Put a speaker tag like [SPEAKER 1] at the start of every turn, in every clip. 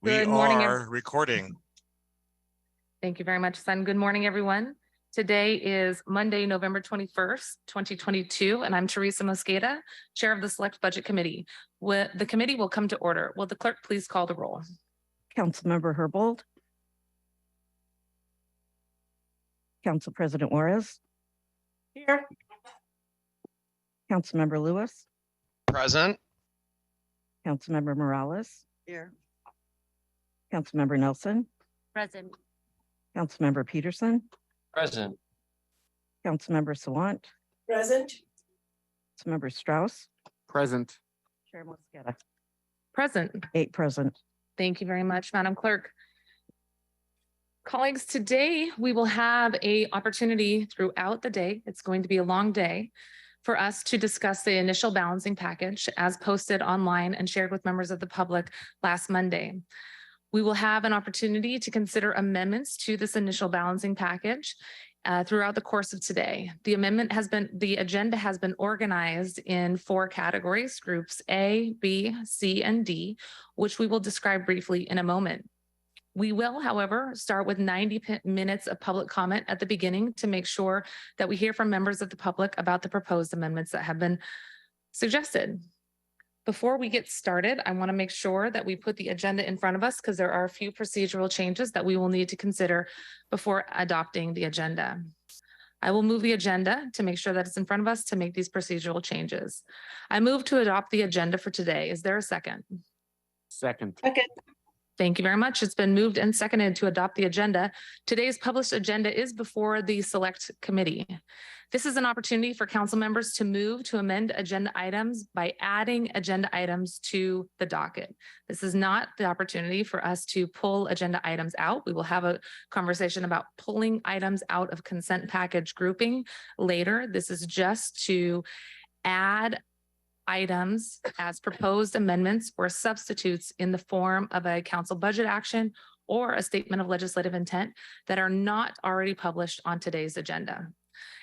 [SPEAKER 1] We
[SPEAKER 2] Good morning,
[SPEAKER 1] are recording.
[SPEAKER 2] Thank you very much, Son. Good morning, everyone. Today is Monday, November 21st, 2022, and I'm Teresa Mosqueda, Chair of the Select Budget Committee. The committee will come to order. Will the clerk please call the roll?
[SPEAKER 3] Councilmember Herbold. Council President Juarez.
[SPEAKER 2] Here.
[SPEAKER 3] Councilmember Lewis.
[SPEAKER 1] Present.
[SPEAKER 3] Councilmember Morales.
[SPEAKER 2] Here.
[SPEAKER 3] Councilmember Nelson.
[SPEAKER 2] Present.
[SPEAKER 3] Councilmember Peterson.
[SPEAKER 1] Present.
[SPEAKER 3] Councilmember Sawant.
[SPEAKER 4] Present.
[SPEAKER 3] Councilmember Strauss.
[SPEAKER 1] Present.
[SPEAKER 3] Chair Mosqueda.
[SPEAKER 2] Present.
[SPEAKER 3] 8 present.
[SPEAKER 2] Thank you very much, Madam Clerk. Colleagues, today we will have an opportunity throughout the day. It's going to be a long day for us to discuss the initial balancing package as posted online and shared with members of the public last Monday. We will have an opportunity to consider amendments to this initial balancing package throughout the course of today. The agenda has been organized in 4 categories, groups A, B, C, and D, which we will describe briefly in a moment. We will, however, start with 90 minutes of public comment at the beginning to make sure that we hear from members of the public about the proposed amendments that have been suggested. Before we get started, I want to make sure that we put the agenda in front of us because there are a few procedural changes that we will need to consider before adopting the agenda. I will move the agenda to make sure that it's in front of us to make these procedural changes. I move to adopt the agenda for today. Is there a second?
[SPEAKER 1] Second.
[SPEAKER 4] Okay.
[SPEAKER 2] Thank you very much. It's been moved and seconded to adopt the agenda. Today's published agenda is before the Select Committee. This is an opportunity for council members to move to amend agenda items by adding agenda items to the docket. This is not the opportunity for us to pull agenda items out. We will have a conversation about pulling items out of consent package grouping later. This is just to add items as proposed amendments or substitutes in the form of a council budget action or a statement of legislative intent that are not already published on today's agenda.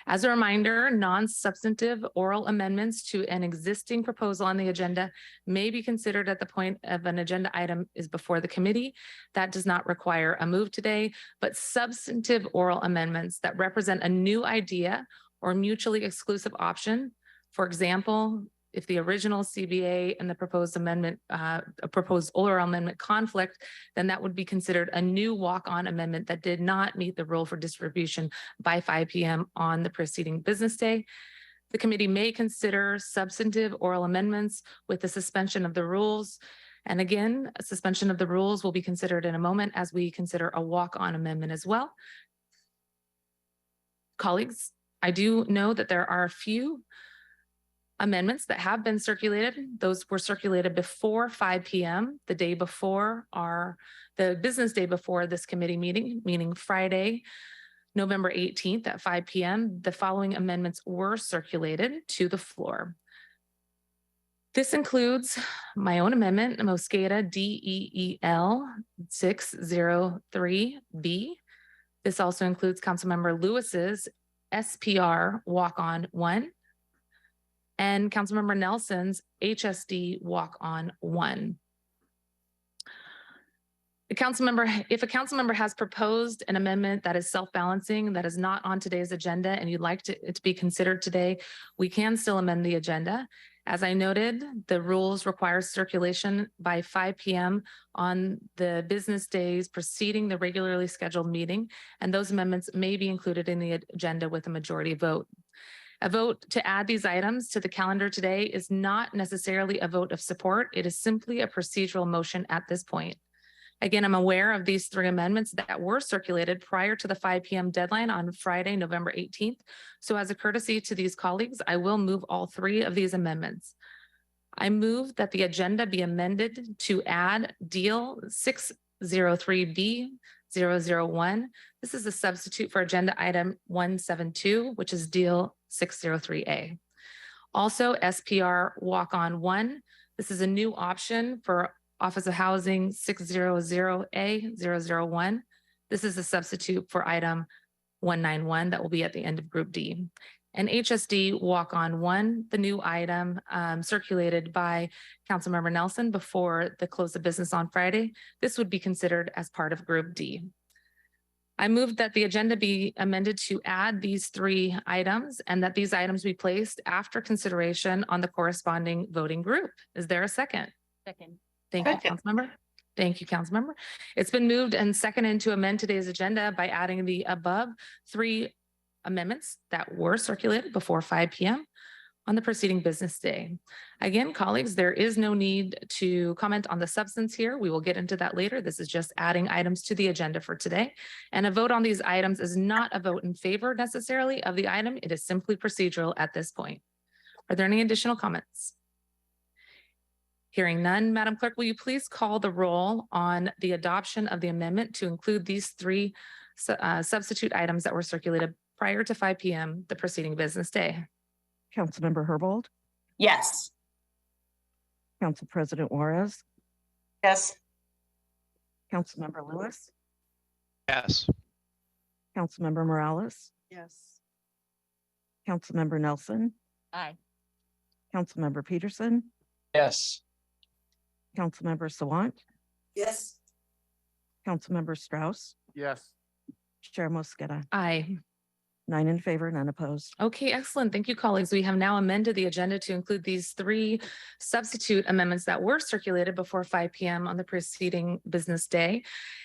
[SPEAKER 2] As a reminder, non-substantive oral amendments to an existing proposal on the agenda may be considered at the point of an agenda item is before the committee. That does not require a move today, but substantive oral amendments that represent a new idea or mutually exclusive option. For example, if the original CBA and the proposed amendment, a proposed oral amendment conflict, then that would be considered a new walk-on amendment that did not meet the rule for distribution by 5 p.m. on the preceding business day. The committee may consider substantive oral amendments with the suspension of the rules. And again, a suspension of the rules will be considered in a moment as we consider a walk-on amendment as well. Colleagues, I do know that there are a few amendments that have been circulated. Those were circulated before 5 p.m. the day before the business day before this committee meeting, meaning Friday, November 18th at 5 p.m. The following amendments were circulated to the floor. This includes my own amendment, Mosqueda DEEL 603B. This also includes Councilmember Lewis's SPR Walk-On 1. And Councilmember Nelson's HSD Walk-On 1. If a council member has proposed an amendment that is self-balancing, that is not on today's agenda, and you'd like it to be considered today, we can still amend the agenda. As I noted, the rules require circulation by 5 p.m. on the business days preceding the regularly scheduled meeting, and those amendments may be included in the agenda with a majority vote. A vote to add these items to the calendar today is not necessarily a vote of support. It is simply a procedural motion at this point. Again, I'm aware of these 3 amendments that were circulated prior to the 5 p.m. deadline on Friday, November 18th. So as a courtesy to these colleagues, I will move all 3 of these amendments. I move that the agenda be amended to add Deal 603B001. This is a substitute for agenda item 172, which is Deal 603A. Also, SPR Walk-On 1. This is a new option for Office of Housing 600A001. This is a substitute for item 191 that will be at the end of Group D. And HSD walk-on 1, the new item circulated by Councilmember Nelson before the close of business on Friday. This would be considered as part of Group D. I moved that the agenda be amended to add these 3 items and that these items be placed after consideration on the corresponding voting group. Is there a second?
[SPEAKER 3] Second.
[SPEAKER 2] Thank you, Councilmember. Thank you, Councilmember. It's been moved and seconded to amend today's agenda by adding the above 3 amendments that were circulated before 5 p.m. on the preceding business day. Again, colleagues, there is no need to comment on the substance here. We will get into that later. This is just adding items to the agenda for today. And a vote on these items is not a vote in favor necessarily of the item. It is simply procedural at this point. Are there any additional comments? Hearing none, Madam Clerk, will you please call the roll on the adoption of the amendment to include these 3 substitute items that were circulated prior to 5 p.m. the preceding business day?
[SPEAKER 3] Councilmember Herbold,
[SPEAKER 4] Yes.
[SPEAKER 3] Council President Juarez,
[SPEAKER 4] Yes.
[SPEAKER 3] Councilmember Lewis,
[SPEAKER 1] Yes.
[SPEAKER 3] Councilmember Morales,
[SPEAKER 4] Yes.
[SPEAKER 3] Councilmember Nelson,
[SPEAKER 4] Aye.
[SPEAKER 3] Councilmember Peterson,
[SPEAKER 1] Yes.
[SPEAKER 3] Councilmember Sawant,
[SPEAKER 4] Yes.
[SPEAKER 3] Councilmember Strauss,
[SPEAKER 1] Yes.
[SPEAKER 3] Chair Mosqueda.
[SPEAKER 2] Aye.
[SPEAKER 3] 9 in favor, none opposed.
[SPEAKER 2] Okay, excellent. Thank you, colleagues. We have now amended the agenda to include these 3 substitute amendments that were circulated before 5 p.m. on the preceding business day.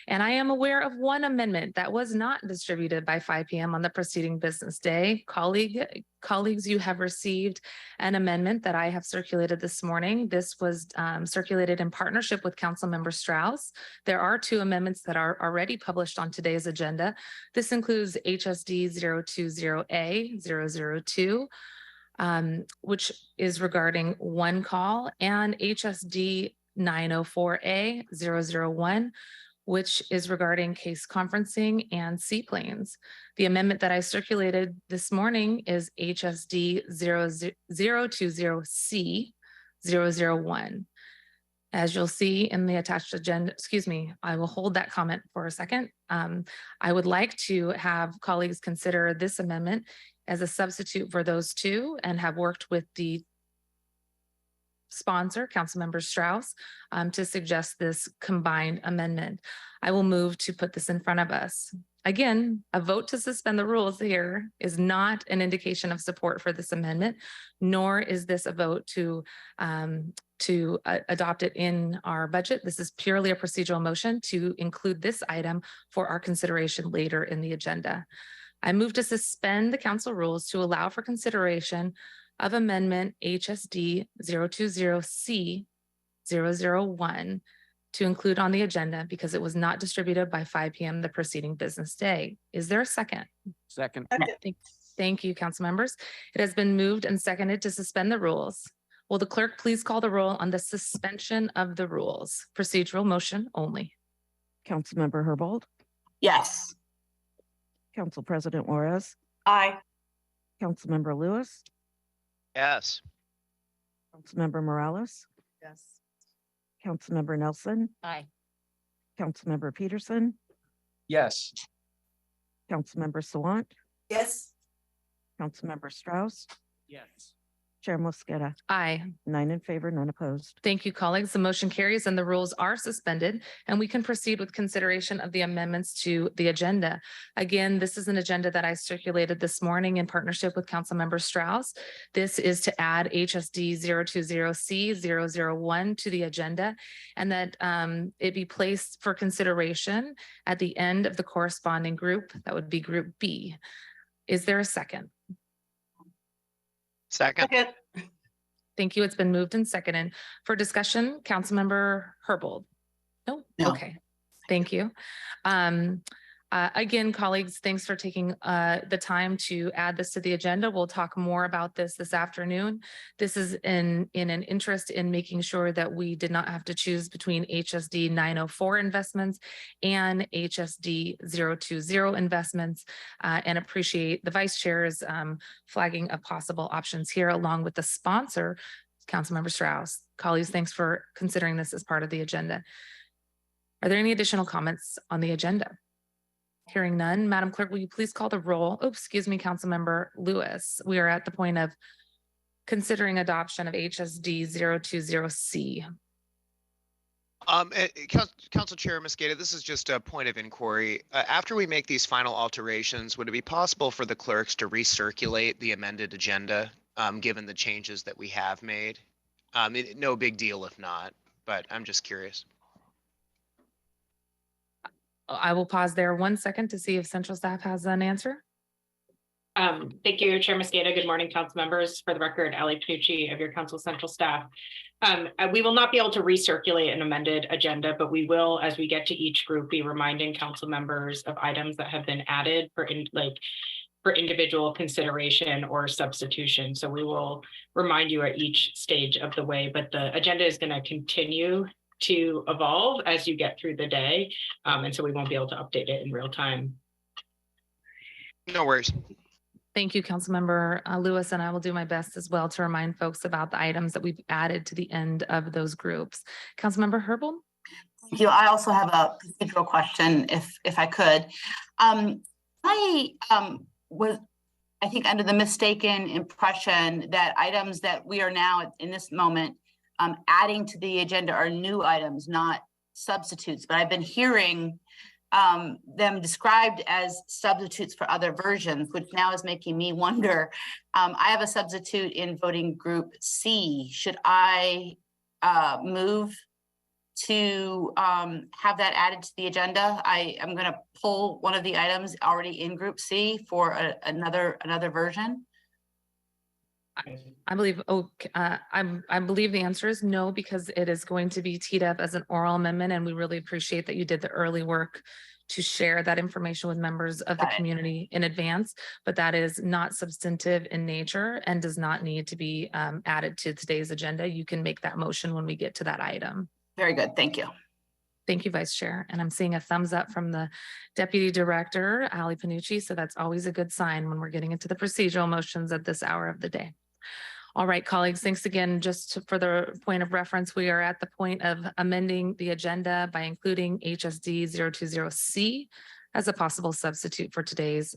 [SPEAKER 2] And I am aware of 1 amendment that was not distributed by 5 p.m. on the preceding business day. Colleagues, you have received an amendment that I have circulated this morning. This was circulated in partnership with Councilmember Strauss. There are 2 amendments that are already published on today's agenda. This includes HSD 020A002, which is regarding one call, and HSD 904A001, which is regarding case conferencing and seaplanes. The amendment that I circulated this morning is HSD 020C001. As you'll see in the attached agenda, excuse me, I will hold that comment for a second. I would like to have colleagues consider this amendment as a substitute for those 2 and have worked with the sponsor, Councilmember Strauss, to suggest this combined amendment. I will move to put this in front of us. Again, a vote to suspend the rules here is not an indication of support for this amendment, nor is this a vote to adopt it in our budget. This is purely a procedural motion to include this item for our consideration later in the agenda. I move to suspend the council rules to allow for consideration of amendment HSD 020C001 to include on the agenda because it was not distributed by 5 p.m. the preceding business day. Is there a second?
[SPEAKER 1] Second.
[SPEAKER 2] Thank you, council members. It has been moved and seconded to suspend the rules. Will the clerk please call the roll on the suspension of the rules? Procedural motion only.
[SPEAKER 3] Councilmember Herbold,
[SPEAKER 4] Yes.
[SPEAKER 3] Council President Juarez,
[SPEAKER 4] Aye.
[SPEAKER 3] Councilmember Lewis,
[SPEAKER 1] Yes.
[SPEAKER 3] Councilmember Morales,
[SPEAKER 4] Yes.
[SPEAKER 3] Councilmember Nelson,
[SPEAKER 4] Aye.
[SPEAKER 3] Councilmember Peterson,
[SPEAKER 1] Yes.
[SPEAKER 3] Councilmember Sawant,
[SPEAKER 4] Yes.
[SPEAKER 3] Councilmember Strauss,
[SPEAKER 1] Yes.
[SPEAKER 3] Chair Mosqueda.
[SPEAKER 2] Aye.
[SPEAKER 3] 9 in favor, none opposed.
[SPEAKER 2] Thank you, colleagues. The motion carries and the rules are suspended, and we can proceed with consideration of the amendments to the agenda. Again, this is an agenda that I circulated this morning in partnership with Councilmember Strauss. This is to add HSD 020C001 to the agenda, and that it be placed for consideration at the end of the corresponding group. That would be Group B. Is there a second?
[SPEAKER 1] Second.
[SPEAKER 2] Thank you. It's been moved and seconded. For discussion, Councilmember Herbold. No?
[SPEAKER 4] No.
[SPEAKER 2] Okay. Thank you. Again, colleagues, thanks for taking the time to add this to the agenda. We'll talk more about this afternoon. This is in an interest in making sure that we did not have to choose between HSD 904 investments and HSD 020 investments, and appreciate the vice chair's flagging of possible options here along with the sponsor, Councilmember Strauss. Colleagues, thanks for considering this as part of the agenda. Are there any additional comments on the agenda? Hearing none, Madam Clerk, will you please call the roll? Oh, excuse me, Councilmember Lewis. We are at the point of considering adoption of HSD 020C.
[SPEAKER 5] Council Chair Mosqueda, this is just a point of inquiry. After we make these final alterations, would it be possible for the clerks to recirculate the amended agenda, given the changes that we have made? No big deal if not, but I'm just curious.
[SPEAKER 2] I will pause there 1 second to see if central staff has an answer.
[SPEAKER 6] Thank you, Chair Mosqueda. Good morning, council members. For the record, Ali Panucci of your council central staff. We will not be able to recirculate an amended agenda, but we will, as we get to each group, be reminding council members of items that have been added for individual consideration or substitution. So we will remind you at each stage of the way, but the agenda is going to continue to evolve as you get through the day. And so we won't be able to update it in real time.
[SPEAKER 5] No worries.
[SPEAKER 2] Thank you, Councilmember Lewis, and I will do my best as well to remind folks about the items that we've added to the end of those groups. Councilmember Herbold?
[SPEAKER 4] Thank you. I also have a procedural question, if I could. I was, I think, under the mistaken impression that items that we are now in this moment adding to the agenda are new items, not substitutes. But I've been hearing them described as substitutes for other versions, which now is making me wonder. I have a substitute in voting group C. Should I move to have that added to the agenda? I am going to pull one of the items already in group C for another version.
[SPEAKER 2] I believe, I believe the answer is no, because it is going to be teed up as an oral amendment, and we really appreciate that you did the early work to share that information with members of the community in advance, but that is not substantive in nature and does not need to be added to today's agenda. You can make that motion when we get to that item.
[SPEAKER 4] Very good. Thank you.
[SPEAKER 2] Thank you, Vice Chair. And I'm seeing a thumbs up from the Deputy Director, Ali Panucci. So that's always a good sign when we're getting into the procedural motions at this hour of the day. All right, colleagues, thanks again. For the point of reference, we are at the point of amending the agenda by including HSD 020C as a possible substitute for today's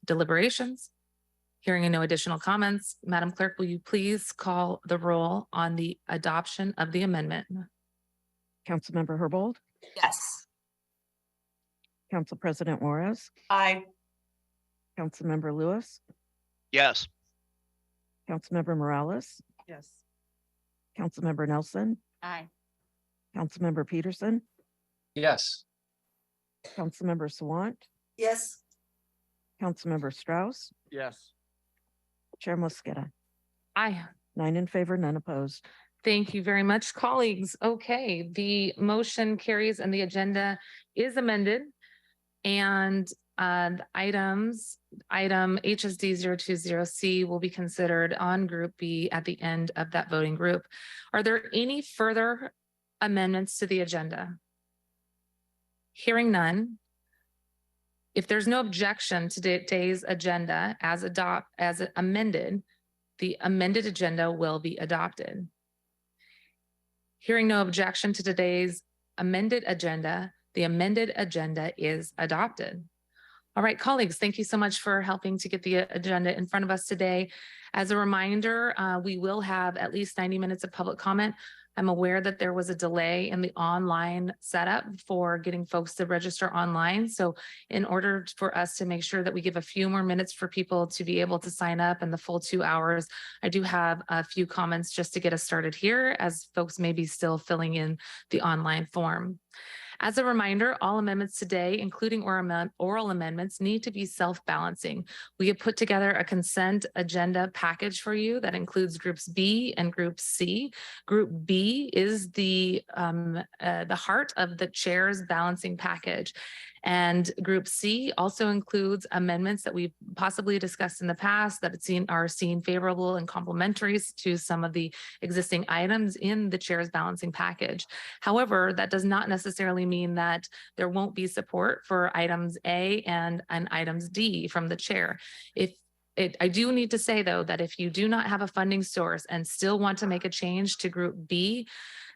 [SPEAKER 2] deliberations. Hearing no additional comments, Madam Clerk, will you please call the roll on the adoption of the amendment?
[SPEAKER 3] Councilmember Herbold,
[SPEAKER 4] Yes.
[SPEAKER 3] Council President Juarez,
[SPEAKER 4] Aye.
[SPEAKER 3] Councilmember Lewis,
[SPEAKER 5] Yes.
[SPEAKER 3] Councilmember Morales,
[SPEAKER 4] Yes.
[SPEAKER 3] Councilmember Nelson,
[SPEAKER 4] Aye.
[SPEAKER 3] Councilmember Peterson,
[SPEAKER 1] Yes.
[SPEAKER 3] Councilmember Sawant,
[SPEAKER 4] Yes.
[SPEAKER 3] Councilmember Strauss,
[SPEAKER 1] Yes.
[SPEAKER 3] Chair Mosqueda.
[SPEAKER 2] Aye.
[SPEAKER 3] 9 in favor, none opposed.
[SPEAKER 2] Thank you very much, colleagues. Okay, the motion carries and the agenda is amended. And item HSD 020C will be considered on Group B at the end of that voting group. Are there any further amendments to the agenda? Hearing none. If there's no objection to today's agenda as amended, the amended agenda will be adopted. Hearing no objection to today's amended agenda, the amended agenda is adopted. All right, colleagues, thank you so much for helping to get the agenda in front of us today. As a reminder, we will have at least 90 minutes of public comment. I'm aware that there was a delay in the online setup for getting folks to register online. So in order for us to make sure that we give a few more minutes for people to be able to sign up in the full 2 hours, I do have a few comments just to get us started here, as folks may be still filling in the online form. As a reminder, all amendments today, including oral amendments, need to be self-balancing. We have put together a consent agenda package for you that includes groups B and group C. Group B is the heart of the chair's balancing package. And group C also includes amendments that we've possibly discussed in the past that are seen favorable and complementary to some of the existing items in the chair's balancing package. However, that does not necessarily mean that there won't be support for items A and items D from the chair. I do need to say, though, that if you do not have a funding source and still want to make a change to group B,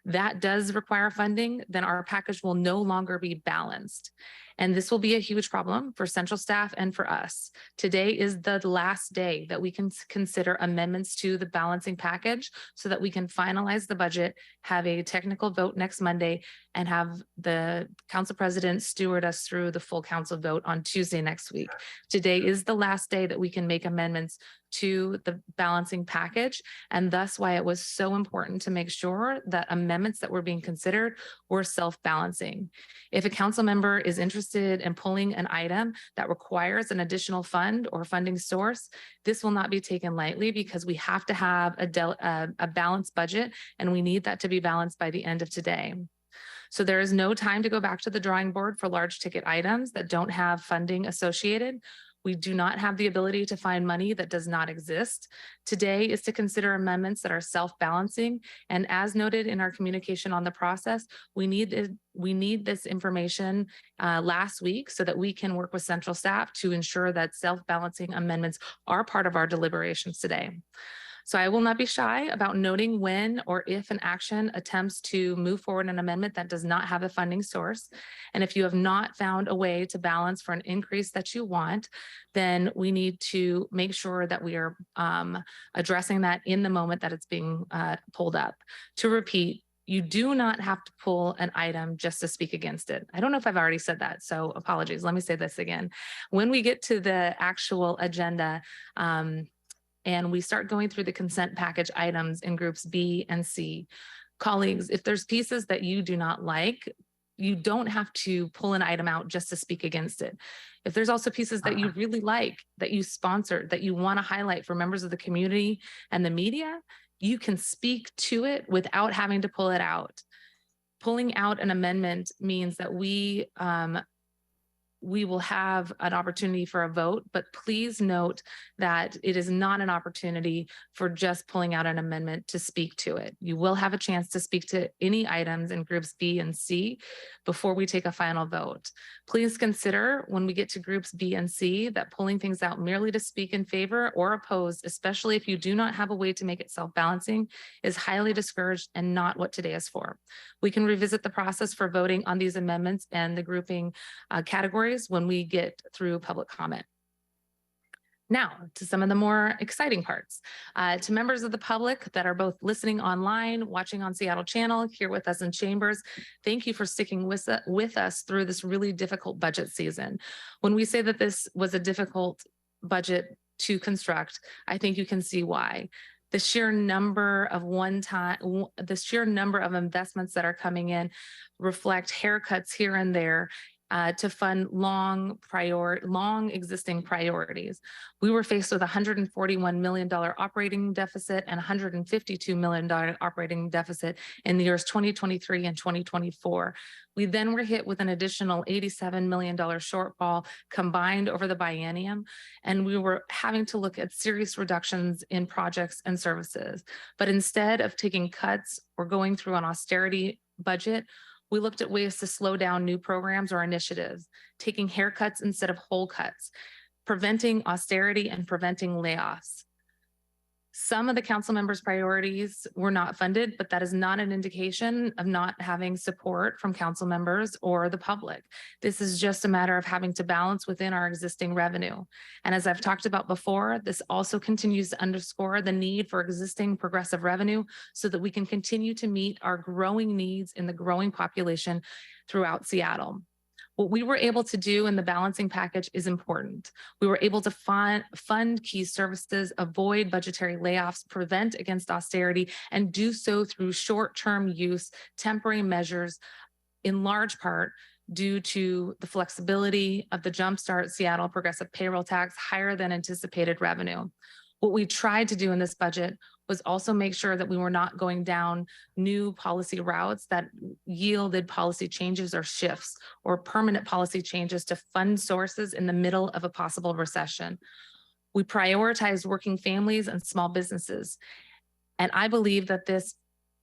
[SPEAKER 2] that does require funding, then our package will no longer be balanced. And this will be a huge problem for central staff and for us. Today is the last day that we can consider amendments to the balancing package so that we can finalize the budget, have a technical vote next Monday, and have the council president steward us through the full council vote on Tuesday next week. Today is the last day that we can make amendments to the balancing package, and thus why it was so important to make sure that amendments that were being considered were self-balancing. If a council member is interested in pulling an item that requires an additional fund or funding source, this will not be taken lightly because we have to have a balanced budget, and we need that to be balanced by the end of today. So there is no time to go back to the drawing board for large ticket items that don't have funding associated. We do not have the ability to find money that does not exist. Today is to consider amendments that are self-balancing. And as noted in our communication on the process, we need this information last week so that we can work with central staff to ensure that self-balancing amendments are part of our deliberations today. So I will not be shy about noting when or if an action attempts to move forward an amendment that does not have a funding source. And if you have not found a way to balance for an increase that you want, then we need to make sure that we are addressing that in the moment that it's being pulled up. To repeat, you do not have to pull an item just to speak against it. I don't know if I've already said that, so apologies. Let me say this again. When we get to the actual agenda, and we start going through the consent package items in groups B and C. Colleagues, if there's pieces that you do not like, you don't have to pull an item out just to speak against it. If there's also pieces that you really like, that you sponsored, that you want to highlight for members of the community and the media, you can speak to it without having to pull it out. Pulling out an amendment means that we will have an opportunity for a vote, but please note that it is not an opportunity for just pulling out an amendment to speak to it. You will have a chance to speak to any items in groups B and C before we take a final vote. Please consider when we get to groups B and C that pulling things out merely to speak in favor or oppose, especially if you do not have a way to make it self-balancing, is highly discouraged and not what today is for. We can revisit the process for voting on these amendments and the grouping categories when we get through public comment. Now to some of the more exciting parts. To members of the public that are both listening online, watching on Seattle Channel, here with us in chambers, thank you for sticking with us through this really difficult budget season. When we say that this was a difficult budget to construct, I think you can see why. The sheer number of investments that are coming in reflect haircuts here and there to fund long existing priorities. We were faced with a $141 million operating deficit and $152 million operating deficit in the years 2023 and 2024. We then were hit with an additional $87 million shortfall combined over the biennium, and we were having to look at serious reductions in projects and services. But instead of taking cuts or going through an austerity budget, we looked at ways to slow down new programs or initiatives, taking haircuts instead of whole cuts, preventing austerity and preventing layoffs. Some of the council members' priorities were not funded, but that is not an indication of not having support from council members or the public. This is just a matter of having to balance within our existing revenue. And as I've talked about before, this also continues to underscore the need for existing progressive revenue so that we can continue to meet our growing needs in the growing population throughout Seattle. What we were able to do in the balancing package is important. We were able to fund key services, avoid budgetary layoffs, prevent against austerity, and do so through short-term use, temporary measures, in large part due to the flexibility of the Jumpstart Seattle progressive payroll tax, higher than anticipated revenue. What we tried to do in this budget was also make sure that we were not going down new policy routes that yielded policy changes or shifts or permanent policy changes to fund sources in the middle of a possible recession. We prioritized working families and small businesses. And I believe that this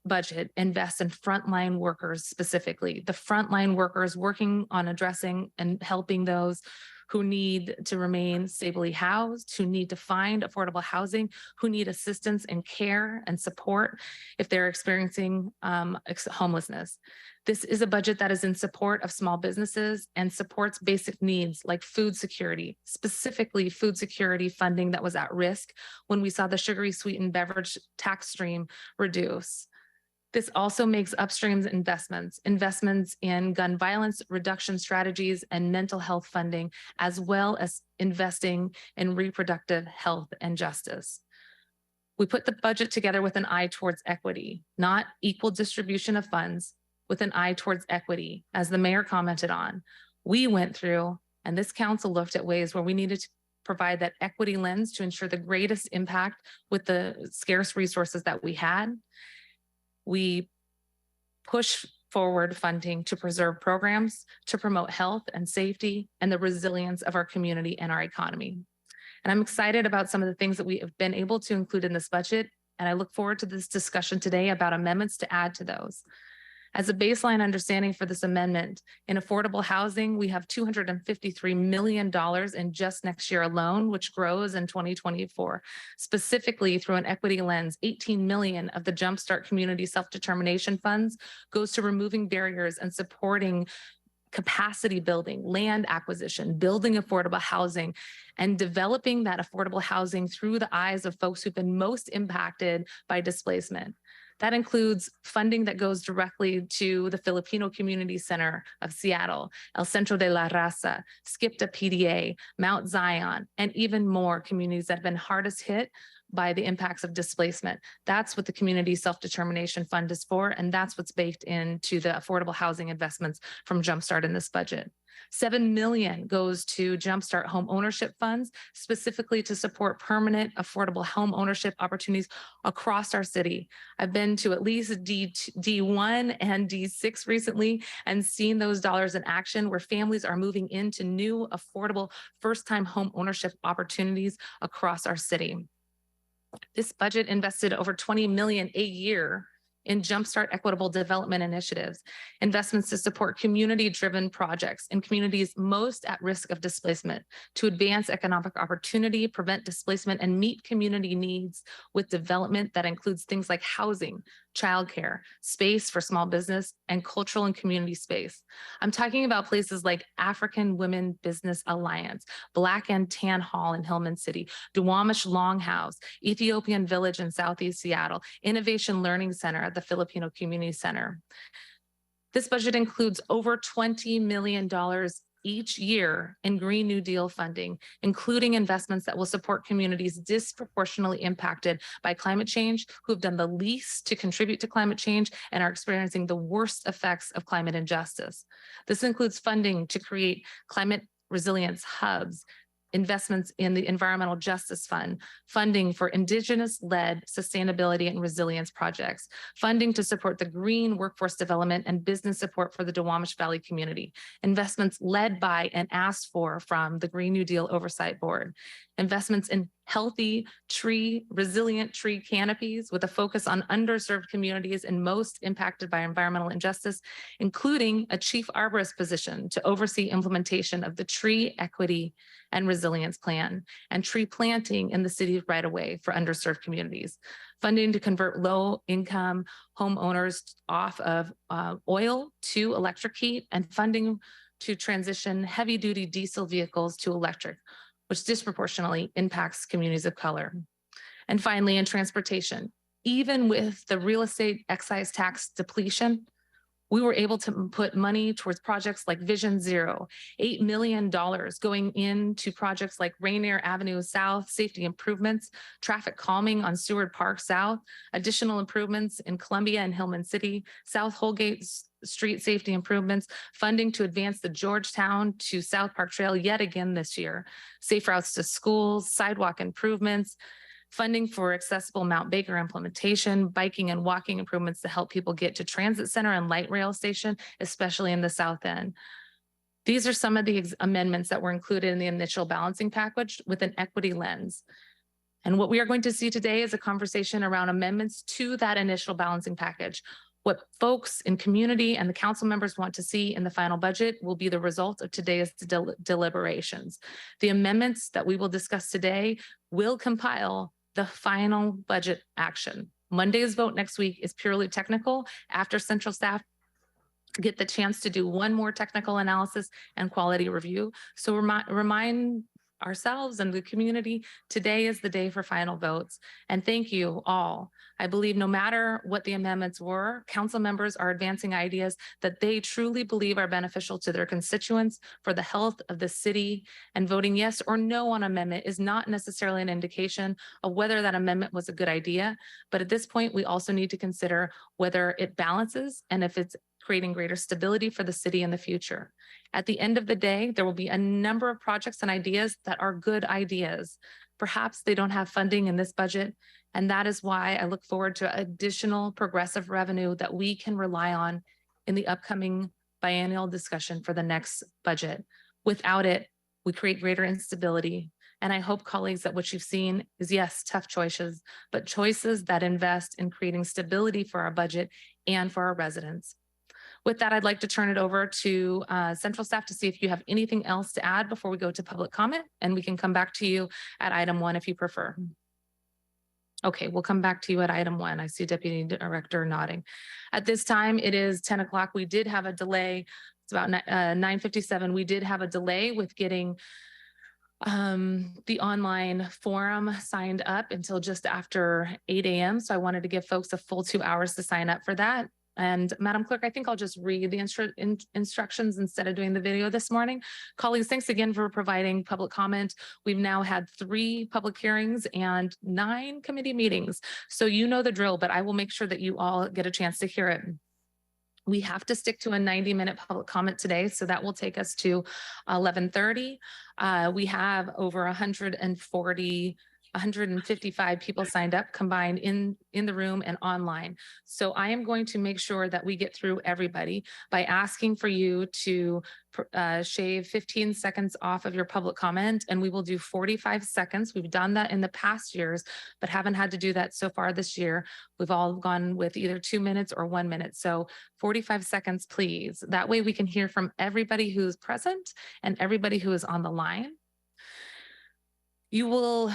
[SPEAKER 2] budget invests in frontline workers specifically, the frontline workers working on addressing and helping those who need to remain stably housed, who need to find affordable housing, who need assistance and care and support if they're experiencing homelessness. This is a budget that is in support of small businesses and supports basic needs like food security, specifically food security funding that was at risk when we saw the sugary sweetened beverage tax stream reduce. This also makes upstream investments in gun violence reduction strategies and mental health funding, as well as investing in reproductive health and justice. We put the budget together with an eye towards equity, not equal distribution of funds, with an eye towards equity, as the mayor commented on. We went through, and this council looked at ways where we needed to provide that equity lens to ensure the greatest impact with the scarce resources that we had. We push forward funding to preserve programs, to promote health and safety and the resilience of our community and our economy. And I'm excited about some of the things that we have been able to include in this budget. And I look forward to this discussion today about amendments to add to those. As a baseline understanding for this amendment, in affordable housing, we have $253 million in just next year alone, which grows in 2024. Specifically, through an equity lens, $18 million of the Jumpstart Community Self-Determination Funds goes to removing barriers and supporting capacity building, land acquisition, building affordable housing, and developing that affordable housing through the eyes of folks who've been most impacted by displacement. That includes funding that goes directly to the Filipino Community Center of Seattle, El Centro de la Raza, SCIPTA PDA, Mount Zion, and even more communities that have been hardest hit by the impacts of displacement. That's what the Community Self-Determination Fund is for, and that's what's baked into the affordable housing investments from Jumpstart in this budget. $7 million goes to Jumpstart home ownership funds, specifically to support permanent affordable home ownership opportunities across our city. I've been to at least D1 and D6 recently and seen those dollars in action where families are moving into new affordable first-time home ownership opportunities across our city. This budget invested over $20 million a year in Jumpstart equitable development initiatives, investments to support community-driven projects in communities most at risk of displacement, to advance economic opportunity, prevent displacement, and meet community needs with development that includes things like housing, childcare, space for small business, and cultural and community space. I'm talking about places like African Women Business Alliance, Black and Tan Hall in Hillman City, Duwamish Longhouse, Ethiopian Village in Southeast Seattle, Innovation Learning Center at the Filipino Community Center. This budget includes over $20 million each year in Green New Deal funding, including investments that will support communities disproportionately impacted by climate change, who have done the least to contribute to climate change and are experiencing the worst effects of climate injustice. This includes funding to create climate resilience hubs, investments in the Environmental Justice Fund, funding for Indigenous-led sustainability and resilience projects, funding to support the green workforce development and business support for the Duwamish Valley community, investments led by and asked for from the Green New Deal Oversight Board, investments in healthy resilient tree canopies with a focus on underserved communities and most impacted by environmental injustice, including a chief arborist position to oversee implementation of the Tree Equity and Resilience Plan, and tree planting in the city's right-of-way for underserved communities, funding to convert low-income homeowners off of oil to electric heat, and funding to transition heavy-duty diesel vehicles to electric, which disproportionately impacts communities of color. And finally, in transportation, even with the real estate excise tax depletion, we were able to put money towards projects like Vision Zero, $8 million going into projects like Rainier Avenue South, safety improvements, traffic calming on Seward Park South, additional improvements in Columbia and Hillman City, South Holgate street safety improvements, funding to advance the Georgetown to South Park Trail yet again this year, safe routes to schools, sidewalk improvements, funding for accessible Mount Baker implementation, biking and walking improvements to help people get to transit center and light rail station, especially in the South End. These are some of the amendments that were included in the initial balancing package with an equity lens. And what we are going to see today is a conversation around amendments to that initial balancing package. What folks in community and the council members want to see in the final budget will be the result of today's deliberations. The amendments that we will discuss today will compile the final budget action. Monday's vote next week is purely technical. After central staff get the chance to do one more technical analysis and quality review. So remind ourselves and the community, today is the day for final votes. And thank you all. I believe no matter what the amendments were, council members are advancing ideas that they truly believe are beneficial to their constituents for the health of the city, and voting yes or no on amendment is not necessarily an indication of whether that amendment was a good idea. But at this point, we also need to consider whether it balances and if it's creating greater stability for the city in the future. At the end of the day, there will be a number of projects and ideas that are good ideas. Perhaps they don't have funding in this budget, and that is why I look forward to additional progressive revenue that we can rely on in the upcoming biennial discussion for the next budget. Without it, we create greater instability. And I hope, colleagues, that what you've seen is, yes, tough choices, but choices that invest in creating stability for our budget and for our residents. With that, I'd like to turn it over to central staff to see if you have anything else to add before we go to public comment, and we can come back to you at item 1 if you prefer. Okay, we'll come back to you at item 1. I see Deputy Director nodding. At this time, it is 10 o'clock. We did have a delay. It's about 9:57. We did have a delay with getting the online forum signed up until just after 8 a.m. So I wanted to give folks a full 2 hours to sign up for that. And Madam Clerk, I think I'll just read the instructions instead of doing the video this morning. Colleagues, thanks again for providing public comment. We've now had 3 public hearings and 9 committee meetings. So you know the drill, but I will make sure that you all get a chance to hear it. We have to stick to a 90-minute public comment today, so that will take us to 11:30. We have over 155 people signed up combined in the room and online. So I am going to make sure that we get through everybody by asking for you to shave 15 seconds off of your public comment, and we will do 45 seconds. We've done that in the past years, but haven't had to do that so far this year. We've all gone with either 2 minutes or 1 minute. So 45 seconds, please. That way we can hear from everybody who's present and everybody who is on the line. You will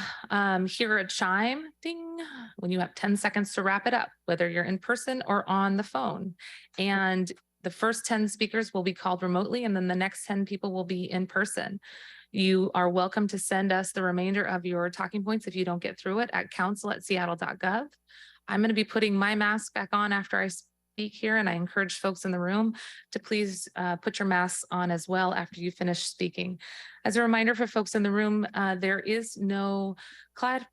[SPEAKER 2] hear a chime ding when you have 10 seconds to wrap it up, whether you're in person or on the phone. And the first 10 speakers will be called remotely, and then the next 10 people will be in person. You are welcome to send us the remainder of your talking points if you don't get through it at council@seattle.gov. I'm going to be putting my mask back on after I speak here, and I encourage folks in the room to please put your masks on as well after you finish speaking. As a reminder for folks in the room, there is no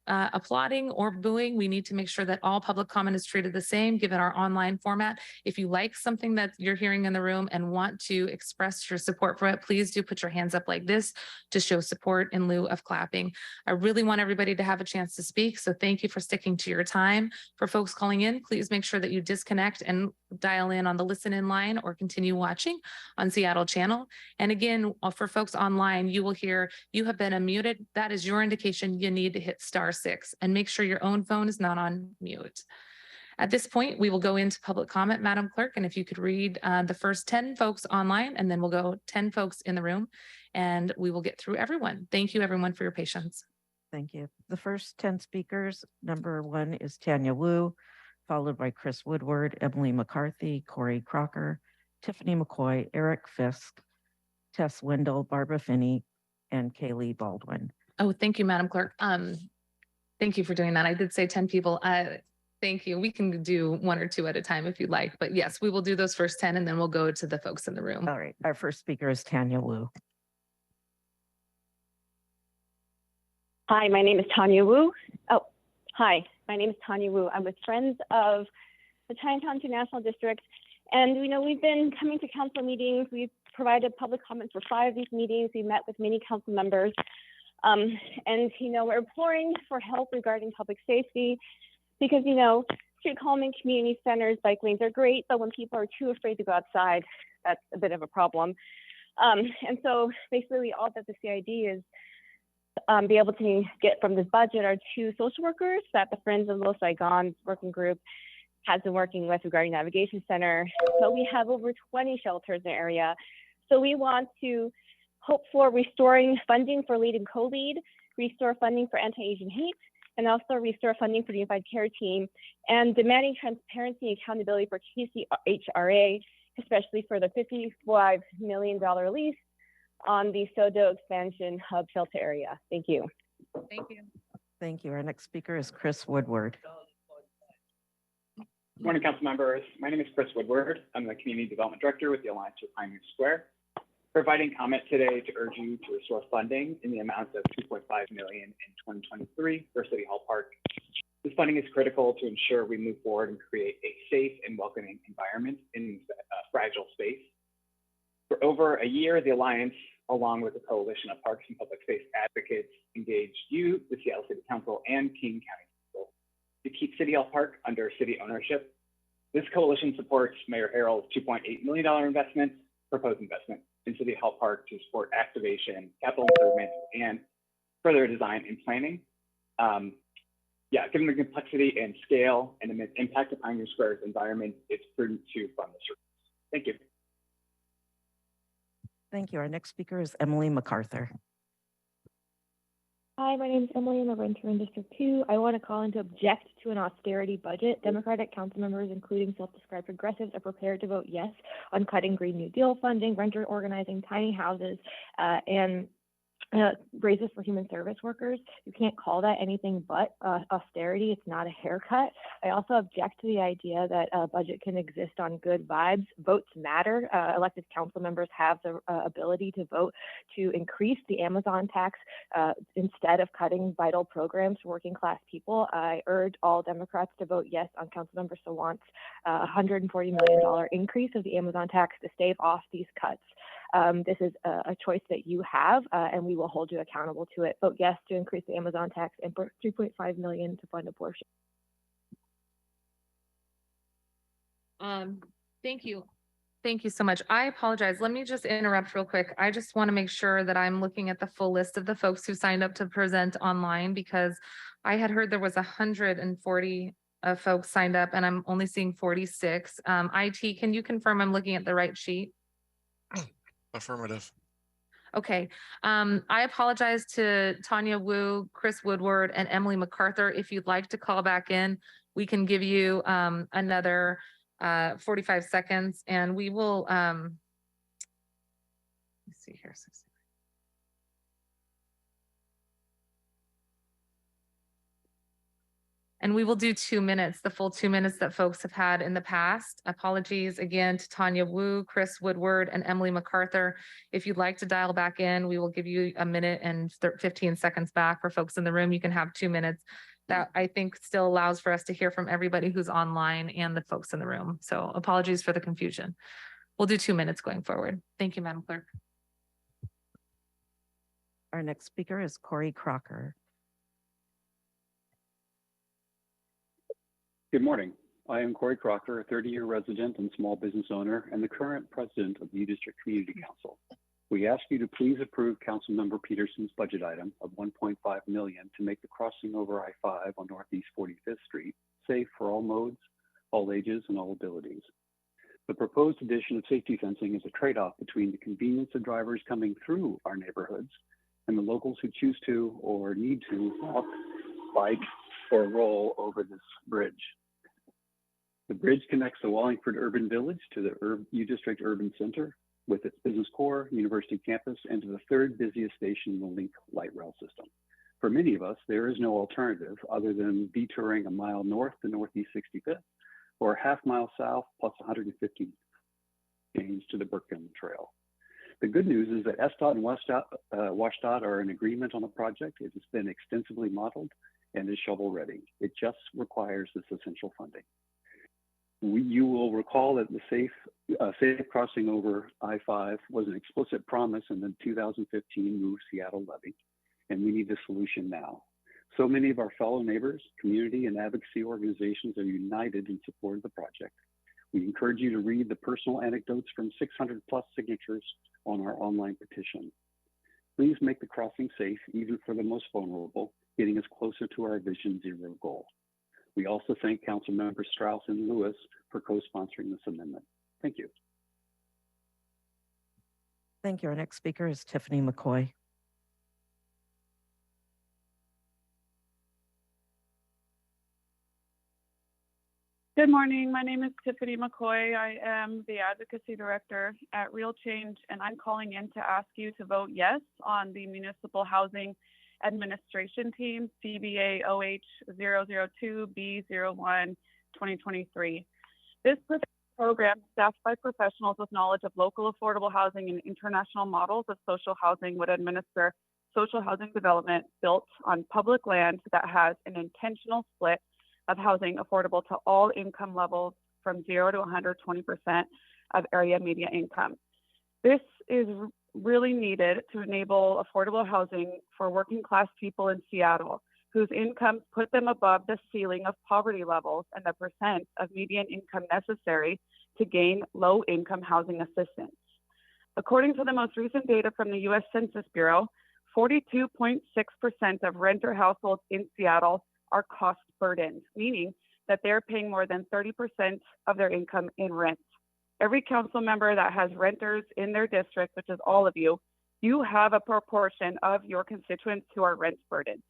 [SPEAKER 2] applauding or booing. We need to make sure that all public comment is treated the same given our online format. If you like something that you're hearing in the room and want to express your support for it, please do put your hands up like this to show support in lieu of clapping. I really want everybody to have a chance to speak, so thank you for sticking to your time. For folks calling in, please make sure that you disconnect and dial in on the listen in line or continue watching on Seattle channel. And again, for folks online, you will hear you have been unmuted. That is your indication you need to hit *6 and make sure your own phone is not on mute. At this point, we will go into public comment, Madam Clerk, and if you could read the first 10 folks online, and then we'll go 10 folks in the room, and we will get through everyone. Thank you, everyone, for your patience.
[SPEAKER 3] Thank you. The first 10 speakers, number 1 is Tanya Wu, followed by Chris Woodward, Emily McCarthy, Corey Crocker, Tiffany McCoy, Eric Fisk, Tess Wendell, Barbara Finney, and Kaylee Baldwin.
[SPEAKER 2] Oh, thank you, Madam Clerk. Thank you for doing that. I did say 10 people. Thank you. We can do 1 or 2 at a time if you'd like, but yes, we will do those first 10 and then we'll go to the folks in the room.
[SPEAKER 3] All right. Our first speaker is Tanya Wu.
[SPEAKER 7] Hi, my name is Tanya Wu. Oh, hi, my name is Tanya Wu. I'm with Friends of the Chinatown 2 National District. And we've been coming to council meetings. We've provided public comments for 5 of these meetings. We met with many council members. And we're imploring for help regarding public safety because, street calming, community centers, bike lanes are great, but when people are too afraid to go outside, that's a bit of a problem. And so basically all that the CID is be able to get from this budget are 2 social workers that the Friends of Little Saigon working group has been working with regarding navigation center, but we have over 20 shelters in the area. So we want to hope for restoring funding for lead and co-lead, restore funding for anti-Asian hate, and also restore funding for the Unified Care Team, and demanding transparency and accountability for KCHRA, especially for the $55 million lease on the Sodo expansion hub shelter area. Thank you.
[SPEAKER 2] Thank you.
[SPEAKER 3] Thank you. Our next speaker is Chris Woodward.
[SPEAKER 8] Good morning, council members. My name is Chris Woodward. I'm the Community Development Director with the Alliance for Pioneer Square. Providing comment today to urge you to restore funding in the amount of $2.5 million in 2023 for City Hall Park. This funding is critical to ensure we move forward and create a safe and welcoming environment in a fragile space. For over a year, the Alliance, along with a coalition of parks and public space advocates, engaged you, the Seattle City Council, and King County Council to keep City Hall Park under city ownership. This coalition supports Mayor Harrell's $2.8 million proposed investment in City Hall Park to support activation, capital improvements, and further design and planning. Given the complexity and scale and the impact of Pioneer Square's environment, it's prudent to fund the service. Thank you.
[SPEAKER 3] Thank you. Our next speaker is Emily MacArthur.
[SPEAKER 7] Hi, my name is Emily. I'm a renter in District 2. I want to call in to object to an austerity budget. Democratic council members, including self-described progressives, are prepared to vote yes on cutting Green New Deal funding, renter organizing, tiny houses, and raises for human service workers. You can't call that anything but austerity. It's not a haircut. I also object to the idea that a budget can exist on good vibes. Votes matter. Elected council members have the ability to vote to increase the Amazon tax instead of cutting vital programs for working class people. I urge all Democrats to vote yes on Councilmember Sawant's $140 million increase of the Amazon tax to stave off these cuts. This is a choice that you have, and we will hold you accountable to it. Vote yes to increase the Amazon tax and for $3.5 million to fund abortion.
[SPEAKER 2] Thank you. Thank you so much. I apologize. Let me just interrupt real quick. I just want to make sure that I'm looking at the full list of the folks who signed up to present online, because I had heard there was 140 folks signed up and I'm only seeing 46. IT, can you confirm I'm looking at the right sheet?
[SPEAKER 9] Affirmative.
[SPEAKER 2] Okay. I apologize to Tanya Wu, Chris Woodward, and Emily MacArthur. If you'd like to call back in, we can give you another 45 seconds and we will, let's see here. And we will do 2 minutes, the full 2 minutes that folks have had in the past. Apologies again to Tanya Wu, Chris Woodward, and Emily MacArthur. If you'd like to dial back in, we will give you a minute and 15 seconds back. For folks in the room, you can have 2 minutes. That I think still allows for us to hear from everybody who's online and the folks in the room. So apologies for the confusion. We'll do 2 minutes going forward. Thank you, Madam Clerk.
[SPEAKER 3] Our next speaker is Corey Crocker.
[SPEAKER 10] Good morning. I am Corey Crocker, a 30-year resident and small business owner and the current president of the U District Community Council. We ask you to please approve Councilmember Peterson's budget item of $1.5 million to make the crossing over I-5 on Northeast 45th Street safe for all modes, all ages, and all abilities. The proposed addition of safety fencing is a trade-off between the convenience of drivers coming through our neighborhoods and the locals who choose to or need to walk, bike, or roll over this bridge. The bridge connects the Wallingford Urban Village to the U District Urban Center with its business core, university campus, and to the third busiest station in the Link light rail system. For many of us, there is no alternative other than detouring a mile north to Northeast 65th or a half mile south plus 150 gains to the Burkman Trail. The good news is that SDOT and WashDOT are in agreement on the project. It has been extensively modeled and is shovel ready. It just requires this essential funding. You will recall that the safe crossing over I-5 was an explicit promise in the 2015 Move Seattle levy, and we need a solution now. So many of our fellow neighbors, community, and advocacy organizations are united in support of the project. We encourage you to read the personal anecdotes from 600 plus signatures on our online petition. Please make the crossing safe, even for the most vulnerable, getting us closer to our Vision Zero goal. We also thank Council Members Strauss and Lewis for co-sponsoring this amendment. Thank you.
[SPEAKER 3] Thank you. Our next speaker is Tiffany McCoy.
[SPEAKER 11] Good morning. My name is Tiffany McCoy. I am the Advocacy Director at Real Change, and I'm calling in to ask you to vote yes on the Municipal Housing Administration Team, CBA OH002B01 2023. This program is staffed by professionals with knowledge of local affordable housing and international models of social housing would administer social housing development built on public land that has an intentional split of housing affordable to all income levels from 0 to 120% of area median income. This is really needed to enable affordable housing for working class people in Seattle, whose incomes put them above the ceiling of poverty levels and the percent of median income necessary to gain low income housing assistance. According to the most recent data from the US Census Bureau, 42.6% of renter households in Seattle are cost burdened, meaning that they're paying more than 30% of their income in rent. Every council member that has renters in their district, which is all of you, you have a proportion of your constituents who are rent burdened.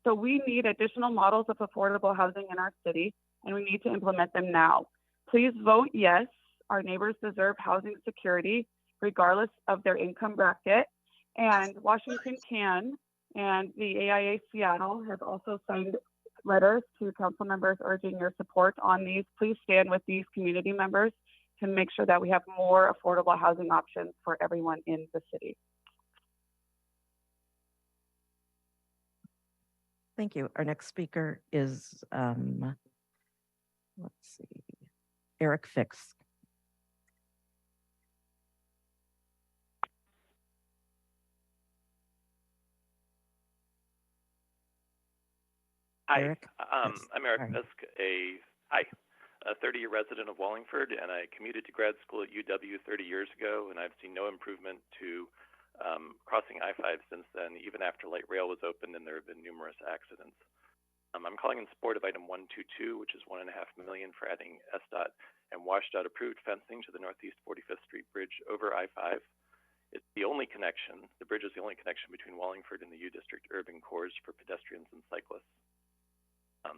[SPEAKER 11] So we need additional models of affordable housing in our city, and we need to implement them now. Please vote yes. Our neighbors deserve housing security, regardless of their income bracket. And Washington Can and the AIA Seattle have also signed letters to council members urging your support on these. Please stand with these community members to make sure that we have more affordable housing options for everyone in the city.
[SPEAKER 3] Thank you. Our next speaker is, let's see, Eric Fix.
[SPEAKER 12] Hi,
[SPEAKER 3] Eric? Yes.
[SPEAKER 12] I'm Eric
[SPEAKER 3] Sorry.
[SPEAKER 12] Fisk, a 30-year resident of Wallingford, and I commuted to grad school at UW 30 years ago, and I've seen no improvement to crossing I-5 since then, even after light rail was opened and there have been numerous accidents. I'm calling in support of item 122, which is $1.5 million for adding SDOT and WashDOT approved fencing to the Northeast 45th Street Bridge over I-5. It's the only connection, the bridge is the only connection between Wallingford and the U District urban cores for pedestrians and cyclists.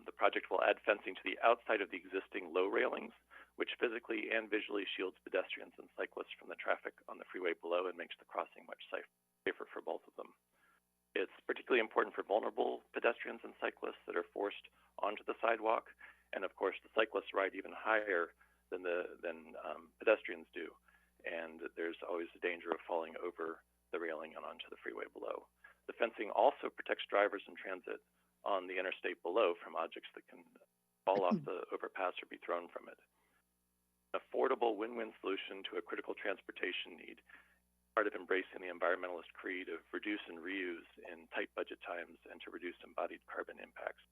[SPEAKER 12] The project will add fencing to the outside of the existing low railings, which physically and visually shields pedestrians and cyclists from the traffic on the freeway below and makes the crossing much safer for both of them. It's particularly important for vulnerable pedestrians and cyclists that are forced onto the sidewalk, and of course the cyclists ride even higher than pedestrians do, and there's always the danger of falling over the railing and onto the freeway below. The fencing also protects drivers in transit on the interstate below from objects that can fall off the overpass or be thrown from it. An affordable win-win solution to a critical transportation need, part of embracing the environmentalist creed of reduce and reuse in tight budget times and to reduce embodied carbon impacts.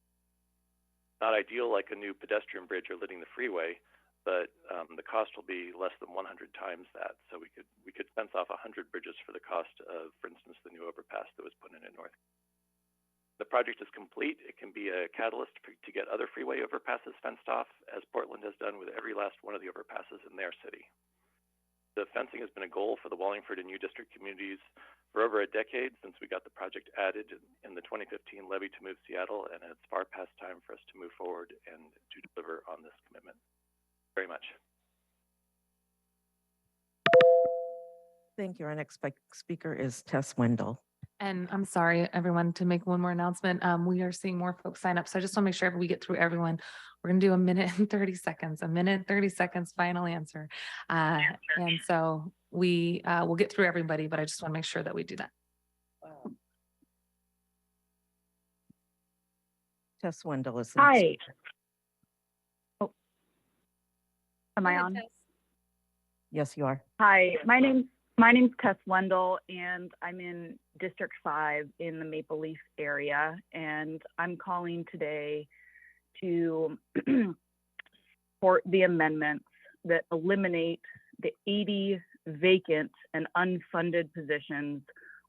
[SPEAKER 12] Not ideal like a new pedestrian bridge or lighting the freeway, but the cost will be less than 100 times that. So we could fence off 100 bridges for the cost of, for instance, the new overpass that was put in North. The project is complete. It can be a catalyst to get other freeway overpasses fenced off, as Portland has done with every last one of the overpasses in their city. The fencing has been a goal for the Wallingford and U District communities for over a decade since we got the project added in the 2015 levy to move Seattle, and it's far past time for us to move forward and to deliver on this commitment. Very much.
[SPEAKER 3] Thank you. Our next speaker is Tess Wendell.
[SPEAKER 2] And I'm sorry, everyone, to make one more announcement. We are seeing more folks sign up. So I just want to make sure we get through everyone. We're going to do a minute and 30 seconds, final answer. And so we will get through everybody, but I just want to make sure that we do that.
[SPEAKER 3] Tess Wendell is the next
[SPEAKER 11] Hi.
[SPEAKER 3] speaker.
[SPEAKER 11] Oh. Am I on?
[SPEAKER 3] Yes, you are.
[SPEAKER 11] Hi, my name's Tess Wendell, and I'm in District 5 in the Maple Leaf area, and I'm calling today to support the amendments that eliminate the 80 vacant and unfunded positions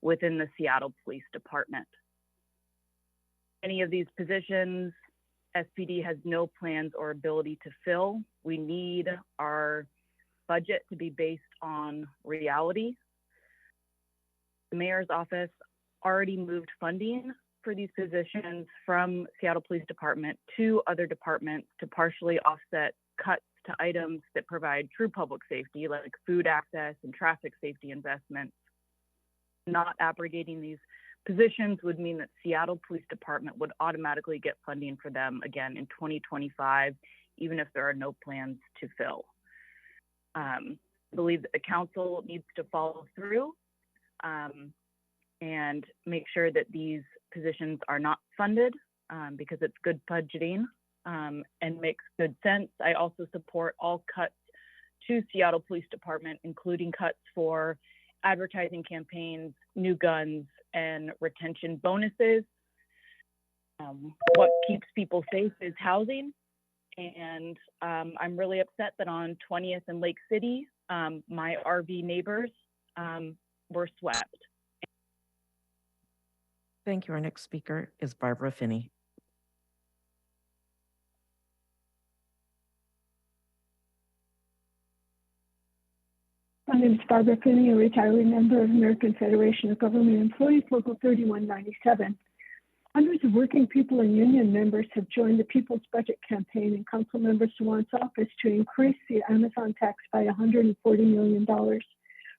[SPEAKER 11] within the Seattle Police Department. Many of these positions SPD has no plans or ability to fill. We need our budget to be based on reality. The mayor's office already moved funding for these positions from Seattle Police Department to other departments to partially offset cuts to items that provide true public safety, like food access and traffic safety investments. Not abrogating these positions would mean that Seattle Police Department would automatically get funding for them again in 2025, even if there are no plans to fill. I believe that the council needs to follow through and make sure that these positions are not funded because it's good budgeting and makes good sense. I also support all cuts to Seattle Police Department, including cuts for advertising campaigns, new guns, and retention bonuses. What keeps people safe is housing. And I'm really upset that on 20th and Lake City, my RV neighbors were swept.
[SPEAKER 3] Thank you. Our next speaker is Barbara Finney.
[SPEAKER 13] My name is Barbara Finney, a retiree member of American Federation of Government Employees, Local 3197. Hundreds of working people and union members have joined the People's Budget Campaign in Councilmember Sawant's office to increase the Amazon tax by $140 million.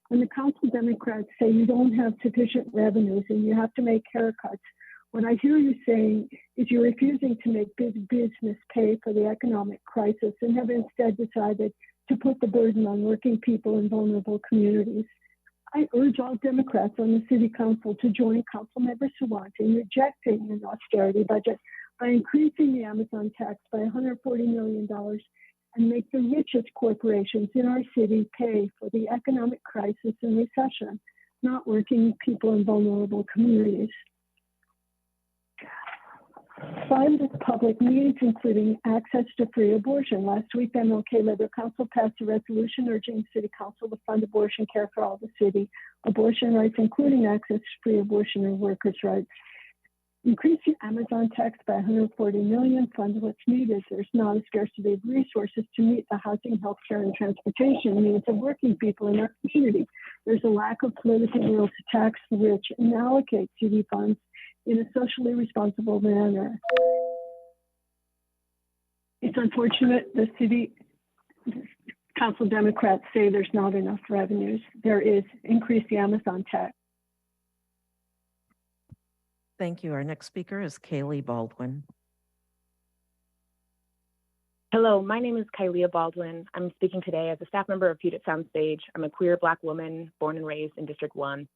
[SPEAKER 13] When the council Democrats say you don't have sufficient revenues and you have to make haircuts, what I hear you saying is you're refusing to make big business pay for the economic crisis and have instead decided to put the burden on working people in vulnerable communities. I urge all Democrats on the City Council to join Councilmember Sawant in rejecting an austerity budget by increasing the Amazon tax by $140 million and make the richest corporations in our city pay for the economic crisis and recession, not working people in vulnerable communities. Fund public needs, including access to free abortion. Last week, MLK Labor Council passed a resolution urging the City Council to fund abortion care for all the city. Abortion rights, including access to free abortion, are workers' rights. Increase the Amazon tax by $140 million, fund what's needed. There's not a scarcity of resources to meet the housing, healthcare, and transportation needs of working people in our community. There's a lack of political will to tax the rich and allocate city funds in a socially responsible manner. It's unfortunate the City Council Democrats say there's not enough revenues. There is. Increase the Amazon tax.
[SPEAKER 3] Thank you. Our next speaker is Kaylee Baldwin.
[SPEAKER 14] Hello, my name is Kylia Baldwin. I'm speaking today as a staff member of Puget Sound Stage. I'm a queer Black woman born and raised in District 1.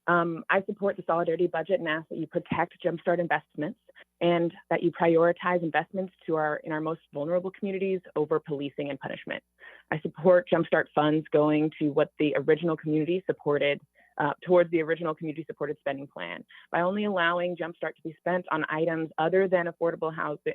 [SPEAKER 14] I support the Solidarity Budget and ask that you protect Jumpstart investments and that you prioritize investments in our most vulnerable communities over policing and punishment. I support Jumpstart funds going to what the original community supported, towards the original community supported spending plan. By only allowing Jumpstart to be spent on items other than affordable housing,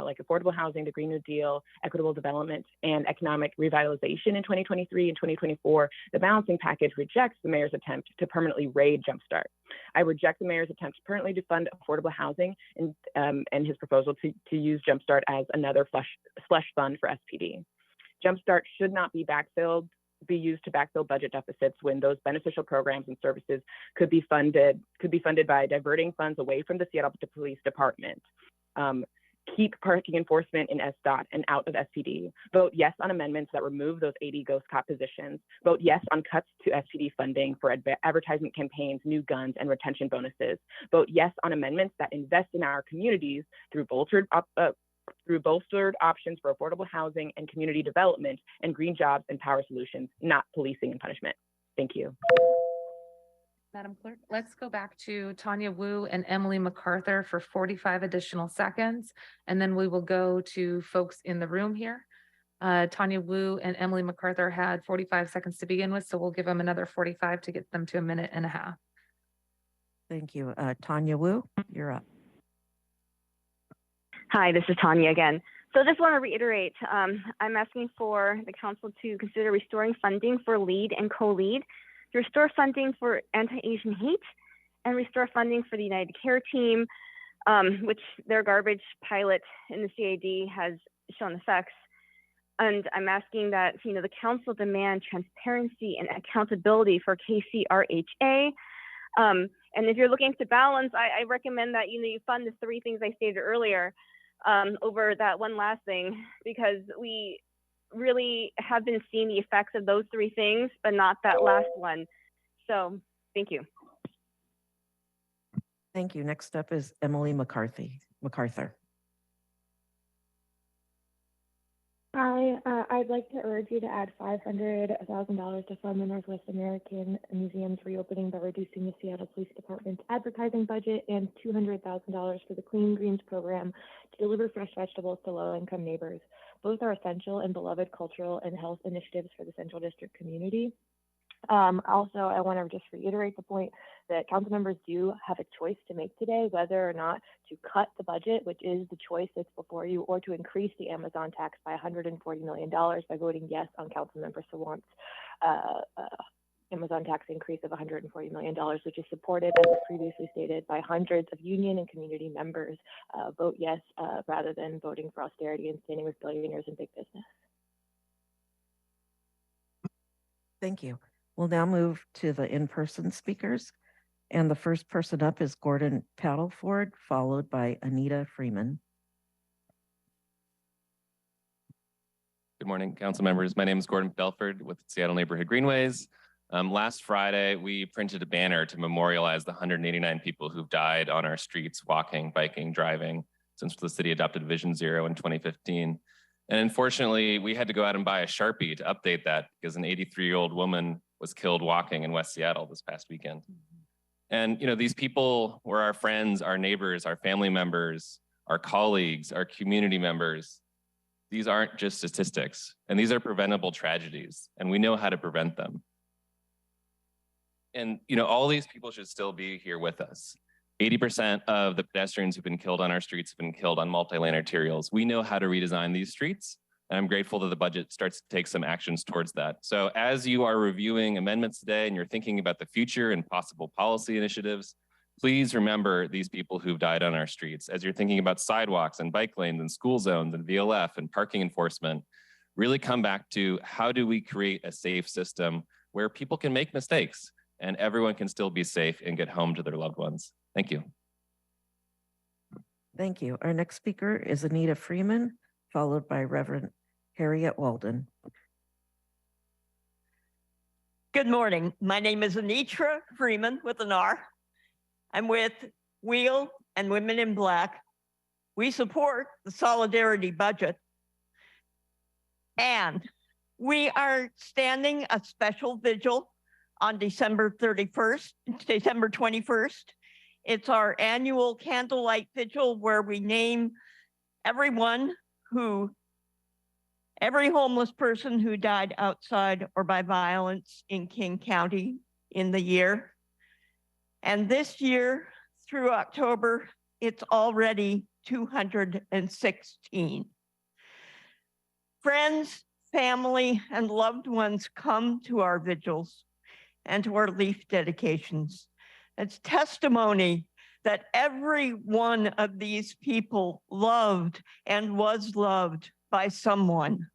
[SPEAKER 14] like affordable housing, the Green New Deal, equitable development, and economic revitalization in 2023 and 2024, the balancing package rejects the mayor's attempt to permanently raid Jumpstart. I reject the mayor's attempt permanently to fund affordable housing and his proposal to use Jumpstart as another slush fund for SPD. Jumpstart should not be used to backfill budget deficits when those beneficial programs and services could be funded by diverting funds away from the Seattle Police Department. Keep parking enforcement in SDOT and out of SPD. Vote yes on amendments that remove those 80 ghost cop positions. Vote yes on cuts to SPD funding for advertisement campaigns, new guns, and retention bonuses. Vote yes on amendments that invest in our communities through bolstered options for affordable housing and community development and green jobs and power solutions, not policing and punishment. Thank you.
[SPEAKER 2] Madam Clerk, let's go back to Tanya Wu and Emily MacArthur for 45 additional seconds, and then we will go to folks in the room here. Tanya Wu and Emily MacArthur had 45 seconds to begin with, so we'll give them another 45 to get them to a minute and a half.
[SPEAKER 3] Thank you. Tanya Wu, you're up.
[SPEAKER 7] Hi, this is Tanya again. So I just want to reiterate, I'm asking for the council to consider restoring funding for LEAD and co-LEAD, to restore funding for anti-Asian hate, and restore funding for the United Care Team, which their garbage pilot in the CAD has shown effects. And I'm asking that, the council demand transparency and accountability for KCRHA. And if you're looking to balance, I recommend that, you fund the three things I stated earlier over that one last thing, because we really have been seeing the effects of those three things, but not that last one. So thank you.
[SPEAKER 3] Thank you. Next up is Emily MacArthur.
[SPEAKER 15] Hi, I'd like to urge you to add $500,000 to fund the Northwest American Museum's reopening by reducing the Seattle Police Department's advertising budget, and $200,000 for the Clean Greens program to deliver fresh vegetables to low-income neighbors. Both are essential and beloved cultural and health initiatives for the Central District community. Also, I want to just reiterate the point that council members do have a choice to make today, whether or not to cut the budget, which is the choice that's before you, or to increase the Amazon tax by $140 million by voting yes on Councilmember Sawant's Amazon tax increase of $140 million, which is supported, as was previously stated, by hundreds of union and community members. Vote yes rather than voting for austerity and standing with billionaires and big business.
[SPEAKER 3] Thank you. We'll now move to the in-person speakers. And the first person up is Gordon Paddleford, followed by Anita Freeman.
[SPEAKER 16] Good morning, council members. My name is Gordon Paddleford with Seattle Neighborhood Greenways. Last Friday, we printed a banner to memorialize the 189 people who've died on our streets, walking, biking, driving, since the city adopted Vision Zero in 2015. And unfortunately, we had to go out and buy a Sharpie to update that because an 83-year-old woman was killed walking in West Seattle this past weekend. And these people were our friends, our neighbors, our family members, our colleagues, our community members. These aren't just statistics, and these are preventable tragedies, and we know how to prevent them. And all these people should still be here with us. 80% of the pedestrians who've been killed on our streets have been killed on multi-lane arterials. We know how to redesign these streets, and I'm grateful that the budget starts to take some actions towards that. So as you are reviewing amendments today and you're thinking about the future and possible policy initiatives, please remember these people who've died on our streets. As you're thinking about sidewalks and bike lanes and school zones and VLF and parking enforcement, really come back to how do we create a safe system where people can make mistakes and everyone can still be safe and get home to their loved ones. Thank you.
[SPEAKER 3] Thank you. Our next speaker is Anita Freeman, followed by Reverend Harriet Walden.
[SPEAKER 17] Good morning. My name is Anitra Freeman with an R. I'm with WHEEL and Women in Black. We support the solidarity budget. And we are standing a special vigil on December 21st. It's our annual candlelight vigil where we name every homeless person who died outside or by violence in King County in the year. And this year through October, it's already 216. Friends, family, and loved ones come to our vigils and to our leaf dedications. It's testimony that every one of these people loved and was loved by someone.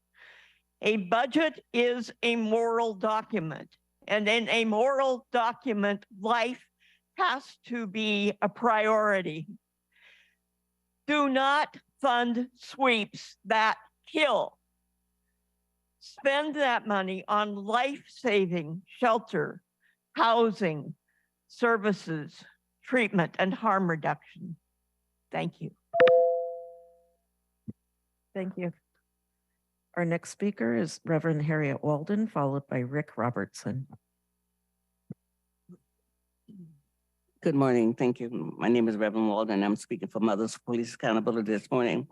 [SPEAKER 17] A budget is a moral document, and in a moral document, life has to be a priority. Do not fund sweeps that kill. Spend that money on life-saving shelter, housing, services, treatment, and harm reduction. Thank you.
[SPEAKER 3] Thank you. Our next speaker is Reverend Harriet Walden, followed by Rick Robertson.
[SPEAKER 18] Good morning. Thank you. My name is Reverend Walden. I'm speaking for Mothers for Police Accountability this morning.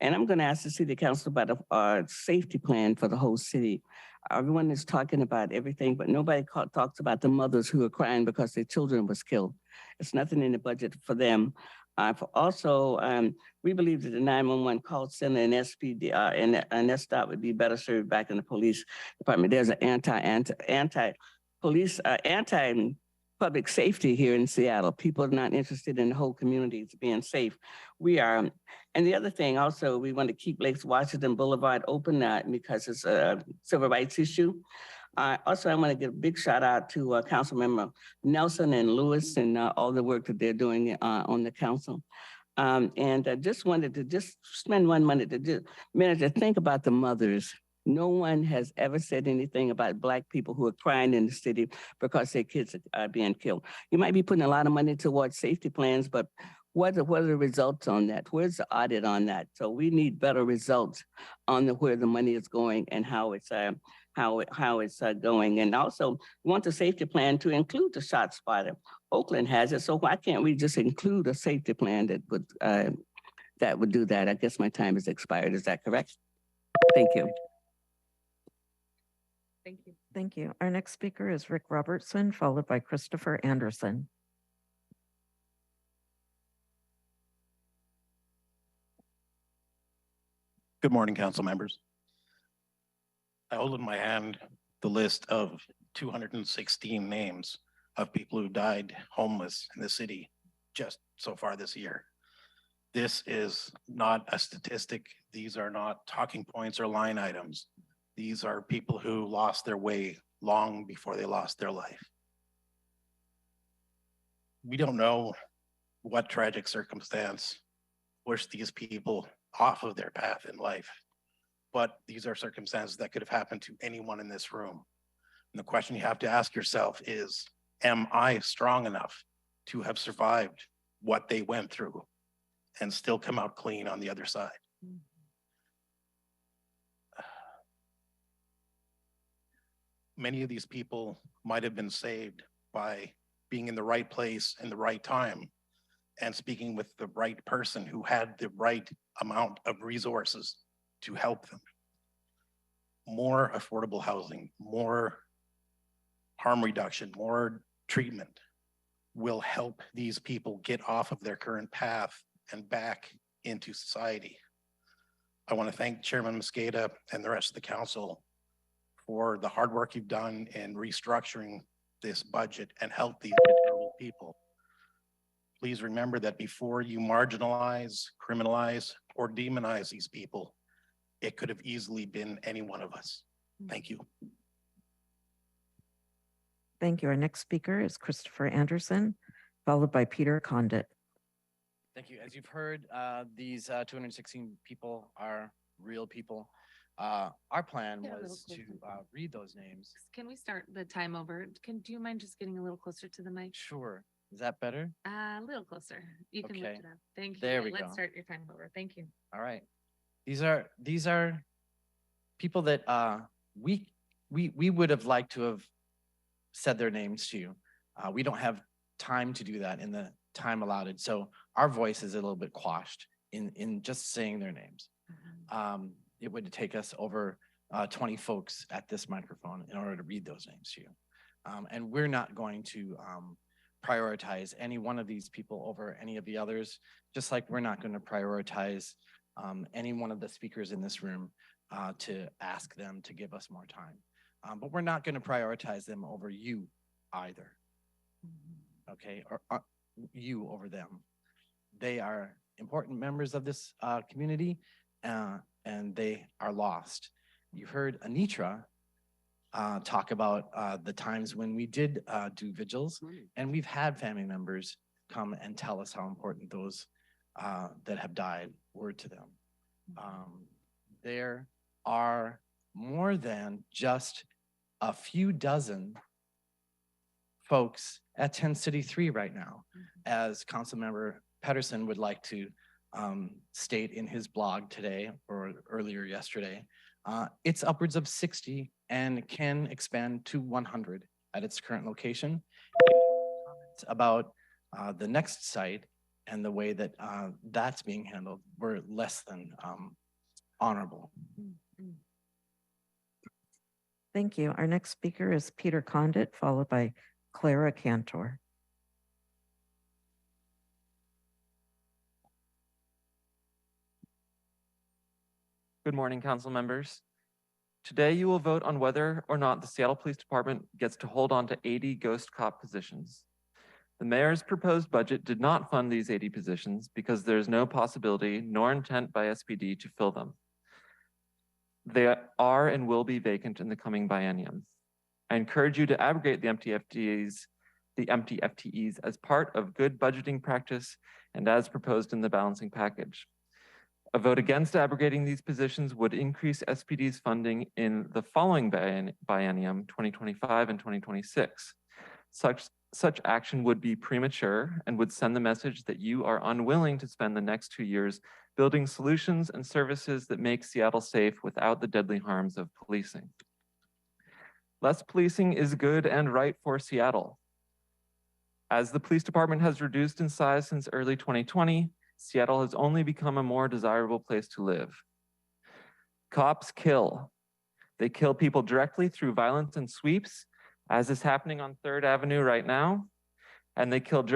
[SPEAKER 18] And I'm going to ask the City Council about a safety plan for the whole city. Everyone is talking about everything, but nobody talks about the mothers who are crying because their children was killed. There's nothing in the budget for them. We believe that the 911 call center and SPD and SDOT would be better served back in the police department. There's an anti-police public safety here in Seattle. People are not interested in the whole communities being safe. We are. And the other thing also, we want to keep Lakes Washington Boulevard open because it's a civil rights issue. Also, I want to give a big shout out to Councilmember Nelson and Lewis and all the work that they're doing on the council. And I just wanted to just spend 1 minute to think about the mothers. No one has ever said anything about Black people who are crying in the city because their kids are being killed. You might be putting a lot of money towards safety plans, but what are the results on that? Where's the audit on that? So we need better results on where the money is going and how it's going. And also we want the safety plan to include the shot spotter. Oakland has it, so why can't we just include a safety plan that would do that? I guess my time has expired. Is that correct? Thank you.
[SPEAKER 2] Thank you.
[SPEAKER 3] Thank you. Our next speaker is Rick Robertson, followed by Christopher Anderson.
[SPEAKER 19] Good morning, council members. I hold in my hand the list of 216 names of people who died homeless in the city just so far this year. This is not a statistic. These are not talking points or line items. These are people who lost their way long before they lost their life. We don't know what tragic circumstance pushed these people off of their path in life, but these are circumstances that could have happened to anyone in this room. And the question you have to ask yourself is, am I strong enough to have survived what they went through and still come out clean on the other side? Many of these people might have been saved by being in the right place in the right time and speaking with the right person who had the right amount of resources to help them. More affordable housing, more harm reduction, more treatment will help these people get off of their current path and back into society. I want to thank Chairman Mosqueda and the rest of the council for the hard work you've done in restructuring this budget and help these vulnerable people. Please remember that before you marginalize, criminalize, or demonize these people, it could have easily been any one of us. Thank you.
[SPEAKER 3] Thank you. Our next speaker is Christopher Anderson, followed by Peter Condit.
[SPEAKER 1] Thank you. As you've heard, these 216 people are real people. Our plan was to read those names.
[SPEAKER 2] Can we start the time over? Do you mind just getting a little closer to the mic?
[SPEAKER 1] Sure. Is that better?
[SPEAKER 2] A little closer. You can lift
[SPEAKER 1] Okay.
[SPEAKER 2] it up. Thank you.
[SPEAKER 1] There we
[SPEAKER 2] Let's
[SPEAKER 1] go.
[SPEAKER 2] start your time over. Thank you.
[SPEAKER 1] All right. These are people that we would have liked to have said their names to you. We don't have time to do that in the time allotted. So our voice is a little bit quashed in just saying their names. It would take us over 20 folks at this microphone in order to read those names to you. And we're not going to prioritize any one of these people over any of the others, just like we're not going to prioritize any one of the speakers in this room to ask them to give us more time. But we're not going to prioritize them over you either. Okay, or you over them. They are important members of this community and they are lost. You heard Anitra talk about the times when we did do vigils, and we've had family members come and tell us how important those that have died were to them. There are more than just a few dozen folks at 10 City 3 right now, as Councilmember Pedersen would like to state in his blog today or earlier yesterday. It's upwards of 60 and can expand to 100 at its current location. Comments about the next site and the way that that's being handled were less than honorable.
[SPEAKER 3] Thank you. Our next speaker is Peter Condit, followed by Clara Cantor.
[SPEAKER 20] Good morning, council members. Today you will vote on whether or not the Seattle Police Department gets to hold on to 80 ghost cop positions. The mayor's proposed budget did not fund these 80 positions because there is no possibility nor intent by SPD to fill them. They are and will be vacant in the coming biennium. I encourage you to abrogate the empty FTEs as part of good budgeting practice and as proposed in the balancing package. A vote against abrogating these positions would increase SPD's funding in the following biennium, 2025 and 2026. Such action would be premature and would send the message that you are unwilling to spend the next 2 years building solutions and services that make Seattle safe without the deadly harms of policing. Less policing is good and right for Seattle. As the police department has reduced in size since early 2020, Seattle has only become a more desirable place to live. Cops kill. They kill people directly through violence and sweeps, as is happening on 3rd Avenue right now, and they kill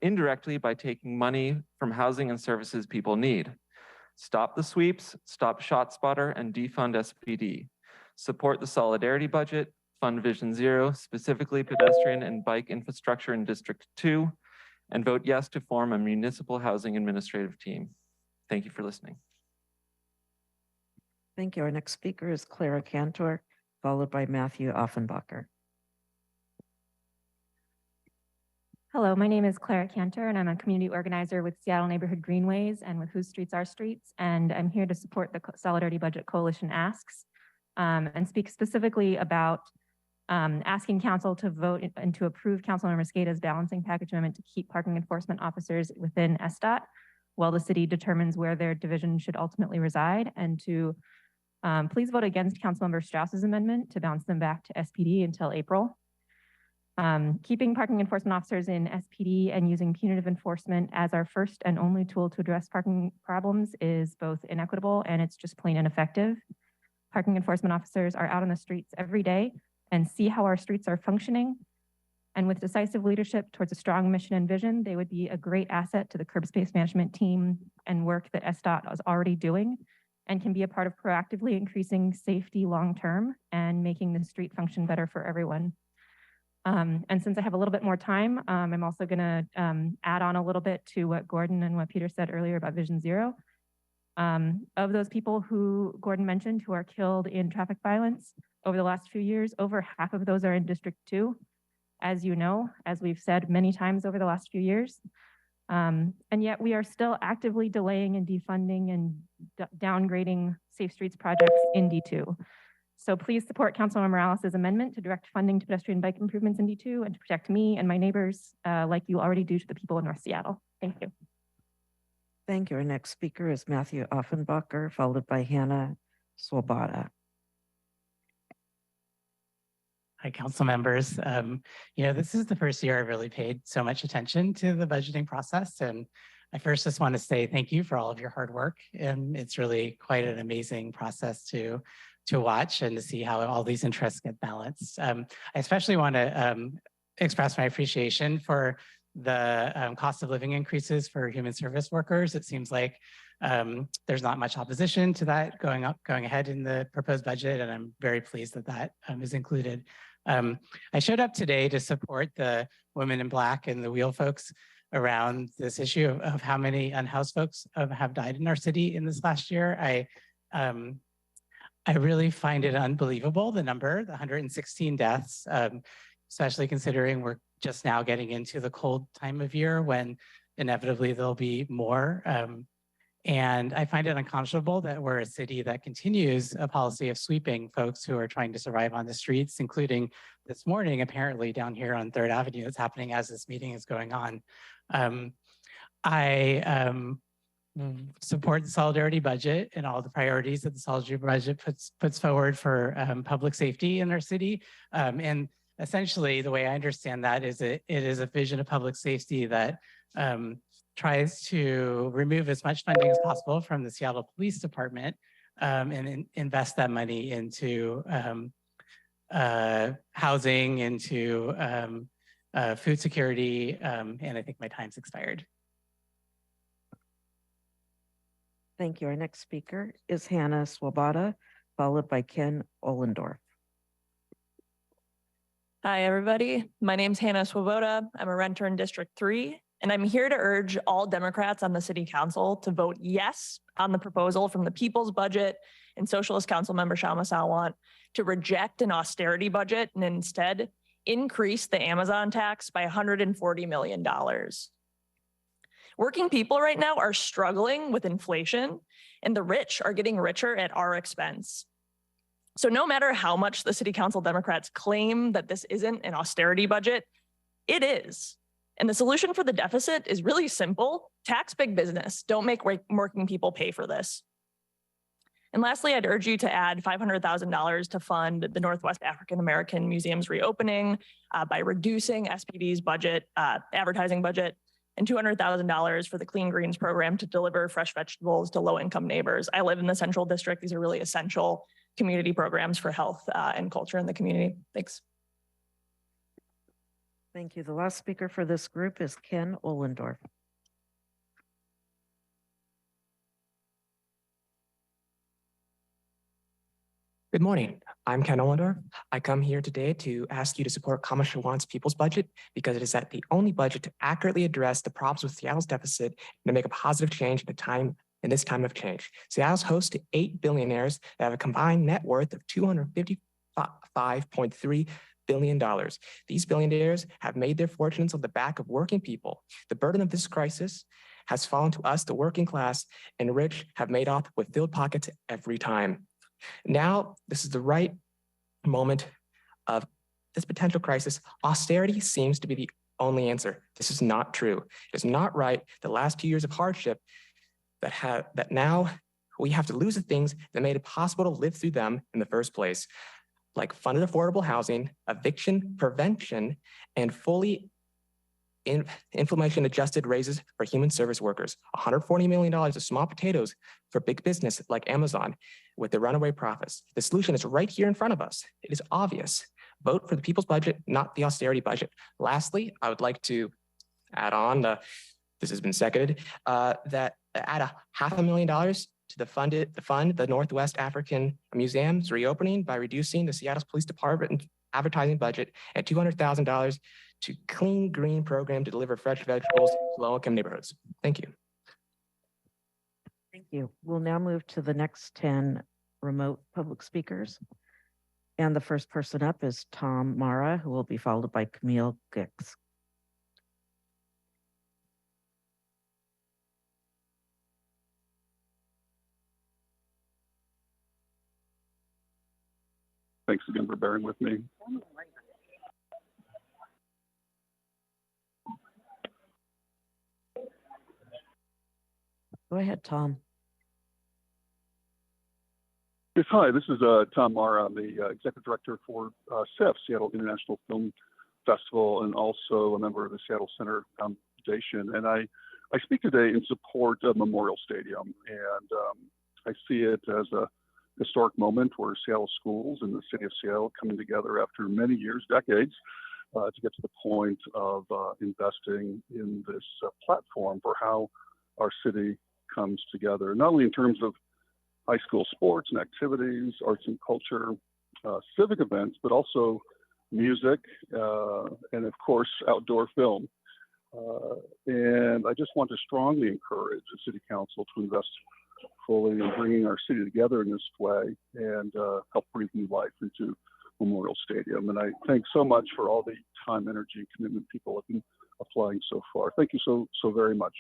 [SPEAKER 20] indirectly by taking money from housing and services people need. Stop the sweeps, stop ShotSpotter, and defund SPD. Support the solidarity budget, fund Vision Zero, specifically pedestrian and bike infrastructure in District 2, and vote yes to form a municipal housing administrative team. Thank you for listening.
[SPEAKER 3] Thank you. Our next speaker is Clara Cantor, followed by Matthew Offenbacher.
[SPEAKER 15] Hello, my name is Clara Cantor, and I'm a community organizer with Seattle Neighborhood Greenways and with Whose Streets Are Streets, and I'm here to support the Solidarity Budget Coalition asks and speak specifically about asking council to vote and to approve Councilmember Mosqueda's balancing package amendment to keep parking enforcement officers within SDOT while the city determines where their division should ultimately reside, and to please vote against Councilmember Strauss's amendment to bounce them back to SPD until April. Keeping parking enforcement officers in SPD and using punitive enforcement as our first and only tool to address parking problems is both inequitable and it's just plain ineffective. Parking enforcement officers are out on the streets every day and see how our streets are functioning. And with decisive leadership towards a strong mission and vision, they would be a great asset to the curb space management team and work that SDOT is already doing and can be a part of proactively increasing safety long-term and making the street function better for everyone. And since I have a little bit more time, I'm also gonna add on a little bit to what Gordon and what Peter said earlier about Vision Zero. Of those people who Gordon mentioned who are killed in traffic violence over the last few years, over half of those are in District 2, as you know, as we've said many times over the last few years. And yet we are still actively delaying and defunding and downgrading Safe Streets projects in D2. So please support Councilmember Morales' amendment to direct funding to pedestrian bike improvements in D2 and to protect me and my neighbors like you already do to the people in North Seattle. Thank you.
[SPEAKER 3] Thank you. Our next speaker is Matthew Offenbacher, followed by Hannah Swoboda.
[SPEAKER 21] Hi, council members. This is the first year I've really paid so much attention to the budgeting process. And I first just want to say thank you for all of your hard work. And it's really quite an amazing process to watch and to see how all these interests get balanced. I especially want to express my appreciation for the cost of living increases for human service workers. It seems like there's not much opposition to that going ahead in the proposed budget, and I'm very pleased that that is included. I showed up today to support the Women in Black and the Wheel folks around this issue of how many unhoused folks have died in our city in this last year. I really find it unbelievable, the number, the 116 deaths, especially considering we're just now getting into the cold time of year when inevitably there'll be more. And I find it unconscionable that we're a city that continues a policy of sweeping folks who are trying to survive on the streets, including this morning, apparently down here on 3rd Avenue. It's happening as this meeting is going on. I support the solidarity budget and all the priorities that the solidarity budget puts forward for public safety in our city. And essentially, the way I understand that is it is a vision of public safety that tries to remove as much funding as possible from the Seattle Police Department and invest that money into housing, into food security, and I think my time's expired.
[SPEAKER 3] Thank you. Our next speaker is Hannah Swoboda, followed by Ken Ollendorf.
[SPEAKER 6] Hi, everybody. My name's Hannah Swoboda. I'm a renter in District 3, and I'm here to urge all Democrats on the City Council to vote yes on the proposal from the People's Budget and Socialist Council member Shama Sawant to reject an austerity budget and instead increase the Amazon tax by $140 million. Working people right now are struggling with inflation, and the rich are getting richer at our expense. So no matter how much the City Council Democrats claim that this isn't an austerity budget, it is. And the solution for the deficit is really simple. Tax big business. Don't make working people pay for this. And lastly, I'd urge you to add $500,000 to fund the Northwest African American Museum's reopening by reducing SPD's budget, advertising budget, and $200,000 for the Clean Greens program to deliver fresh vegetables to low-income neighbors. I live in the Central District. These are really essential community programs for health and culture in the community. Thanks.
[SPEAKER 3] Thank you. The last speaker for this group is Ken Ohlendorf.
[SPEAKER 22] Good morning. I'm Ken Ohlendorf. I come here today to ask you to support Kama Shawant's People's Budget because it is the only budget to accurately address the problems with Seattle's deficit and to make a positive change in this time of change. Seattle's host to 8 billionaires that have a combined net worth of $255.3 billion. These billionaires have made their fortunes on the back of working people. The burden of this crisis has fallen to us, the working class, and the rich have made off with filled pockets every time. Now, this is the right moment of this potential crisis. Austerity seems to be the only answer. This is not true. It is not right. The last 2 years of hardship that now we have to lose the things that made it possible to live through them in the first place, like funded affordable housing, eviction prevention, and fully inflation-adjusted raises for human service workers, $140 million of small potatoes for big business like Amazon with the runaway profits. The solution is right here in front of us. It is obvious. Vote for the people's budget, not the austerity budget. Lastly, I would like to add on, this has been seconded, that add $500,000 to fund the Northwest African Museum's reopening by reducing the Seattle Police Department advertising budget and $200,000 to Clean Green program to deliver fresh vegetables to low-income neighborhoods. Thank you.
[SPEAKER 3] Thank you. We'll now move to the next 10 remote public speakers. And the first person up is Tom Mara, who will be followed by Camille Gix.
[SPEAKER 23] Thanks again for bearing with me.
[SPEAKER 3] Go ahead, Tom.
[SPEAKER 23] Yes, hi, this is Tom Mara. I'm the Executive Director for SIF, Seattle International Film Festival, and also a member of the Seattle Center Foundation. And I speak today in support of Memorial Stadium. And I see it as a historic moment where Seattle schools and the city of Seattle coming together after many years, decades, to get to the point of investing in this platform for how our city comes together, not only in terms of high school sports and activities, arts and culture, civic events, but also music, and of course, outdoor film. And I just want to strongly encourage the City Council to invest fully in bringing our city together in this way and help breathe new life into Memorial Stadium. And I thank so much for all the time, energy, and commitment people have been applying so far. Thank you so very much.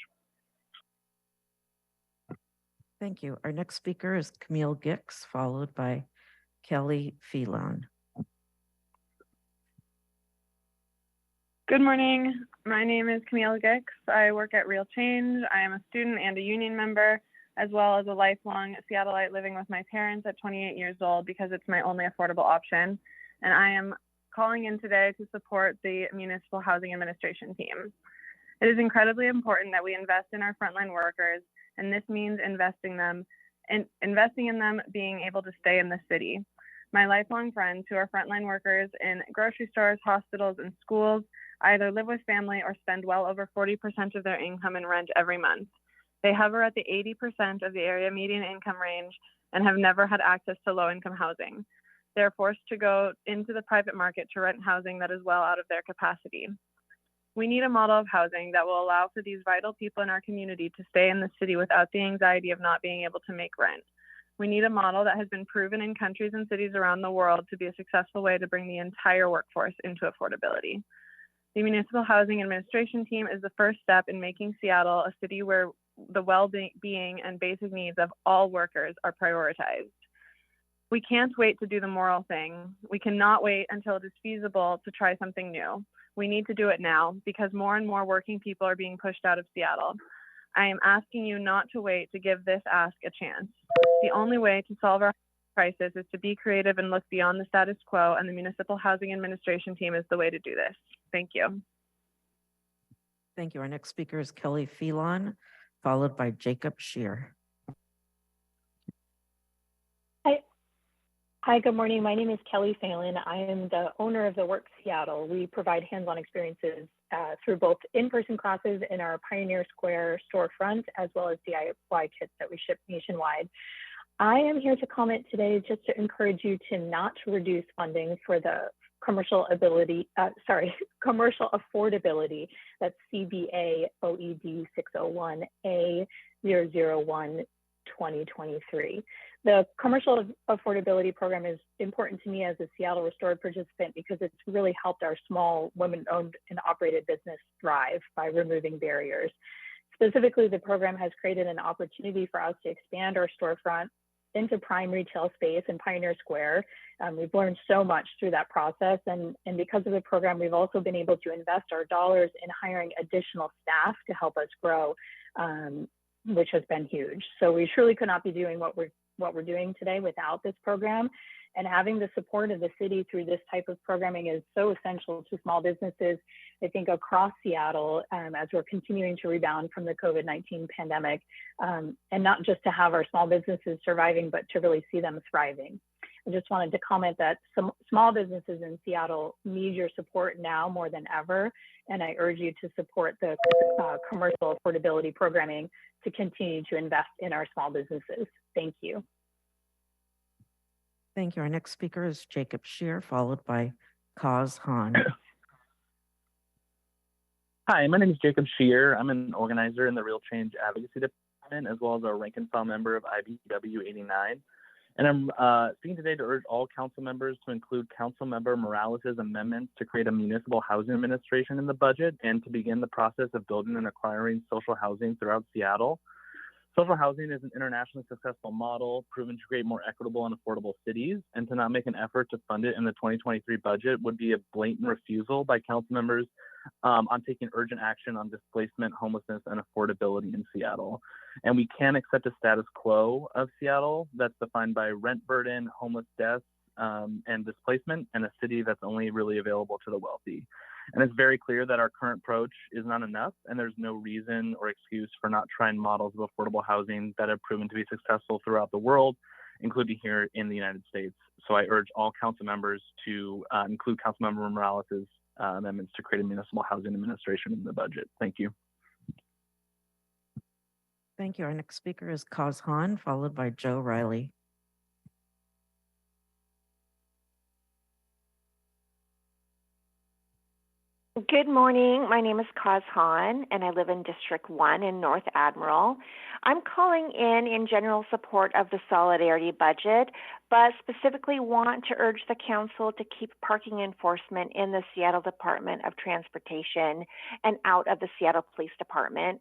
[SPEAKER 3] Thank you. Our next speaker is Camille Gix, followed by Kelly Phelan.
[SPEAKER 11] Good morning. My name is Camille Gix. I work at Real Change. I am a student and a union member, as well as a lifelong Seattleite living with my parents at 28 years old because it's my only affordable option. And I am calling in today to support the Municipal Housing Administration team. It is incredibly important that we invest in our frontline workers, and this means investing in them being able to stay in the city. My lifelong friends who are frontline workers in grocery stores, hospitals, and schools either live with family or spend well over 40% of their income in rent every month. They hover at the 80% of the area median income range and have never had access to low-income housing. They're forced to go into the private market to rent housing that is well out of their capacity. We need a model of housing that will allow for these vital people in our community to stay in the city without the anxiety of not being able to make rent. We need a model that has been proven in countries and cities around the world to be a successful way to bring the entire workforce into affordability. The Municipal Housing Administration team is the first step in making Seattle a city where the well-being and basic needs of all workers are prioritized. We can't wait to do the moral thing. We cannot wait until it is feasible to try something new. We need to do it now because more and more working people are being pushed out of Seattle. I am asking you not to wait to give this ask a chance. The only way to solve our crisis is to be creative and look beyond the status quo, and the Municipal Housing Administration team is the way to do this. Thank you.
[SPEAKER 3] Thank you. Our next speaker is Kelly Phelan, followed by Jacob Shear.
[SPEAKER 4] Hi, good morning. My name is Kelly Phelan. I am the owner of the Work Seattle. We provide hands-on experiences through both in-person classes in our Pioneer Square storefront, as well as DIY kits that we ship nationwide. I am here to comment today just to encourage you to not reduce funding for the commercial affordability. That's CBA OED 601A 001-2023. The commercial affordability program is important to me as a Seattle Restored participant because it's really helped our small women-owned and operated business thrive by removing barriers. Specifically, the program has created an opportunity for us to expand our storefront into prime retail space in Pioneer Square. We've learned so much through that process, and because of the program, we've also been able to invest our dollars in hiring additional staff to help us grow, which has been huge. So we truly could not be doing what we're doing today without this program. And having the support of the city through this type of programming is so essential to small businesses, I think, across Seattle, as we're continuing to rebound from the COVID-19 pandemic, and not just to have our small businesses surviving, but to really see them thriving. I just wanted to comment that some small businesses in Seattle need your support now more than ever, and I urge you to support the commercial affordability programming to continue to invest in our small businesses. Thank you.
[SPEAKER 3] Thank you. Our next speaker is Jacob Shear, followed by Kaz Khan.
[SPEAKER 5] Hi, my name is Jacob Shear. I'm an organizer in the Real Change Advocacy Department, as well as a rank and file member of IBW 89. And I'm speaking today to urge all council members to include Council Member Morales' amendments to create a municipal housing administration in the budget and to begin the process of building and acquiring social housing throughout Seattle. Social housing is an internationally successful model proven to create more equitable and affordable cities, and to not make an effort to fund it in the 2023 budget would be a blatant refusal by council members on taking urgent action on displacement, homelessness, and affordability in Seattle. And we can't accept a status quo of Seattle that's defined by rent burden, homeless deaths, and displacement, and a city that's only really available to the wealthy. And it's very clear that our current approach is not enough, and there's no reason or excuse for not trying models of affordable housing that have proven to be successful throughout the world, including here in the United States. So I urge all council members to include Councilmember Morales' amendments to create a municipal housing administration in the budget. Thank you.
[SPEAKER 3] Thank you. Our next speaker is Kaz Khan, followed by Joe Riley.
[SPEAKER 8] Good morning. My name is Kaz Khan, and I live in District 1 in North Admiral. I'm calling in general support of the Solidarity budget, but specifically want to urge the council to keep parking enforcement in the Seattle Department of Transportation and out of the Seattle Police Department.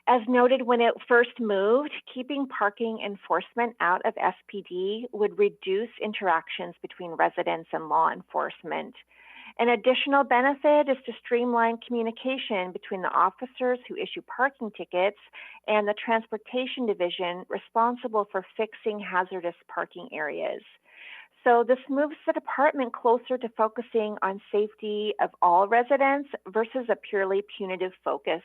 [SPEAKER 8] As noted when it first moved, keeping parking enforcement out of SPD would reduce interactions between residents and law enforcement. An additional benefit is to streamline communication between the officers who issue parking tickets and the transportation division responsible for fixing hazardous parking areas. So this moves the department closer to focusing on safety of all residents versus a purely punitive focus.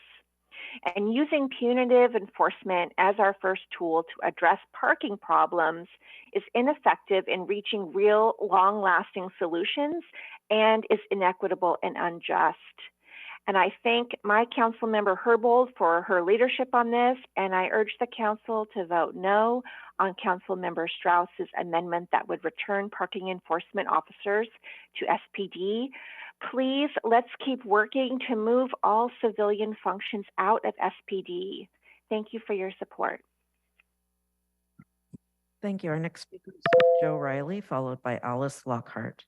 [SPEAKER 8] And using punitive enforcement as our first tool to address parking problems is ineffective in reaching real long-lasting solutions and is inequitable and unjust. And I thank my council member Herbold for her leadership on this, and I urge the council to vote no on council member Strauss's amendment that would return parking enforcement officers to SPD. Please, let's keep working to move all civilian functions out of SPD. Thank you for your support.
[SPEAKER 3] Thank you. Our next speaker is Joe Riley, followed by Alice Lockhart.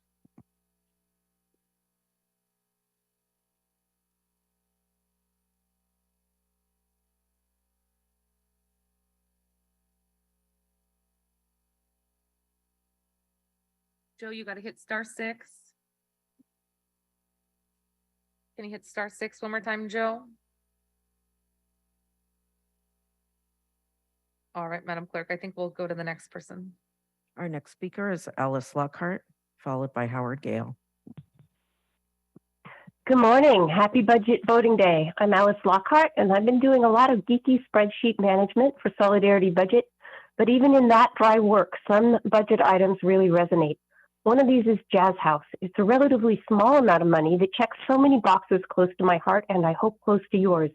[SPEAKER 2] Joe, you got to hit *6. Can you hit *6 one more time, Joe? All right, Madam Clerk, I think we'll go to the next person.
[SPEAKER 3] Our next speaker is Alice Lockhart, followed by Howard Gale.
[SPEAKER 9] Good morning. Happy budget voting day. I'm Alice Lockhart, and I've been doing a lot of geeky spreadsheet management for Solidarity Budget. But even in that dry work, some budget items really resonate. One of these is Jazz House. It's a relatively small amount of money that checks so many boxes close to my heart, and I hope close to yours.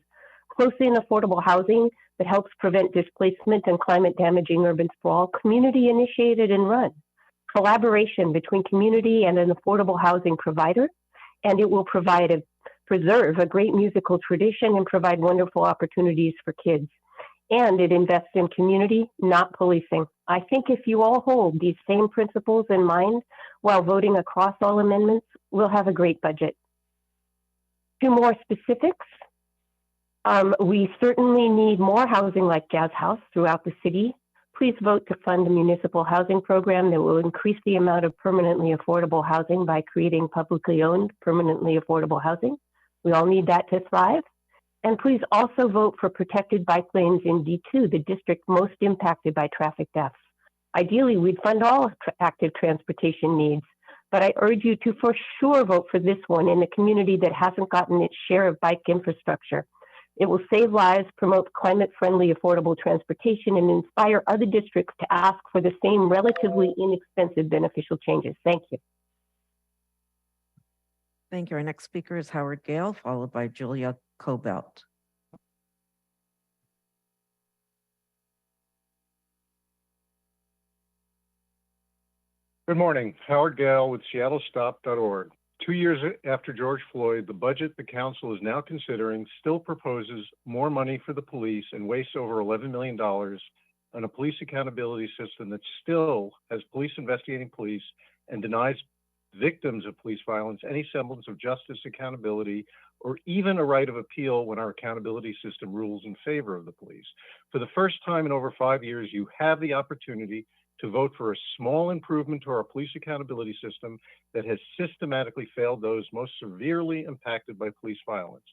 [SPEAKER 9] Closely in affordable housing that helps prevent displacement and climate-damaging urban sprawl, community-initiated and run. Collaboration between community and an affordable housing provider, and it will preserve a great musical tradition and provide wonderful opportunities for kids. And it invests in community, not policing. I think if you all hold these same principles in mind while voting across all amendments, we'll have a great budget. Two more specifics. We certainly need more housing like Jazz House throughout the city. Please vote to fund a municipal housing program that will increase the amount of permanently affordable housing by creating publicly owned permanently affordable housing. We all need that to thrive. And please also vote for protected bike lanes in D2, the district most impacted by traffic deaths. Ideally, we'd fund all active transportation needs, but I urge you to for sure vote for this one in a community that hasn't gotten its share of bike infrastructure. It will save lives, promote climate-friendly affordable transportation, and inspire other districts to ask for the same relatively inexpensive beneficial changes. Thank you.
[SPEAKER 3] Thank you. Our next speaker is Howard Gale, followed by Julia Cobelt.
[SPEAKER 10] Good morning. Howard Gale with seattle.gov. 2 years after George Floyd, the budget the council is now considering still proposes more money for the police and wastes over $11 million on a police accountability system that still has police investigating police and denies victims of police violence any semblance of justice, accountability, or even a right of appeal when our accountability system rules in favor of the police. For the first time in over 5 years, you have the opportunity to vote for a small improvement to our police accountability system that has systematically failed those most severely impacted by police violence.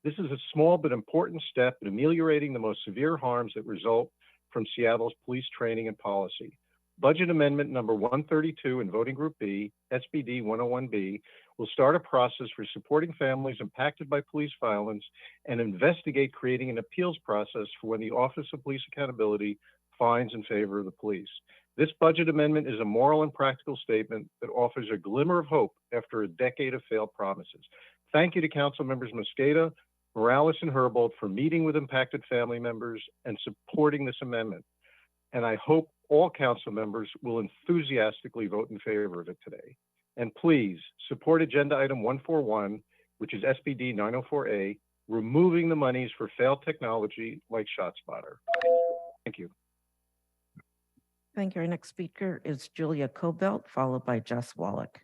[SPEAKER 10] This is a small but important step in ameliorating the most severe harms that result from Seattle's police training and policy. Budget Amendment number 132 in Voting Group B, SPD 101B, will start a process for supporting families impacted by police violence and investigate creating an appeals process for when the Office of Police Accountability finds in favor of the police. This budget amendment is a moral and practical statement that offers a glimmer of hope after a decade of failed promises. Thank you to Council Members Mosqueda, Morales, and Herbold for meeting with impacted family members and supporting this amendment. And I hope all council members will enthusiastically vote in favor of it today. And please support Agenda Item 141, which is SPD 904A, removing the monies for failed technology like ShotSpotter. Thank you.
[SPEAKER 3] Thank you. Our next speaker is Julia Cobelt, followed by Jess Wallach.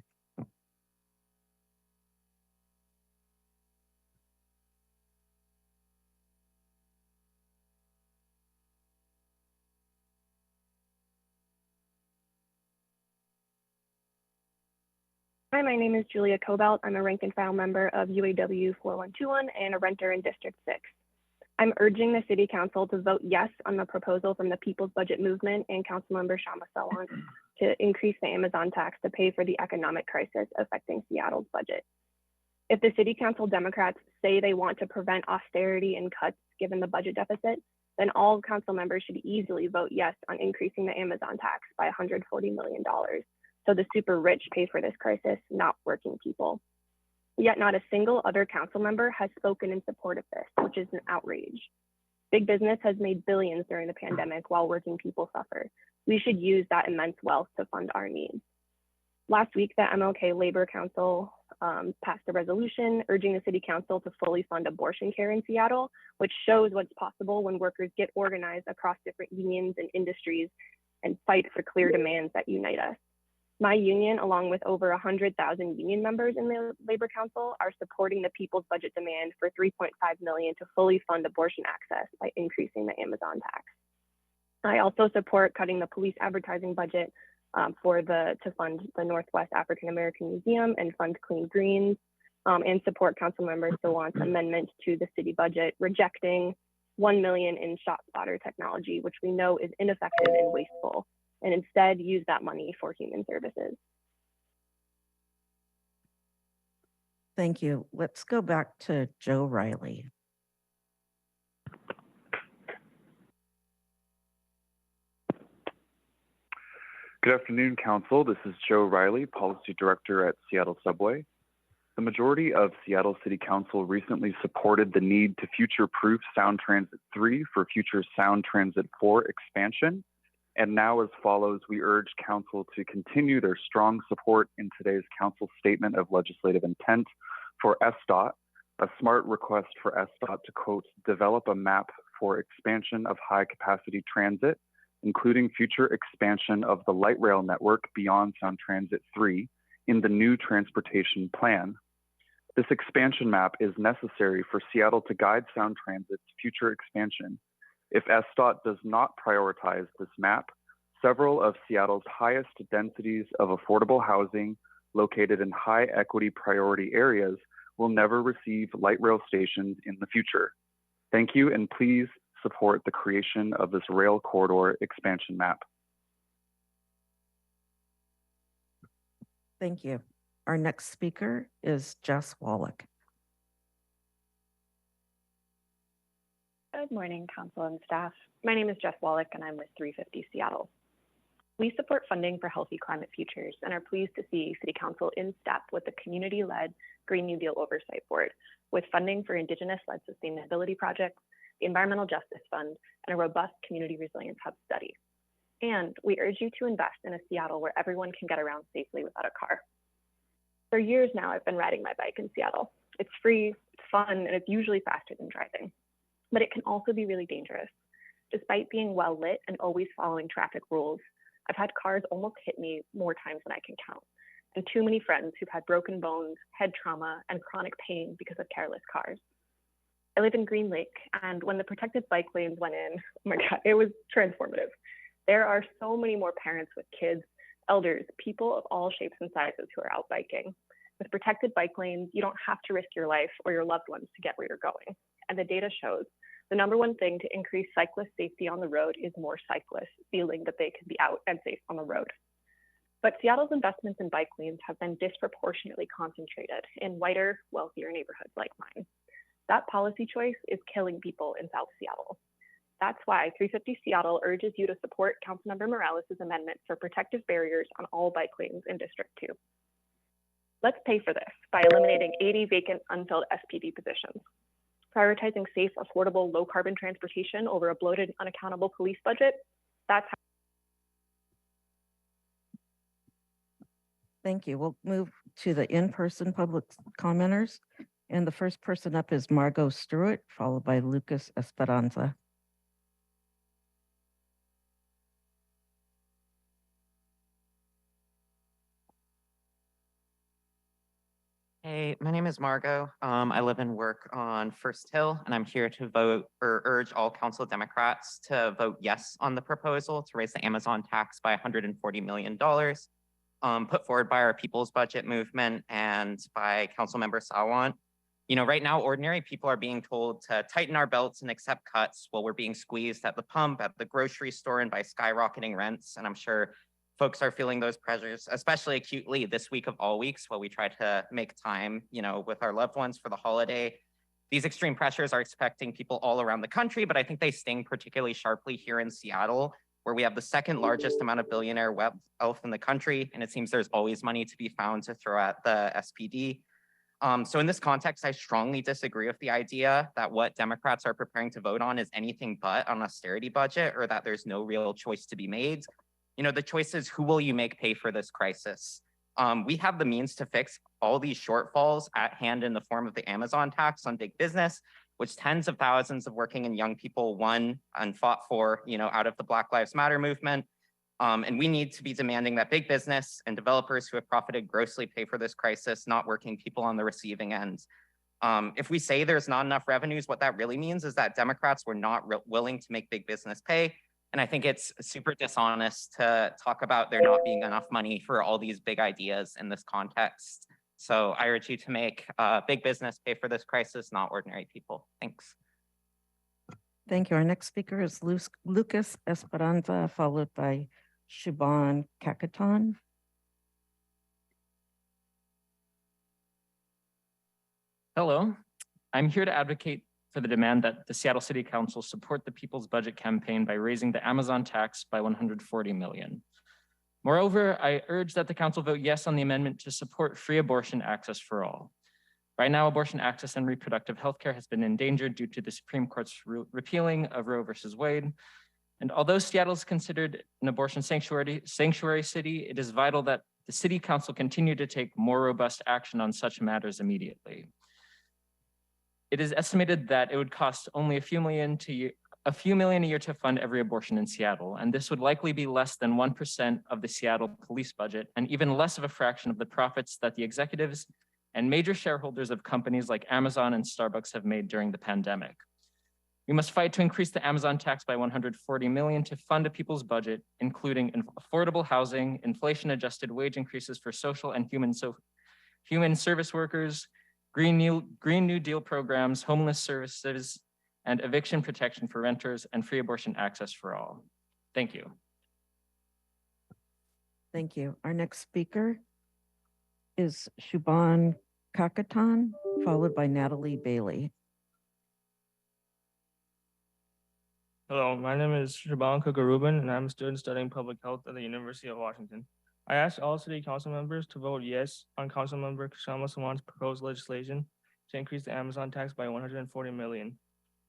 [SPEAKER 12] Hi, my name is Julia Cobelt. I'm a rank and file member of UAW 4121 and a renter in District 6. I'm urging the City Council to vote yes on the proposal from the People's Budget Movement and Councilmember Shama Sawan to increase the Amazon tax to pay for the economic crisis affecting Seattle's budget. If the City Council Democrats say they want to prevent austerity and cuts given the budget deficit, then all council members should easily vote yes on increasing the Amazon tax by $140 million. So the super rich pay for this crisis, not working people. Yet not a single other council member has spoken in support of this, which is an outrage. Big business has made billions during the pandemic while working people suffer. We should use that immense wealth to fund our needs. Last week, the MLK Labor Council passed a resolution urging the city council to fully fund abortion care in Seattle, which shows what's possible when workers get organized across different unions and industries and fight for clear demands that unite us. My union, along with over 100,000 union members in the Labor Council, are supporting the people's budget demand for $3.5 million to fully fund abortion access by increasing the Amazon tax. I also support cutting the police advertising budget to fund the Northwest African American Museum and fund Clean Greens, and support Councilmember Sawant's amendment to the city budget, rejecting $1 million in shot spotter technology, which we know is ineffective and wasteful, and instead use that money for human services.
[SPEAKER 3] Thank you. Let's go back to Joe Riley.
[SPEAKER 7] Good afternoon, Council. This is Joe Riley, Policy Director at Seattle Subway. The majority of Seattle City Council recently supported the need to future-proof Sound Transit 3 for future Sound Transit 4 expansion. And now, as follows, we urge Council to continue their strong support in today's Council Statement of Legislative Intent for SDOT, a smart request for SDOT to, quote, develop a map for expansion of high-capacity transit, including future expansion of the light rail network beyond Sound Transit 3 in the new transportation plan. This expansion map is necessary for Seattle to guide Sound Transit's future expansion. If SDOT does not prioritize this map, several of Seattle's highest densities of affordable housing located in high equity priority areas will never receive light rail stations in the future. Thank you, and please support the creation of this rail corridor expansion map.
[SPEAKER 3] Thank you. Our next speaker is Jess Wallach.
[SPEAKER 13] Good morning, Council and staff. My name is Jess Wallach, and I'm with 350 Seattle. We support funding for healthy climate futures and are pleased to see City Council in step with the community-led Green New Deal Oversight Board, with funding for Indigenous-led sustainability projects, the Environmental Justice Fund, and a robust Community Resilience Hub study. And we urge you to invest in a Seattle where everyone can get around safely without a car. For years now, I've been riding my bike in Seattle. It's free, it's fun, and it's usually faster than driving. But it can also be really dangerous. Despite being well lit and always following traffic rules, I've had cars almost hit me more times than I can count, and too many friends who've had broken bones, head trauma, and chronic pain because of careless cars. I live in Green Lake, and when the protected bike lanes went in, oh my God, it was transformative. There are so many more parents with kids, elders, people of all shapes and sizes who are out biking. With protected bike lanes, you don't have to risk your life or your loved ones to get where you're going. And the data shows the number one thing to increase cyclist safety on the road is more cyclists feeling that they can be out and safe on the road. But Seattle's investments in bike lanes have been disproportionately concentrated in whiter, wealthier neighborhoods like mine. That policy choice is killing people in South Seattle. That's why 350 Seattle urges you to support Councilmember Morales' amendment for protective barriers on all bike lanes in District 2. Let's pay for this by eliminating 80 vacant unfilled SPD positions, prioritizing safe, affordable, low-carbon transportation over a bloated, unaccountable police budget. That's how.
[SPEAKER 3] Thank you. We'll move to the in-person public commenters. And the first person up is Margot Stewart, followed by Lucas Esperanza.
[SPEAKER 14] Hey, my name is Margot. I live and work on First Hill, and I'm here to vote or urge all council Democrats to vote yes on the proposal to raise the Amazon tax by $140 million, put forward by our People's Budget Movement and by Councilmember Sawant. You know, right now, ordinary people are being told to tighten our belts and accept cuts while we're being squeezed at the pump, at the grocery store, and by skyrocketing rents. And I'm sure folks are feeling those pressures, especially acutely this week of all weeks while we try to make time, you know, with our loved ones for the holiday. These extreme pressures are affecting people all around the country, but I think they sting particularly sharply here in Seattle, where we have the second largest amount of billionaire wealth in the country. And it seems there's always money to be found to throw at the SPD. So in this context, I strongly disagree with the idea that what Democrats are preparing to vote on is anything but an austerity budget, or that there's no real choice to be made. The choice is, who will you make pay for this crisis? We have the means to fix all these shortfalls at hand in the form of the Amazon tax on big business, which tens of thousands of working and young people won and fought for, out of the Black Lives Matter movement. And we need to be demanding that big business and developers who have profited grossly pay for this crisis, not working people on the receiving end. If we say there's not enough revenues, what that really means is that Democrats were not willing to make big business pay. And I think it's super dishonest to talk about there not being enough money for all these big ideas in this context. So I urge you to make big business pay for this crisis, not ordinary people. Thanks.
[SPEAKER 3] Thank you. Our next speaker is Lucas Esperanza, followed by Shuban Kakatan.
[SPEAKER 16] Hello, I'm here to advocate for the demand that the Seattle City Council support the People's Budget campaign by raising the Amazon tax by $140 million. Moreover, I urge that the council vote yes on the amendment to support free abortion access for all. Right now, abortion access and reproductive health care has been endangered due to the Supreme Court's repealing of Roe versus Wade. And although Seattle is considered an abortion sanctuary city, it is vital that the city council continue to take more robust action on such matters immediately. It is estimated that it would cost only a few million a year to fund every abortion in Seattle, and this would likely be less than 1% of the Seattle police budget, and even less of a fraction of the profits that the executives and major shareholders of companies like Amazon and Starbucks have made during the pandemic. We must fight to increase the Amazon tax by $140 million to fund a people's budget, including affordable housing, inflation-adjusted wage increases for social and human service workers, Green New Deal programs, homeless services, and eviction protection for renters, and free abortion access for all. Thank you.
[SPEAKER 3] Thank you. Our next speaker is Shuban Kakatan, followed by Natalie Bailey.
[SPEAKER 17] Hello, my name is Shaban Kukarubin, and I'm a student studying public health at the University of Washington. I ask all city council members to vote yes on Councilmember Kshama Sawant's proposed legislation to increase the Amazon tax by $140 million.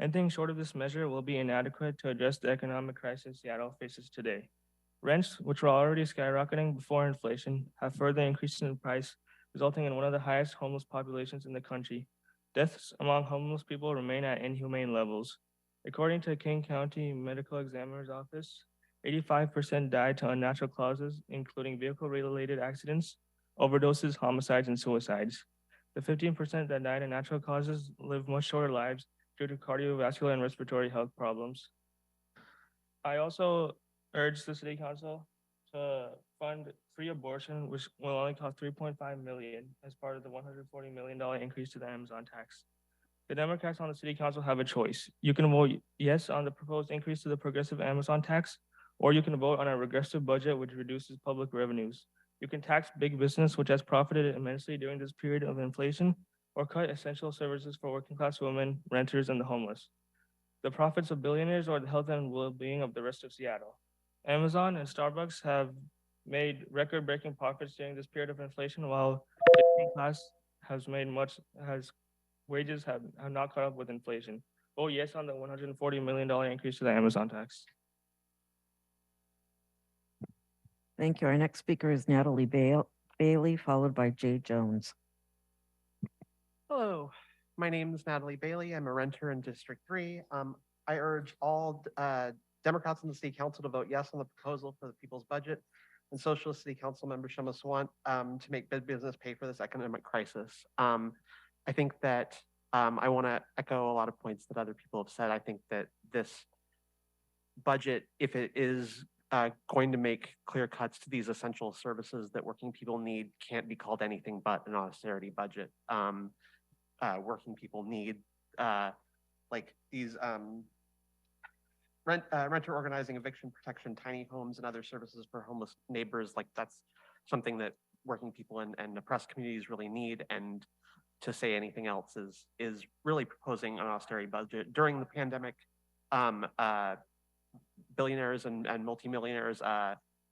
[SPEAKER 17] Anything short of this measure will be inadequate to address the economic crisis Seattle faces today. Rents, which were already skyrocketing before inflation, have further increased in price, resulting in one of the highest homeless populations in the country. Deaths among homeless people remain at inhumane levels. According to King County Medical Examiner's Office, 85% died to unnatural causes, including vehicle-related accidents, overdoses, homicides, and suicides. The 15% that died in natural causes live much shorter lives due to cardiovascular and respiratory health problems. I also urge the City Council to fund free abortion, which will only cost $3.5 million as part of the $140 million increase to the Amazon tax. The Democrats on the City Council have a choice. You can vote yes on the proposed increase to the progressive Amazon tax, or you can vote on a regressive budget which reduces public revenues. You can tax big business, which has profited immensely during this period of inflation, or cut essential services for working class women, renters, and the homeless. The profits of billionaires or the health and well-being of the rest of Seattle. Amazon and Starbucks have made record-breaking profits during this period of inflation, while the working class wages have not caught up with inflation. Vote yes on the $140 million increase to the Amazon tax.
[SPEAKER 3] Thank you. Our next speaker is Natalie Bailey, followed by Jay Jones.
[SPEAKER 18] Hello, my name is Natalie Bailey. I'm a renter in District 3. I urge all Democrats in the City Council to vote yes on the proposal for the People's Budget and Socialist City Council member Kshama Sawant to make big business pay for this economic crisis. I think that I want to echo a lot of points that other people have said. I think that this budget, if it is going to make clear cuts to these essential services that working people need, can't be called anything but an austerity budget. Working people need like these renter organizing, eviction protection, tiny homes, and other services for homeless neighbors. Like that's something that working people and oppressed communities really need. And to say anything else is really proposing an austerity budget. During the pandemic, billionaires and multimillionaires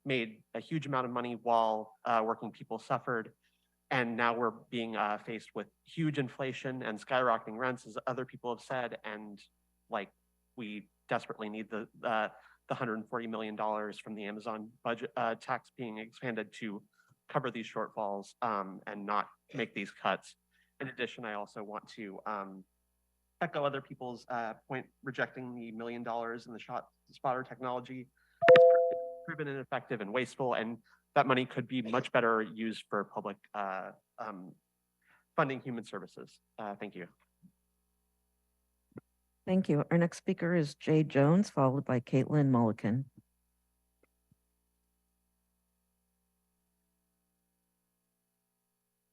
[SPEAKER 18] made a huge amount of money while working people suffered. And now we're being faced with huge inflation and skyrocketing rents, as other people have said, and like we desperately need the $140 million from the Amazon budget tax being expanded to cover these shortfalls and not make these cuts. In addition, I also want to echo other people's point rejecting the $1 million in the shot spotter technology. It's proven ineffective and wasteful, and that money could be much better used for public funding human services. Thank you.
[SPEAKER 3] Thank you. Our next speaker is Jay Jones, followed by Caitlin Mulliken.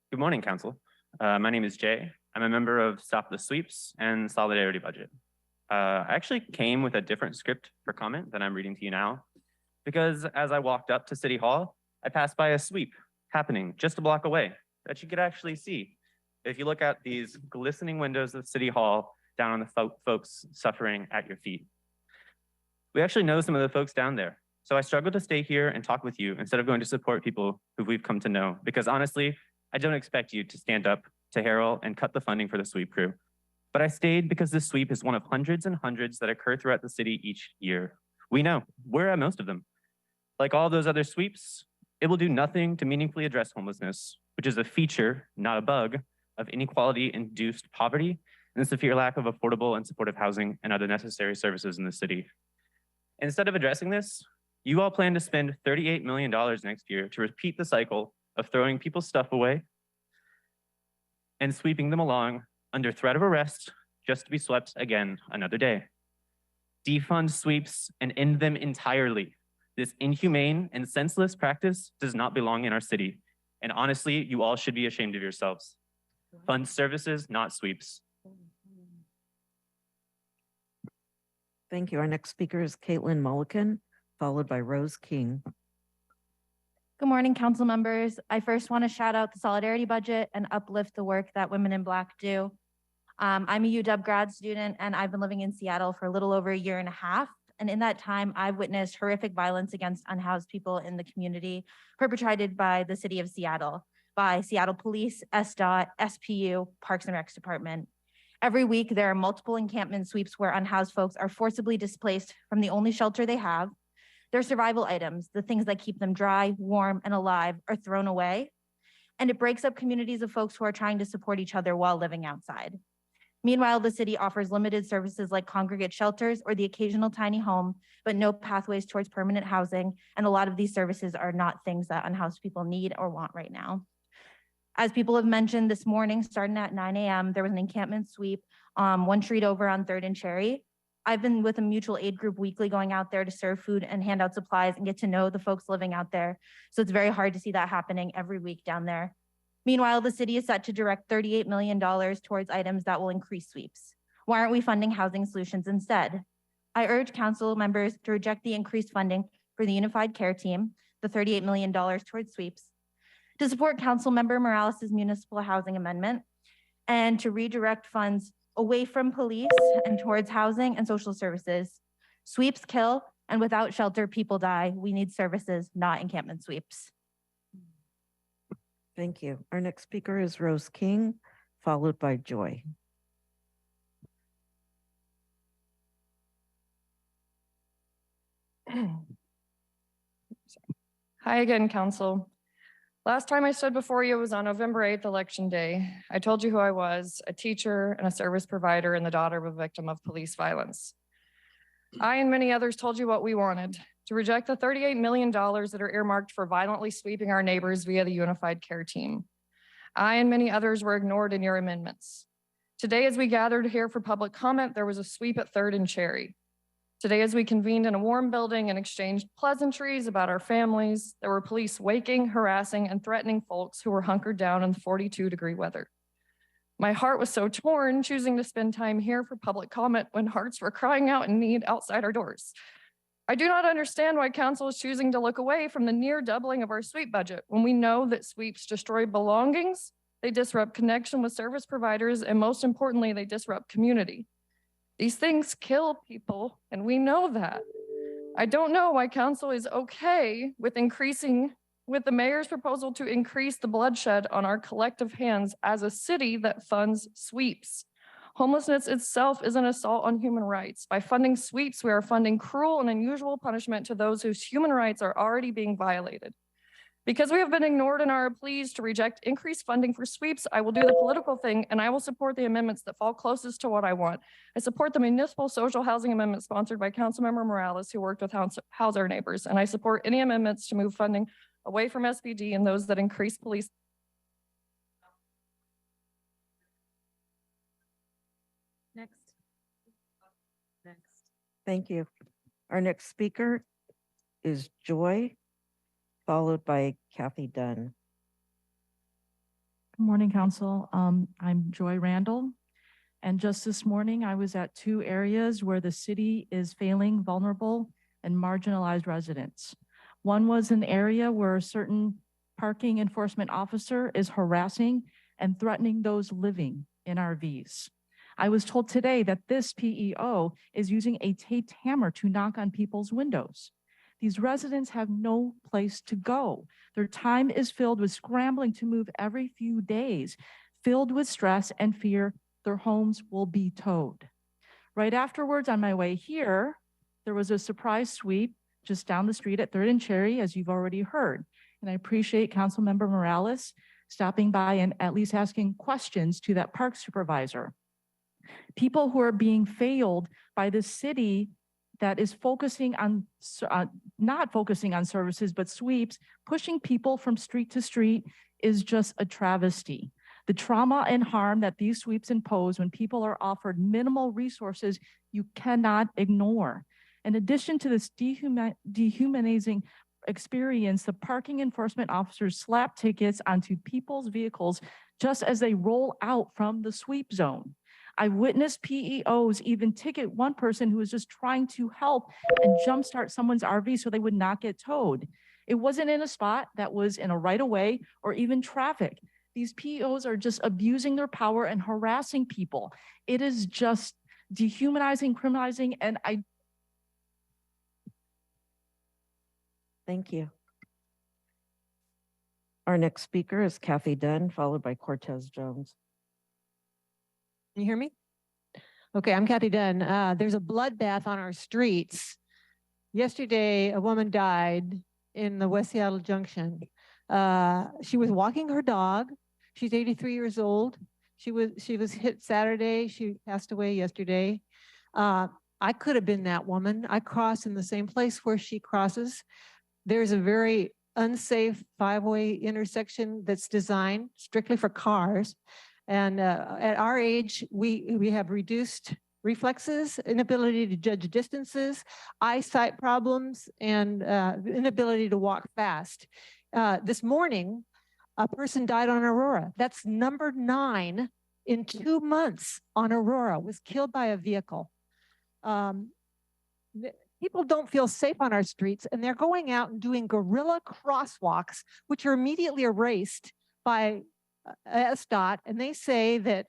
[SPEAKER 1] Good morning, Council. My name is Jay. I'm a member of Stop the Sweeps and Solidarity Budget. I actually came with a different script for comment than I'm reading to you now, because as I walked up to City Hall, I passed by a sweep happening just a block away that you could actually see if you look at these glistening windows of City Hall down on the folks suffering at your feet. We actually know some of the folks down there, so I struggled to stay here and talk with you instead of going to support people who we've come to know, because honestly, I don't expect you to stand up to Harold and cut the funding for the sweep crew. But I stayed because this sweep is one of hundreds and hundreds that occur throughout the city each year. We know, we're at most of them. Like all those other sweeps, it will do nothing to meaningfully address homelessness, which is a feature, not a bug, of inequality-induced poverty and the severe lack of affordable and supportive housing and other necessary services in the city. Instead of addressing this, you all plan to spend $38 million next year to repeat the cycle of throwing people's stuff away and sweeping them along under threat of arrest just to be swept again another day. Defund sweeps and end them entirely. This inhumane and senseless practice does not belong in our city. And honestly, you all should be ashamed of yourselves. Fund services, not sweeps.
[SPEAKER 3] Thank you. Our next speaker is Caitlin Mulliken, followed by Rose King.
[SPEAKER 15] Good morning, council members. I first want to shout out the Solidarity Budget and uplift the work that Women in Black do. I'm a UW grad student, and I've been living in Seattle for a little over a year and a half. And in that time, I've witnessed horrific violence against unhoused people in the community perpetrated by the city of Seattle, by Seattle Police, SDOT, SPU, Parks and Recs Department. Every week, there are multiple encampment sweeps where unhoused folks are forcibly displaced from the only shelter they have. Their survival items, the things that keep them dry, warm, and alive, are thrown away. And it breaks up communities of folks who are trying to support each other while living outside. Meanwhile, the city offers limited services like congregate shelters or the occasional tiny home, but no pathways towards permanent housing. And a lot of these services are not things that unhoused people need or want right now. As people have mentioned this morning, starting at 9 a.m., there was an encampment sweep one street over on 3rd and Cherry. I've been with a mutual aid group weekly going out there to serve food and hand out supplies and get to know the folks living out there. So it's very hard to see that happening every week down there. Meanwhile, the city is set to direct $38 million towards items that will increase sweeps. Why aren't we funding housing solutions instead? I urge council members to reject the increased funding for the Unified Care Team, the $38 million towards sweeps, to support Council Member Morales' municipal housing amendment, and to redirect funds away from police and towards housing and social services. Sweeps kill, and without shelter, people die. We need services, not encampment sweeps.
[SPEAKER 3] Thank you. Our next speaker is Rose King, followed by Joy.
[SPEAKER 19] Hi again, Council. Last time I stood before you was on November 8th, Election Day. I told you who I was, a teacher and a service provider and the daughter of a victim of police violence. I and many others told you what we wanted, to reject the $38 million that are earmarked for violently sweeping our neighbors via the Unified Care Team. I and many others were ignored in your amendments. Today, as we gathered here for public comment, there was a sweep at 3rd and Cherry. Today, as we convened in a warm building and exchanged pleasantries about our families, there were police waking, harassing, and threatening folks who were hunkered down in 42-degree weather. My heart was so torn choosing to spend time here for public comment when hearts were crying out in need outside our doors. I do not understand why council is choosing to look away from the near doubling of our sweep budget when we know that sweeps destroy belongings, they disrupt connection with service providers, and most importantly, they disrupt community. These things kill people, and we know that. I don't know why council is okay with increasing with the mayor's proposal to increase the bloodshed on our collective hands as a city that funds sweeps. Homelessness itself is an assault on human rights. By funding sweeps, we are funding cruel and unusual punishment to those whose human rights are already being violated. Because we have been ignored in our pleas to reject increased funding for sweeps, I will do the political thing and I will support the amendments that fall closest to what I want. I support the municipal social housing amendment sponsored by Councilmember Morales, who worked with House Our Neighbors, and I support any amendments to move funding away from SBD and those that increase police.
[SPEAKER 2] Next.
[SPEAKER 3] Thank you. Our next speaker is Joy, followed by Kathy Dunn.
[SPEAKER 6] Good morning, Council. I'm Joy Randall. And just this morning, I was at 2 areas where the city is failing vulnerable and marginalized residents. One was an area where a certain parking enforcement officer is harassing and threatening those living in RVs. I was told today that this PEO is using a taped hammer to knock on people's windows. These residents have no place to go. Their time is filled with scrambling to move every few days, filled with stress and fear their homes will be towed. Right afterwards, on my way here, there was a surprise sweep just down the street at 3rd and Cherry, as you've already heard. And I appreciate Councilmember Morales stopping by and at least asking questions to that park supervisor. People who are being failed by the city that is focusing on, not focusing on services, but sweeps, pushing people from street to street is just a travesty. The trauma and harm that these sweeps impose when people are offered minimal resources, you cannot ignore. In addition to this dehumanizing experience, the parking enforcement officers slap tickets onto people's vehicles just as they roll out from the sweep zone. I witnessed PEOs even ticket one person who was just trying to help and jumpstart someone's RV so they would not get towed. It wasn't in a spot that was in a right of way or even traffic. These PEOs are just abusing their power and harassing people. It is just dehumanizing, criminalizing, and
[SPEAKER 3] Thank you. Our next speaker is Kathy Dunn, followed by Cortez Jones.
[SPEAKER 20] Can you hear me? Okay, I'm Kathy Dunn. There's a bloodbath on our streets. Yesterday, a woman died in the West Seattle Junction. She was walking her dog. She's 83 years old. She was hit Saturday. She passed away yesterday. I could have been that woman. I crossed in the same place where she crosses. There's a very unsafe 5-way intersection that's designed strictly for cars. And at our age, we have reduced reflexes, inability to judge distances, eyesight problems, and inability to walk fast. This morning, a person died on Aurora. That's number 9 in 2 months on Aurora, was killed by a vehicle. People don't feel safe on our streets, and they're going out and doing guerrilla crosswalks, which are immediately erased by SDOT, and they say that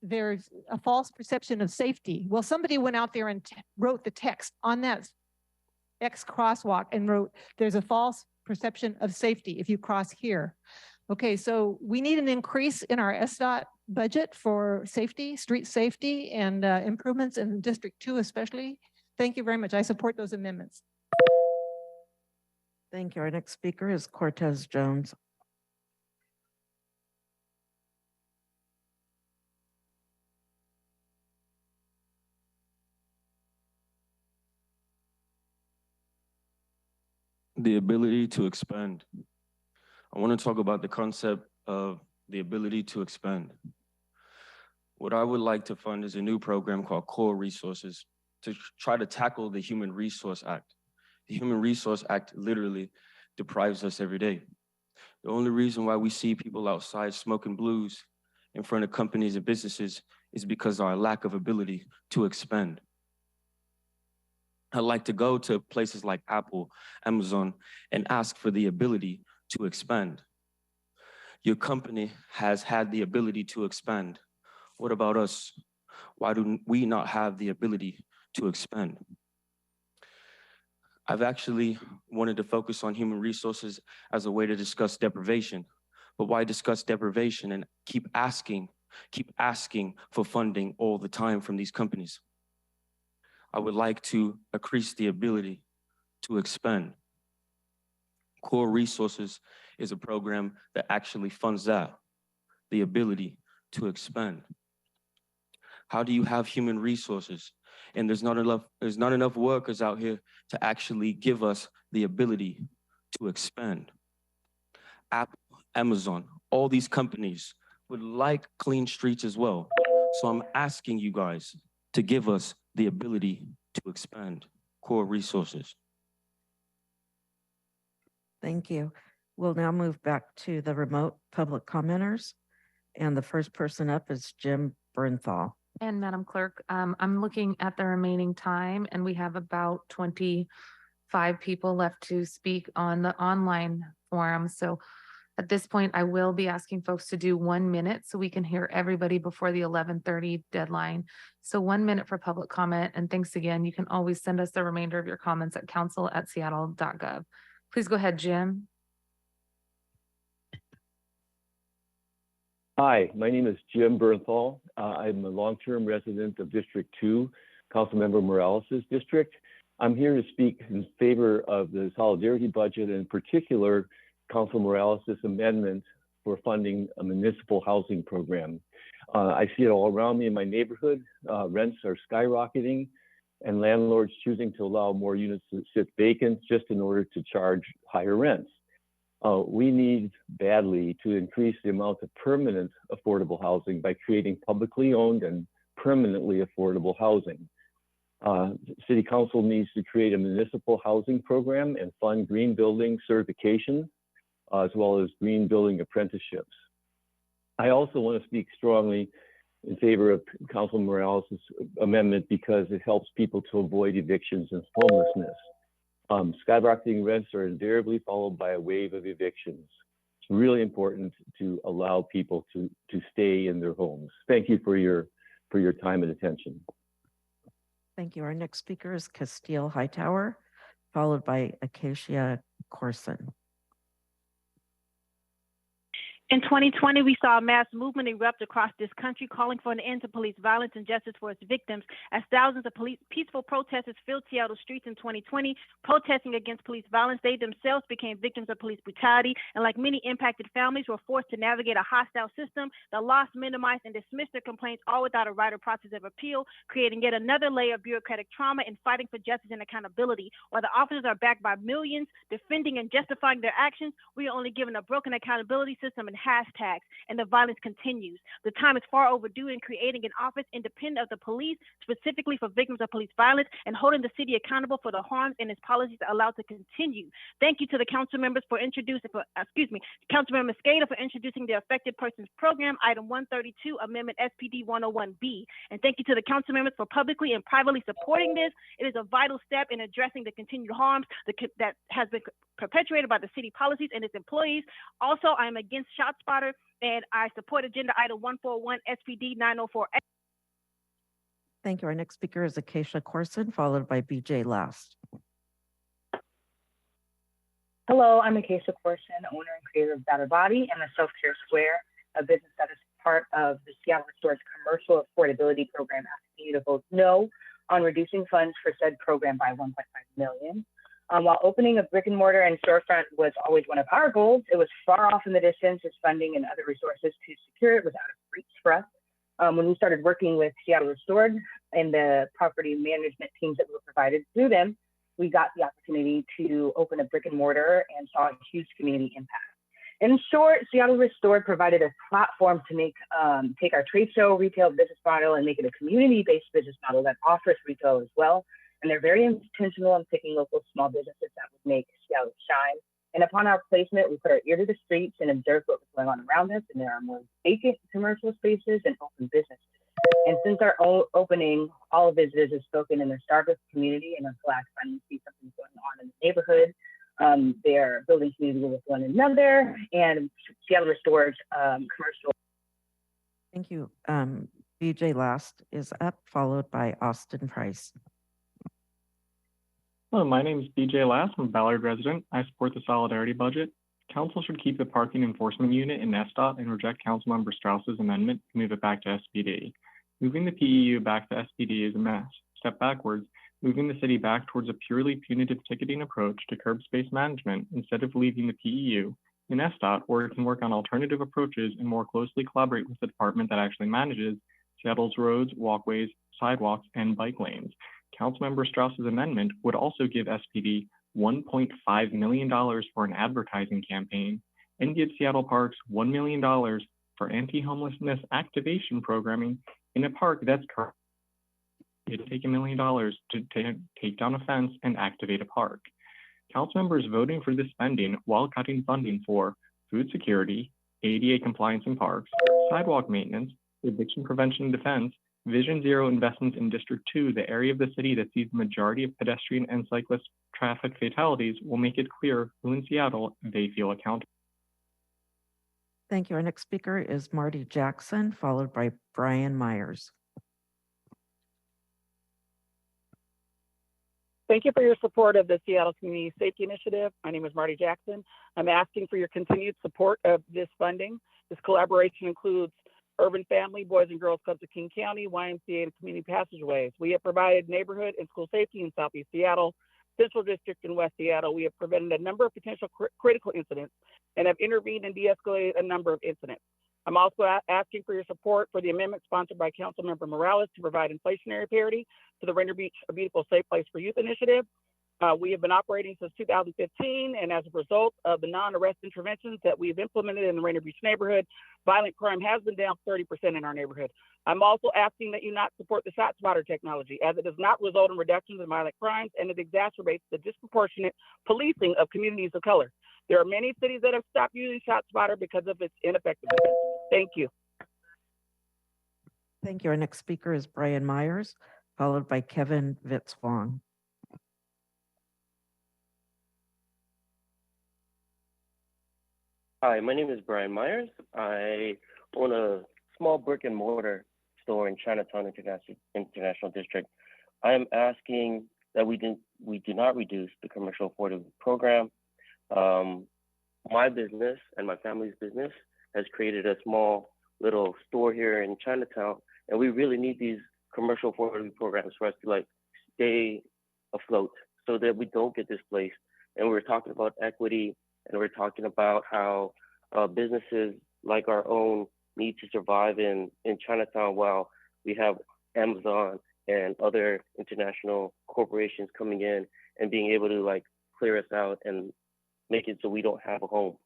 [SPEAKER 20] there's a false perception of safety. Well, somebody went out there and wrote the text on that X crosswalk and wrote, "There's a false perception of safety if you cross here." Okay, so we need an increase in our SDOT budget for safety, street safety, and improvements in District 2 especially. Thank you very much. I support those amendments.
[SPEAKER 3] Thank you. Our next speaker is Cortez Jones.
[SPEAKER 21] The ability to expand. I want to talk about the concept of the ability to expand. What I would like to fund is a new program called Core Resources to try to tackle the Human Resource Act. The Human Resource Act literally deprives us every day. The only reason why we see people outside smoking blues in front of companies and businesses is because of our lack of ability to expand. I'd like to go to places like Apple, Amazon, and ask for the ability to expand. Your company has had the ability to expand. What about us? Why do we not have the ability to expand? I've actually wanted to focus on human resources as a way to discuss deprivation. But why discuss deprivation and keep asking for funding all the time from these companies? I would like to increase the ability to expend. Core Resources is a program that actually funds that, the ability to expend. How do you have human resources and there's not enough workers out here to actually give us the ability to expend? Apple, Amazon, all these companies would like clean streets as well. So I'm asking you guys to give us the ability to expand core resources.
[SPEAKER 3] Thank you. We'll now move back to the remote public commenters. And the first person up is Jim Bernthal.
[SPEAKER 2] And Madam Clerk, I'm looking at the remaining time and we have about 25 people left to speak on the online forum. So at this point, I will be asking folks to do 1 minute so we can hear everybody before the 11:30 deadline. So 1 minute for public comment. And thanks again. You can always send us the remainder of your comments at council@seattle.gov. Please go ahead, Jim.
[SPEAKER 11] Hi, my name is Jim Bernthal. I'm a long-term resident of District 2, Councilmember Morales' district. I'm here to speak in favor of the solidarity budget, and in particular, Council Morales' amendment for funding a municipal housing program. I see it all around me in my neighborhood. Rents are skyrocketing and landlords choosing to allow more units to sit vacant just in order to charge higher rents. We need badly to increase the amount of permanent affordable housing by creating publicly owned and permanently affordable housing. City Council needs to create a municipal housing program and fund green building certification, as well as green building apprenticeships. I also want to speak strongly in favor of Council Morales' amendment because it helps people to avoid evictions and homelessness. Skyrocketing rents are invariably followed by a wave of evictions. It's really important to allow people to stay in their homes. Thank you for your time and attention.
[SPEAKER 3] Thank you. Our next speaker is Castile Hightower, followed by Acacia Corson.
[SPEAKER 22] In 2020, we saw a mass movement erupt across this country calling for an end to police violence and justice for its victims, as thousands of peaceful protesters filled Seattle streets in 2020, protesting against police violence. They themselves became victims of police brutality, and like many impacted families, were forced to navigate a hostile system that lost, minimized, and dismissed their complaints, all without a right or process of appeal, creating yet another layer of bureaucratic trauma in fighting for justice and accountability. While the officers are backed by millions, defending and justifying their actions, we are only given a broken accountability system and hashtags, and the violence continues. The time is far overdue in creating an office independent of the police, specifically for victims of police violence, and holding the city accountable for the harms and its policies are allowed to continue. Thank you to the council members for introducing, Councilmember Mosqueda for introducing the Affected Persons Program, Item 132, Amendment SPD 101B. And thank you to the council members for publicly and privately supporting this. It is a vital step in addressing the continued harms that has been perpetuated by the city policies and its employees. Also, I am against ShotSpotter, and I support Agenda Item 141 SPD 904.
[SPEAKER 3] Thank you. Our next speaker is Acacia Corson, followed by BJ Last.
[SPEAKER 23] Hello, I'm Acacia Corson, owner and creator of Better Body and the Self-Care Square, a business that is part of the Seattle Restored's commercial affordability program, asking you to vote no on reducing funds for said program by $1.5 million. While opening a brick and mortar and storefront was always one of our goals, it was far off in the distance as funding and other resources to secure it was out of reach for us. When we started working with Seattle Restored and the property management teams that were provided through them, we got the opportunity to open a brick and mortar and saw a huge community impact. In short, Seattle Restored provided a platform to take our trade show retail business model and make it a community-based business model that offers retail as well. And they're very intentional on picking local small businesses that would make Seattle shine. And upon our placement, we put our ear to the streets and observed what was going on around us. And there are more vacant commercial spaces and open businesses. And since our opening, all visitors have spoken in their Starbucks community and are glad to finally see something going on in the neighborhood. They're building community with one another, and Seattle Restored's commercial.
[SPEAKER 3] Thank you. BJ Last is up, followed by Austin Price.
[SPEAKER 4] Hello, my name is BJ Lass. I'm a Ballard resident. I support the Solidarity budget. Council should keep the Parking Enforcement Unit in SDOT and reject Councilmember Strauss's amendment to move it back to SPD. Moving the PEU back to SPD is a mess. Step backwards, moving the city back towards a purely punitive ticketing approach to curb space management instead of leaving the PEU in SDOT, where it can work on alternative approaches and more closely collaborate with the department that actually manages Seattle's roads, walkways, sidewalks, and bike lanes. Councilmember Strauss's amendment would also give SPD $1.5 million for an advertising campaign and give Seattle Parks $1 million for anti-homelessness activation programming in a park that's currently take $1 million to take down a fence and activate a park. Council members voting for this spending while cutting funding for food security, ADA compliance in parks, sidewalk maintenance, eviction prevention and defense, Vision Zero investments in District 2, the area of the city that sees the majority of pedestrian and cyclist traffic fatalities, will make it clear who in Seattle they feel accountable.
[SPEAKER 3] Thank you. Our next speaker is Marty Jackson, followed by Brian Myers.
[SPEAKER 5] Thank you for your support of the Seattle Community Safety Initiative. My name is Marty Jackson. I'm asking for your continued support of this funding. This collaboration includes Urban Family, Boys and Girls Clubs of King County, YMCA, and community passageways. We have provided neighborhood and school safety in Southeast Seattle, Central District, and West Seattle. We have prevented a number of potential critical incidents and have intervened and de-escalated a number of incidents. I'm also asking for your support for the amendment sponsored by Councilmember Morales to provide inflationary parity to the Render Beach A Beautiful Safe Place for Youth initiative. We have been operating since 2015, and as a result of the non-arrest interventions that we've implemented in the Rainier Beach neighborhood, violent crime has been down 30% in our neighborhood. I'm also asking that you not support the ShotSpotter technology, as it does not result in reductions in violent crimes, and it exacerbates the disproportionate policing of communities of color. There are many cities that have stopped using ShotSpotter because of its ineffectiveness. Thank you.
[SPEAKER 3] Thank you. Our next speaker is Brian Myers, followed by Kevin Vitz-Wong.
[SPEAKER 8] Hi, my name is Brian Myers. I own a small brick and mortar store in Chinatown International District. I am asking that we do not reduce the commercial affordability program. My business and my family's business has created a small little store here in Chinatown, and we really need these commercial affordability programs for us to like stay afloat so that we don't get displaced. And we're talking about equity, and we're talking about how businesses like our own need to survive in Chinatown while we have Amazon and other international corporations coming in and being able to like clear us out and make it so we don't have a home.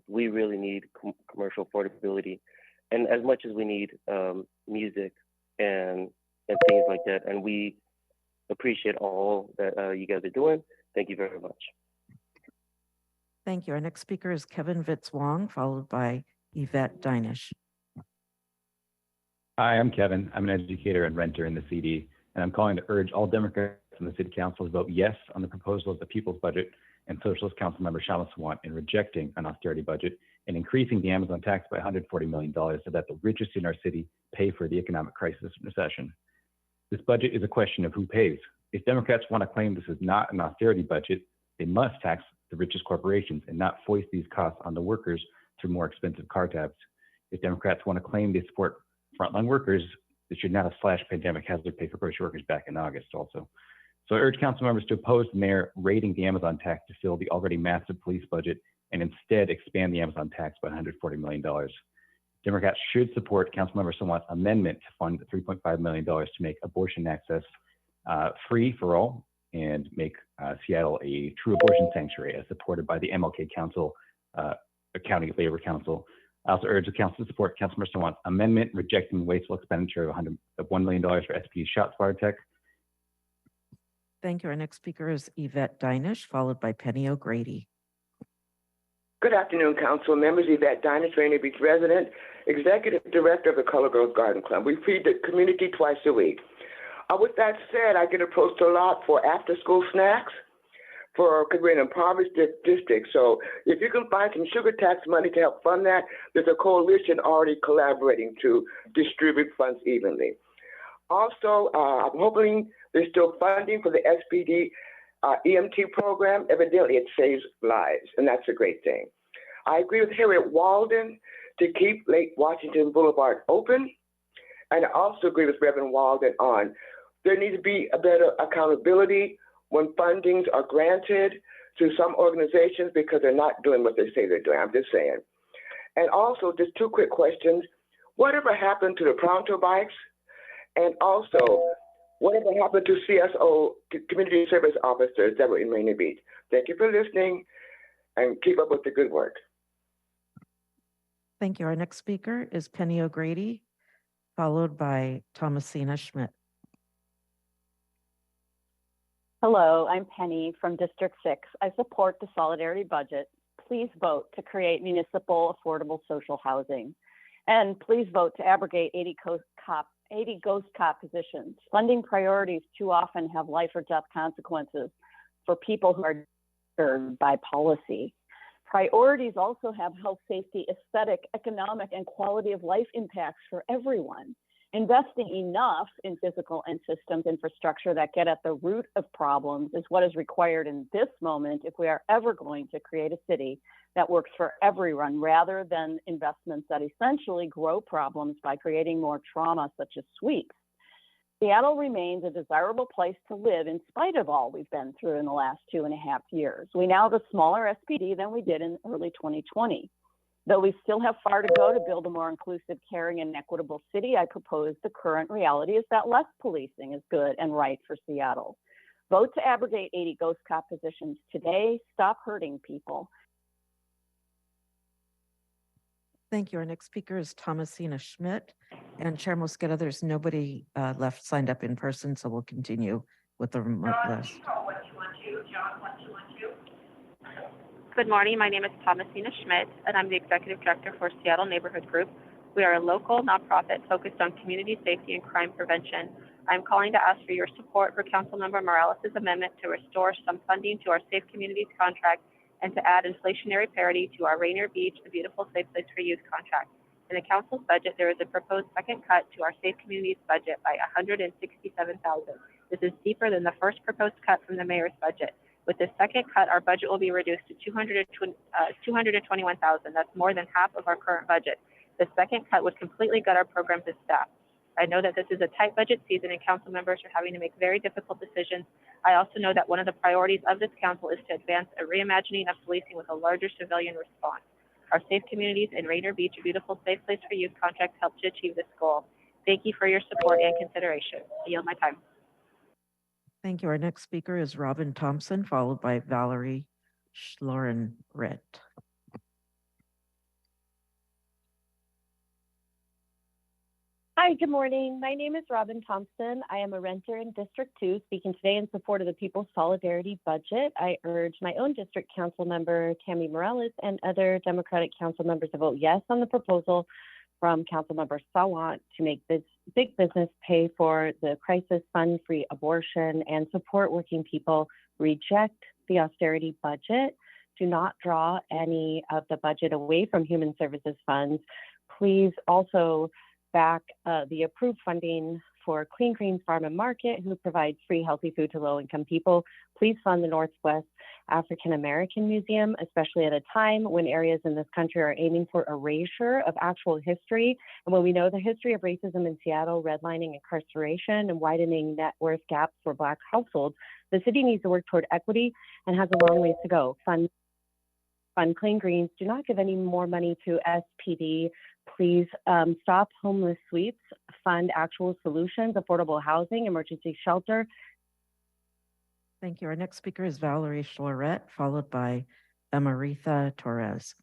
[SPEAKER 8] We really need commercial affordability, and as much as we need music and things like that, and we appreciate all that you guys are doing. Thank you very much.
[SPEAKER 3] Thank you. Our next speaker is Kevin Vitz-Wong, followed by Yvette Dinish.
[SPEAKER 24] Hi, I'm Kevin. I'm an educator and renter in the CD, and I'm calling to urge all Democrats in the City Council to vote yes on the proposal of the People's Budget and Socialist Councilmember Shama Sawant in rejecting an austerity budget and increasing the Amazon tax by $140 million so that the richest in our city pay for the economic crisis and recession. This budget is a question of who pays. If Democrats want to claim this is not an austerity budget, they must tax the richest corporations and not foist these costs on the workers through more expensive car tabs. If Democrats want to claim they support frontline workers, they should not slash pandemic hazard pay for grocery workers back in August also. So I urge council members to oppose the mayor raiding the Amazon tax to fill the already massive police budget and instead expand the Amazon tax by $140 million. Democrats should support Councilmember Sawant's amendment to fund $3.5 million to make abortion access free for all and make Seattle a true abortion sanctuary as supported by the MLK Council, County Labor Council. I also urge the council to support Councilmember Sawant's amendment rejecting wasteful expenditure of $1 million for SP's ShotSpotter tech.
[SPEAKER 3] Thank you. Our next speaker is Yvette Dinish, followed by Penny O'Grady.
[SPEAKER 25] Good afternoon, council members. Yvette Dinish, Rainier Beach resident, executive director of the Color Girls Garden Club. We feed the community twice a week. With that said, I get approached a lot for after-school snacks because we're in an impoverished district. So if you can find some sugar tax money to help fund that, there's a coalition already collaborating to distribute funds evenly. Also, I'm hoping there's still funding for the SPD EMT program. Evidently, it saves lives, and that's a great thing. I agree with Harriet Walden to keep Lake Washington Boulevard open. And I also agree with Reverend Walden on there needs to be a better accountability when fundings are granted to some organizations because they're not doing what they say they're doing. I'm just saying. And also, just two quick questions. Whatever happened to the Pronto bikes? And also, whatever happened to CSO, community service officers that were in Rainier Beach? Thank you for listening and keep up with the good work.
[SPEAKER 3] Thank you. Our next speaker is Penny O'Grady, followed by Thomasina Schmidt.
[SPEAKER 7] Hello, I'm Penny from District 6. I support the Solidarity budget. Please vote to create municipal affordable social housing. And please vote to abrogate 80 ghost cop positions. Funding priorities too often have life or death consequences for people who are disturbed by policy. Priorities also have health, safety, aesthetic, economic, and quality of life impacts for everyone. Investing enough in physical and systems infrastructure that get at the root of problems is what is required in this moment if we are ever going to create a city that works for everyone, rather than investments that essentially grow problems by creating more trauma, such as sweeps. Seattle remains a desirable place to live in spite of all we've been through in the last 2.5 years. We now have a smaller SPD than we did in early 2020. Though we still have far to go to build a more inclusive, caring, and equitable city, I propose the current reality is that less policing is good and right for Seattle. Vote to abrogate 80 ghost cop positions today. Stop hurting people.
[SPEAKER 3] Thank you. Our next speaker is Thomasina Schmidt. And Chair Mosqueda, there's nobody left signed up in person, so we'll continue with the remote list.
[SPEAKER 9] Good morning. My name is Thomasina Schmidt, and I'm the Executive Director for Seattle Neighborhood Group. We are a local nonprofit focused on community safety and crime prevention. I'm calling to ask for your support for Councilmember Morales' amendment to restore some funding to our Safe Communities contract and to add inflationary parity to our Rainier Beach, a beautiful safe place for youth contract. In the council's budget, there is a proposed second cut to our Safe Communities budget by $167,000. This is deeper than the first proposed cut from the mayor's budget. With this second cut, our budget will be reduced to $221,000. That's more than half of our current budget. The second cut would completely gut our programs and staff. I know that this is a tight budget season and council members are having to make very difficult decisions. I also know that one of the priorities of this council is to advance a reimagining of policing with a larger civilian response. Our Safe Communities in Rainier Beach, a beautiful safe place for youth contract helped to achieve this goal. Thank you for your support and consideration. I yield my time.
[SPEAKER 3] Thank you. Our next speaker is Robin Thompson, followed by Valerie Schloren-Ritt.
[SPEAKER 10] Hi, good morning. My name is Robin Thompson. I am a renter in District 2, speaking today in support of the People's Solidarity budget. I urge my own district council member, Tammy Morales, and other Democratic council members to vote yes on the proposal from Councilmember Sawant to make this big business pay for the crisis fund, free abortion, and support working people. Reject the austerity budget. Do not draw any of the budget away from human services funds. Please also back the approved funding for Clean Greens Farm and Market, who provides free healthy food to low-income people. Please fund the Northwest African American Museum, especially at a time when areas in this country are aiming for erasure of actual history. And when we know the history of racism in Seattle, redlining, incarceration, and widening net worth gaps for Black households, the city needs to work toward equity and has a long ways to go. Fund Clean Greens. Do not give any more money to SPD. Please stop homeless sweeps, fund actual solutions, affordable housing, emergency shelter.
[SPEAKER 3] Thank you. Our next speaker is Valerie Schloret, followed by Amaritha Torres.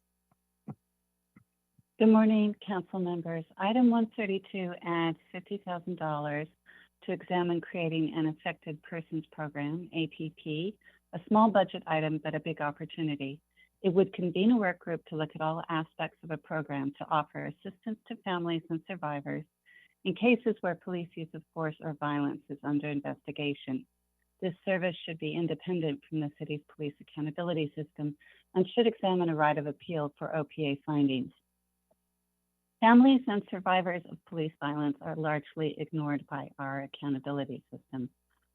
[SPEAKER 12] Good morning, council members. Item 132 adds $50,000 to examine creating an affected persons program, APP, a small budget item, but a big opportunity. It would convene a work group to look at all aspects of a program to offer assistance to families and survivors in cases where police use of force or violence is under investigation. This service should be independent from the city's police accountability system and should examine a right of appeal for OPA findings. Families and survivors of police violence are largely ignored by our accountability system,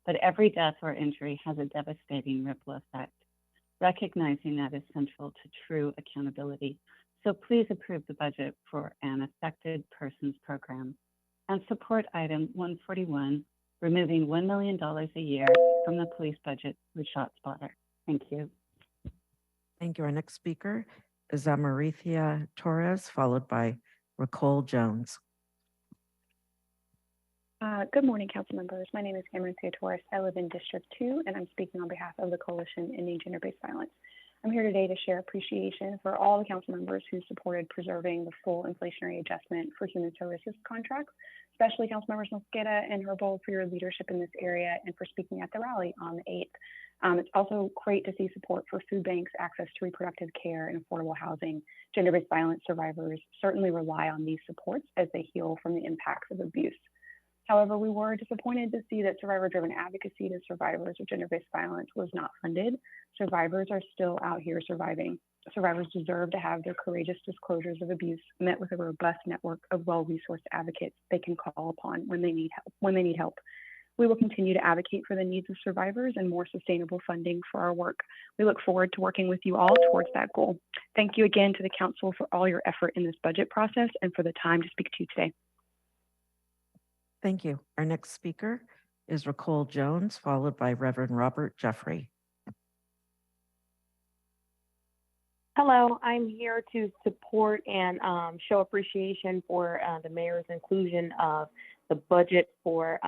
[SPEAKER 12] but every death or injury has a devastating ripple effect. Recognizing that is central to true accountability. So please approve the budget for an affected persons program and support item 141, removing $1 million a year from the police budget through ShotSpotter. Thank you.
[SPEAKER 3] Thank you. Our next speaker is Amarithia Torres, followed by Ricole Jones.
[SPEAKER 13] Good morning, council members. My name is Amarithia Torres. I live in District 2, and I'm speaking on behalf of the Coalition Ending Gender-Based Violence. I'm here today to share appreciation for all the council members who supported preserving the full inflationary adjustment for human services contracts, especially Councilmembers Mosqueda and Herbold for your leadership in this area and for speaking at the rally on the 8th. It's also great to see support for food banks, access to reproductive care, and affordable housing. Gender-based violence survivors certainly rely on these supports as they heal from the impacts of abuse. However, we were disappointed to see that survivor-driven advocacy to survivors of gender-based violence was not funded. Survivors are still out here surviving. Survivors deserve to have their courageous disclosures of abuse met with a robust network of well-resourced advocates they can call upon when they need help. We will continue to advocate for the needs of survivors and more sustainable funding for our work. We look forward to working with you all towards that goal. Thank you again to the council for all your effort in this budget process and for the time to speak to you today.
[SPEAKER 3] Thank you. Our next speaker is Ricole Jones, followed by Reverend Robert Jeffrey.
[SPEAKER 14] Hello, I'm here to support and show appreciation for the mayor's inclusion of the budget for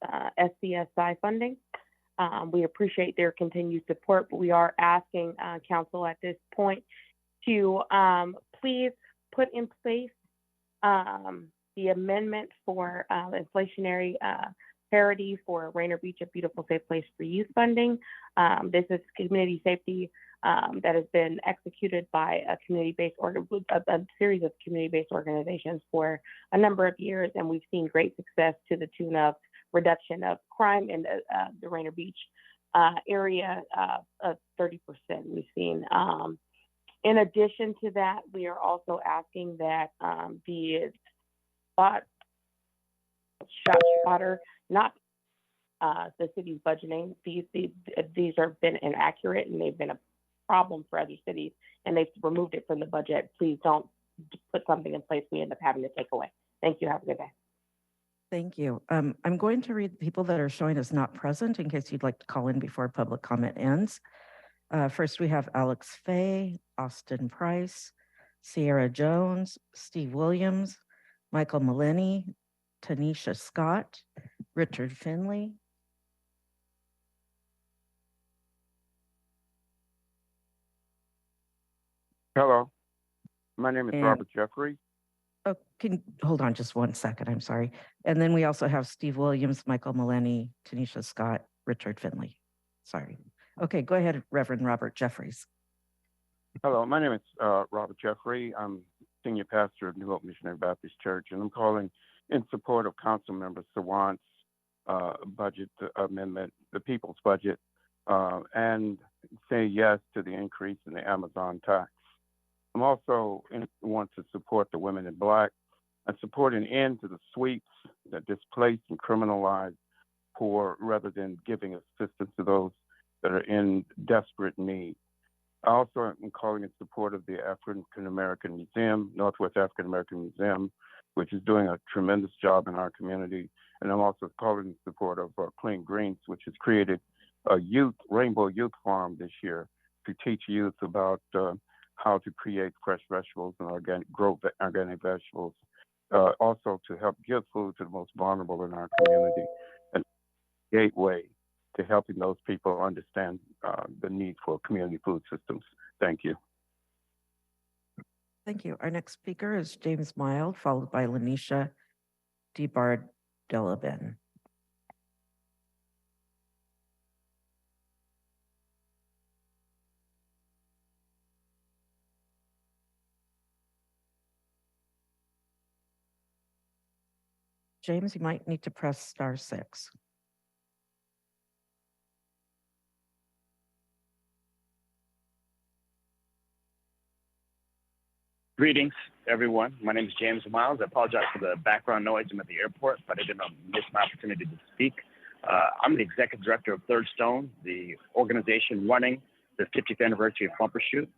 [SPEAKER 14] SCSI funding. We appreciate their continued support, but we are asking council at this point to please put in place the amendment for inflationary parity for Rainier Beach, a beautiful, safe place for youth funding. This is community safety that has been executed by a series of community-based organizations for a number of years, and we've seen great success to the tune of reduction of crime in the Rainier Beach area of 30%. We've seen. In addition to that, we are also asking that the ShotSpotter, not the city's budgeting. These have been inaccurate and they've been a problem for other cities, and they've removed it from the budget. Please don't put something in place we end up having to take away. Thank you. Have a good day.
[SPEAKER 3] Thank you. I'm going to read the people that are showing as not present in case you'd like to call in before public comment ends. First, we have Alex Fay, Austin Price, Sierra Jones, Steve Williams, Michael Malini, Tanisha Scott, Richard Finley.
[SPEAKER 16] Hello, my name is Robert Jeffrey.
[SPEAKER 3] Oh, hold on just one second, I'm sorry. And then we also have Steve Williams, Michael Malini, Tanisha Scott, Richard Finley. Sorry. Okay, go ahead, Reverend Robert Jeffries.
[SPEAKER 16] Hello, my name is Robert Jeffrey. I'm senior pastor of New Hope Missionary Baptist Church, and I'm calling in support of Councilmember Sawant's budget amendment, the people's budget, and say yes to the increase in the Amazon tax. I'm also want to support the Women in Black and support an end to the sweeps that displace and criminalize poor rather than giving assistance to those that are in desperate need. I also am calling in support of the African American Museum, Northwest African American Museum, which is doing a tremendous job in our community. And I'm also calling in support of Clean Greens, which has created a Rainbow Youth Farm this year to teach youth about how to create fresh vegetables and grow organic vegetables. Also to help give food to the most vulnerable in our community, and gateway to helping those people understand the need for community food systems. Thank you.
[SPEAKER 3] Thank you. Our next speaker is James Mild, followed by Lanisha DeBard-Delabin. James, you might need to press *6.
[SPEAKER 17] Greetings.
[SPEAKER 1] everyone. My name is James Miles. I apologize for the background noise. I'm at the airport, but I didn't miss my opportunity to speak. I'm the executive director of Third Stone, the organization running the 50th anniversary of Bumbershoot.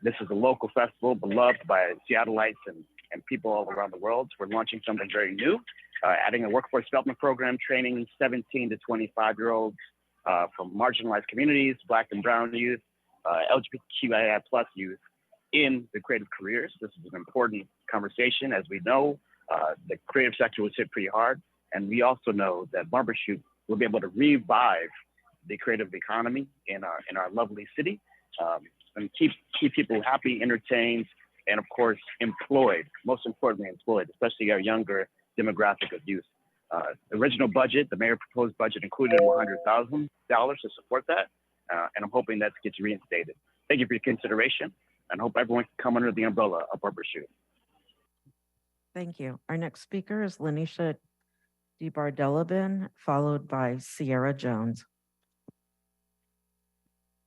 [SPEAKER 1] This is a local festival beloved by Seattleites and people all around the world. So we're launching something very new, adding a workforce development program, training 17 to 25-year-olds from marginalized communities, Black and Brown youth, LGBTQIA+ youth in the creative careers. This is an important conversation. As we know, the creative sector was hit pretty hard. And we also know that Bumbershoot will be able to revive the creative economy in our lovely city, and keep people happy, entertained, and of course, employed, most importantly employed, especially our younger demographic of youth. The original budget, the mayor proposed budget included $100,000 to support that, and I'm hoping that gets reinstated. Thank you for your consideration, and hope everyone can come under the umbrella of Bumbershoot.
[SPEAKER 3] Thank you. Our next speaker is Lanisha DeBardelabin, followed by Sierra Jones.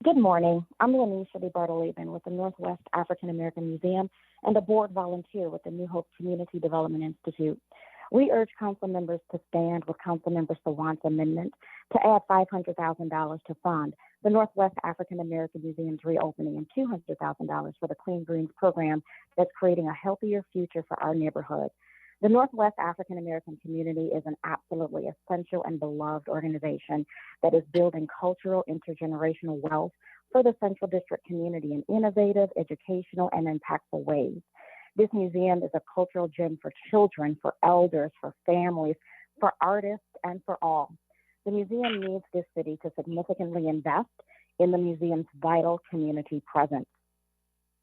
[SPEAKER 15] Good morning. I'm Lanisha DeBardelabin with the Northwest African American Museum and a board volunteer with the New Hope Community Development Institute. We urge council members to stand with Councilmember Sawant's amendment to add $500,000 to fund the Northwest African American Museum's reopening and $200,000 for the Clean Greens program that's creating a healthier future for our neighborhood. The Northwest African American community is an absolutely essential and beloved organization that is building cultural intergenerational wealth for the Central District community in innovative, educational, and impactful ways. This museum is a cultural gem for children, for elders, for families, for artists, and for all. The museum needs this city to significantly invest in the museum's vital community presence.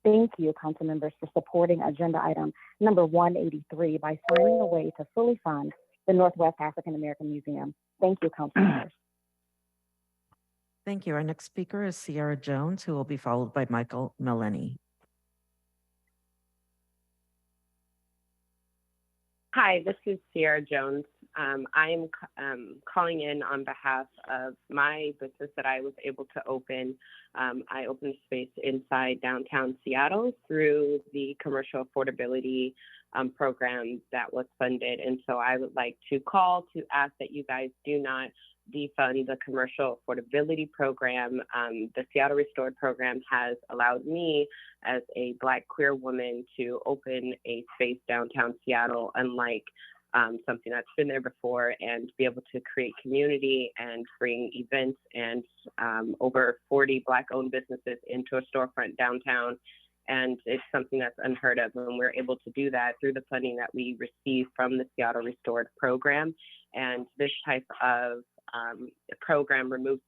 [SPEAKER 15] Thank you, council members, for supporting agenda item number 183 by finding a way to fully fund the Northwest African American Museum. Thank you, council members.
[SPEAKER 3] Thank you. Our next speaker is Sierra Jones, who will be followed by Michael Meleni.
[SPEAKER 17] Hi, this is Sierra Jones. I am calling in on behalf of my business that I was able to open. I opened a space inside downtown Seattle through the commercial affordability program that was funded. And so I would like to call to ask that you guys do not defund the commercial affordability program. The Seattle Restored program has allowed me as a Black queer woman to open a space downtown Seattle, unlike something that's been there before, and be able to create community and bring events and over 40 Black-owned businesses into a storefront downtown. And it's something that's unheard of, and we're able to do that through the funding that we receive from the Seattle Restored program. And this type of program removes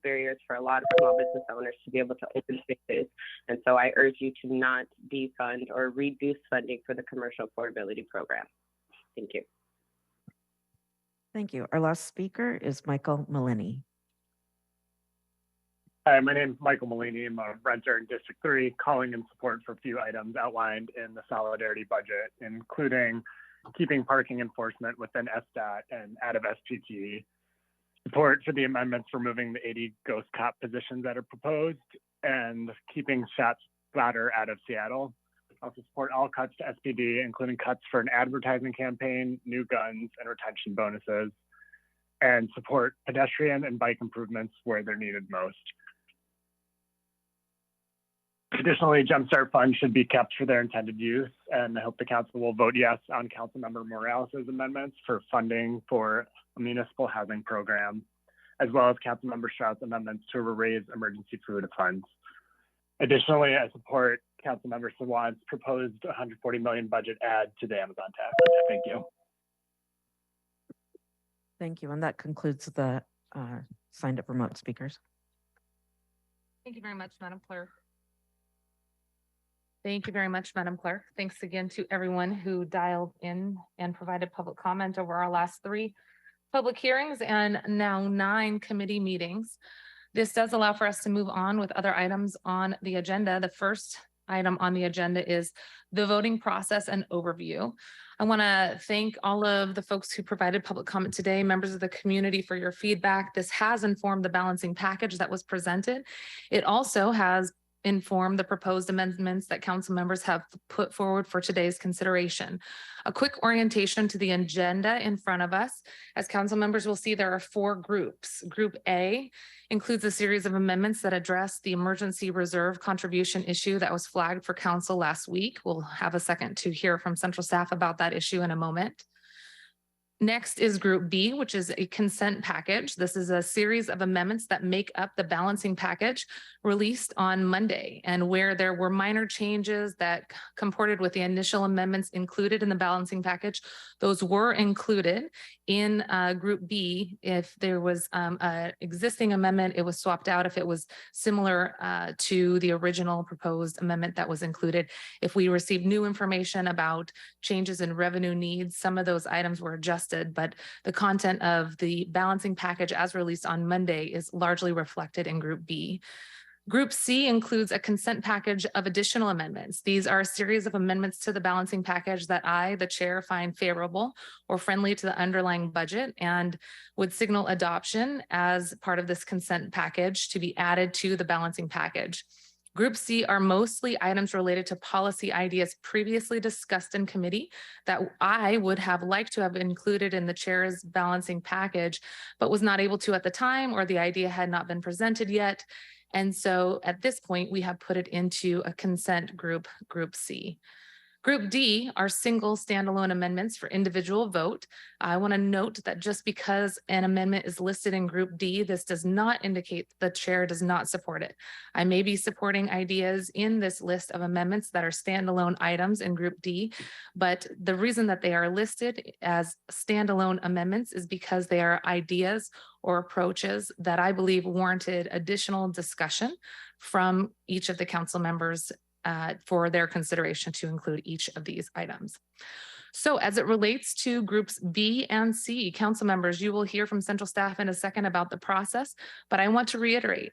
[SPEAKER 17] barriers for a lot of small business owners to be able to open spaces. And so I urge you to not defund or reduce funding for the commercial affordability program. Thank you.
[SPEAKER 3] Thank you. Our last speaker is Michael Meleni.
[SPEAKER 18] Hi, my name is Michael Meleni. I'm a renter in District 3, calling in support for a few items outlined in the Solidarity budget, including keeping parking enforcement within SDOT and out of SPT, support for the amendments removing the 80 ghost cop positions that are proposed, and keeping ShotSpotter out of Seattle. Also support all cuts to SPD, including cuts for an advertising campaign, new guns, and retention bonuses, and support pedestrian and bike improvements where they're needed most. Additionally, Jumpstart funds should be kept for their intended use, and I hope the council will vote yes on Councilmember Morales' amendments for funding for a municipal housing program, as well as Councilmember Stroud's amendments to raise emergency food funds. Additionally, I support Councilmember Sawant's proposed $140 million budget add to the Amazon tax. Thank you.
[SPEAKER 3] Thank you. And that concludes the signed up remote speakers.
[SPEAKER 2] Thank you very much, Madam Clerk. Thank you very much, Madam Clerk. Thanks again to everyone who dialed in and provided public comment over our last 3 public hearings and now 9 committee meetings. This does allow for us to move on with other items on the agenda. The first item on the agenda is the voting process and overview. I want to thank all of the folks who provided public comment today, members of the community, for your feedback. This has informed the balancing package that was presented. It also has inform the proposed amendments that council members have put forward for today's consideration. A quick orientation to the agenda in front of us. As council members will see, there are 4 groups. Group A includes a series of amendments that address the emergency reserve contribution issue that was flagged for council last week. We'll have a second to hear from central staff about that issue in a moment. Next is Group B, which is a consent package. This is a series of amendments that make up the balancing package released on Monday, and where there were minor changes that comported with the initial amendments included in the balancing package, those were included in Group B. If there was an existing amendment, it was swapped out if it was similar to the original proposed amendment that was included. If we received new information about changes in revenue needs, some of those items were adjusted, but the content of the balancing package as released on Monday is largely reflected in Group B. Group C includes a consent package of additional amendments. These are a series of amendments to the balancing package that I, the chair, find favorable or friendly to the underlying budget and would signal adoption as part of this consent package to be added to the balancing package. Group C are mostly items related to policy ideas previously discussed in committee that I would have liked to have included in the chair's balancing package, but was not able to at the time, or the idea had not been presented yet. And so at this point, we have put it into a consent group, Group C. Group D are single standalone amendments for individual vote. I want to note that just because an amendment is listed in Group D, this does not indicate the chair does not support it. I may be supporting ideas in this list of amendments that are standalone items in Group D, but the reason that they are listed as standalone amendments is because they are ideas or approaches that I believe warranted additional discussion from each of the council members for their consideration to include each of these items. So as it relates to groups B and C, council members, you will hear from central staff in a second about the process, but I want to reiterate,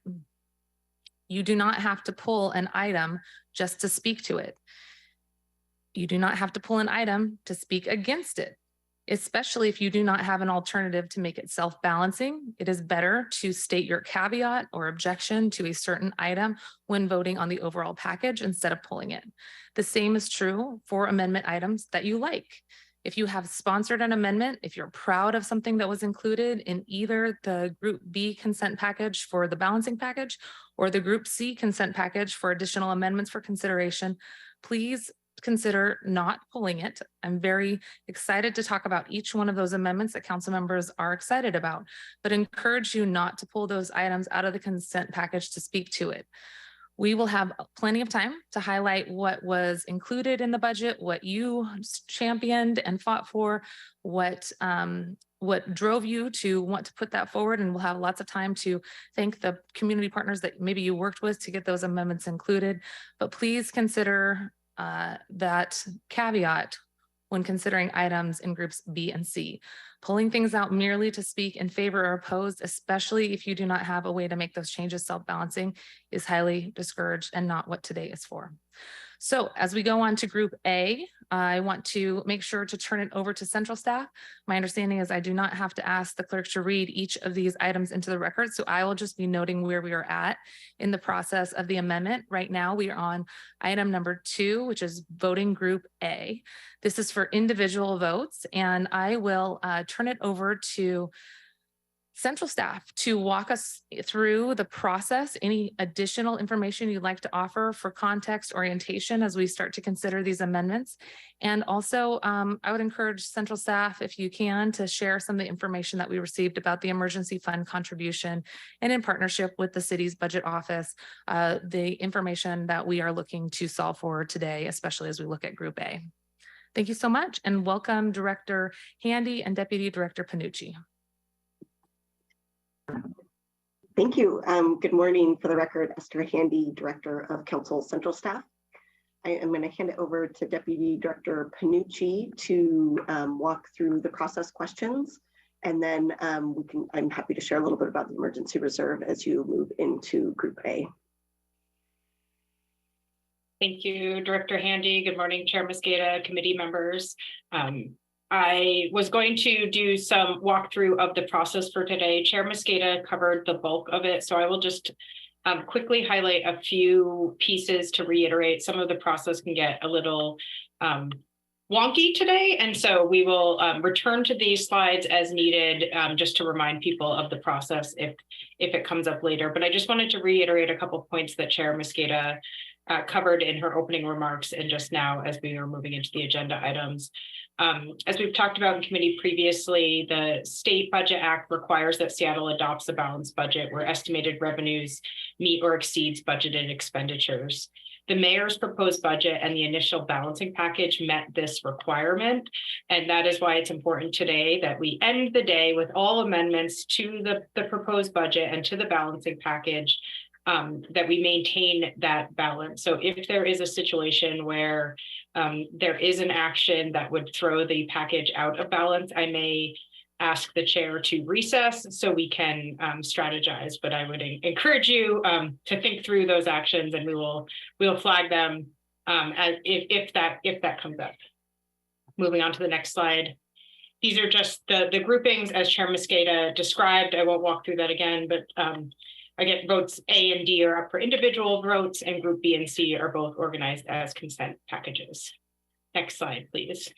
[SPEAKER 2] you do not have to pull an item just to speak to it. You do not have to pull an item to speak against it, especially if you do not have an alternative to make it self-balancing. It is better to state your caveat or objection to a certain item when voting on the overall package instead of pulling it. The same is true for amendment items that you like. If you have sponsored an amendment, if you're proud of something that was included in either the Group B consent package for the balancing package or the Group C consent package for additional amendments for consideration, please consider not pulling it. I'm very excited to talk about each one of those amendments that council members are excited about, but encourage you not to pull those items out of the consent package to speak to it. We will have plenty of time to highlight what was included in the budget, what you championed and fought for, what drove you to want to put that forward, and we'll have lots of time to thank the community partners that maybe you worked with to get those amendments included. But please consider that caveat when considering items in groups B and C. Pulling things out merely to speak in favor or opposed, especially if you do not have a way to make those changes self-balancing, is highly discouraged and not what today is for. So as we go on to Group A, I want to make sure to turn it over to central staff. My understanding is I do not have to ask the clerk to read each of these items into the record, so I will just be noting where we are at in the process of the amendment. Right now, we are on item number 2, which is voting Group A. This is for individual votes, and I will turn it over to central staff to walk us through the process, any additional information you'd like to offer for context orientation as we start to consider these amendments. And also, I would encourage central staff, if you can, to share some of the information that we received about the emergency fund contribution, and in partnership with the city's budget office, the information that we are looking to solve for today, especially as we look at Group A. Thank you so much, and welcome Director Handy and Deputy Director Panucci.
[SPEAKER 6] Thank you. Good morning. For the record, Esther Handy, Director of Council Central Staff. I am going to hand it over to Deputy Director Panucci to walk through the process questions, and then I'm happy to share a little bit about the emergency reserve as you move into Group A.
[SPEAKER 11] Thank you, Director Handy. Good morning, Chair Mosqueda, committee members. I was going to do some walkthrough of the process for today. Chair Mosqueda covered the bulk of it, so I will just quickly highlight a few pieces to reiterate. Some of the process can get a little wonky today, and so we will return to these slides as needed, just to remind people of the process if it comes up later. But I just wanted to reiterate a couple of points that Chair Mosqueda covered in her opening remarks and just now as we are moving into the agenda items. As we've talked about in committee previously, the State Budget Act requires that Seattle adopts a balanced budget where estimated revenues meet or exceeds budgeted expenditures. The mayor's proposed budget and the initial balancing package met this requirement. And that is why it's important today that we end the day with all amendments to the proposed budget and to the balancing package, that we maintain that balance. So if there is a situation where there is an action that would throw the package out of balance, I may ask the chair to recess so we can strategize, but I would encourage you to think through those actions, and we'll flag them as if that comes up. Moving on to the next slide. These are just the groupings as Chair Mosqueda described. I won't walk through that again, but again, votes A and D are up for individual votes, and group B and C are both organized as consent packages. Next slide, please.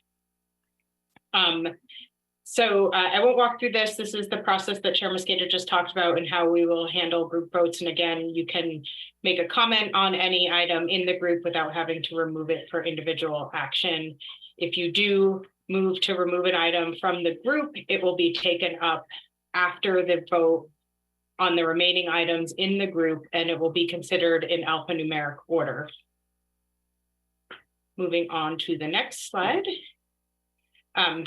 [SPEAKER 11] So I won't walk through this. This is the process that Chair Mosqueda just talked about and how we will handle group votes. And again, you can make a comment on any item in the group without having to remove it for individual action. If you do move to remove an item from the group, it will be taken up after the vote on the remaining items in the group, and it will be considered in alphanumeric order. Moving on to the next slide.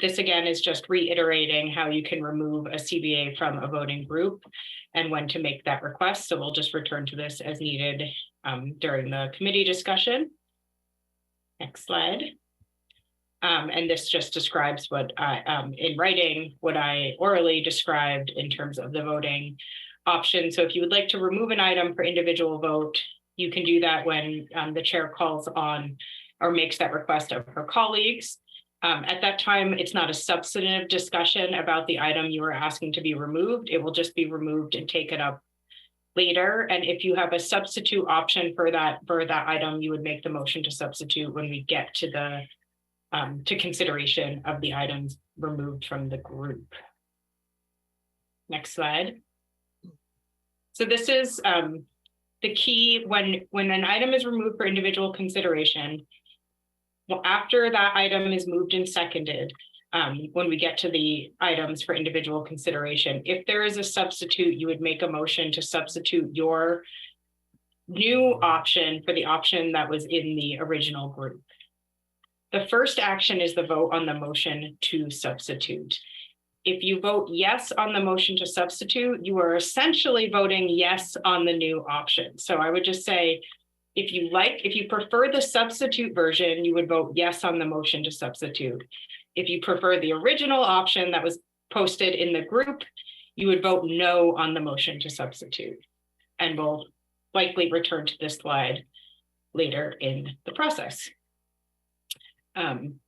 [SPEAKER 11] This again is just reiterating how you can remove a CBA from a voting group and when to make that request. So we'll just return to this as needed during the committee discussion. Next slide. And this just describes what I, in writing, what I orally described in terms of the voting option. So if you would like to remove an item for individual vote, you can do that when the chair calls on or makes that request of her colleagues. At that time, it's not a substantive discussion about the item you are asking to be removed. It will just be removed and taken up later. And if you have a substitute option for that item, you would make the motion to substitute when we get to the to consideration of the items removed from the group. Next slide. So this is the key when an item is removed for individual consideration. Well, after that item is moved and seconded, when we get to the items for individual consideration, if there is a substitute, you would make a motion to substitute your new option for the option that was in the original group. The first action is the vote on the motion to substitute. If you vote yes on the motion to substitute, you are essentially voting yes on the new option. So I would just say, if you prefer the substitute version, you would vote yes on the motion to substitute. If you prefer the original option that was posted in the group, you would vote no on the motion to substitute. And we'll likely return to this slide later in the process. And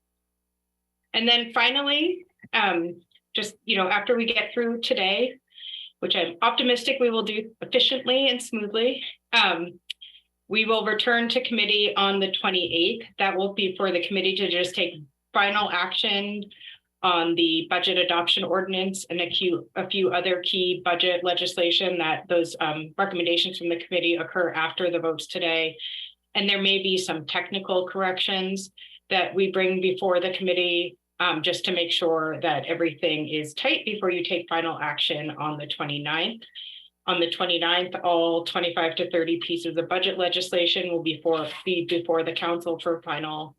[SPEAKER 11] then finally, just after we get through today, which I'm optimistic we will do efficiently and smoothly, we will return to committee on the 28th. That will be for the committee to just take final action on the budget adoption ordinance and a few other key budget legislation that those recommendations from the committee occur after the votes today. And there may be some technical corrections that we bring before the committee just to make sure that everything is tight before you take final action on the 29th. On the 29th, all 25 to 30 pieces of budget legislation will be before the council for final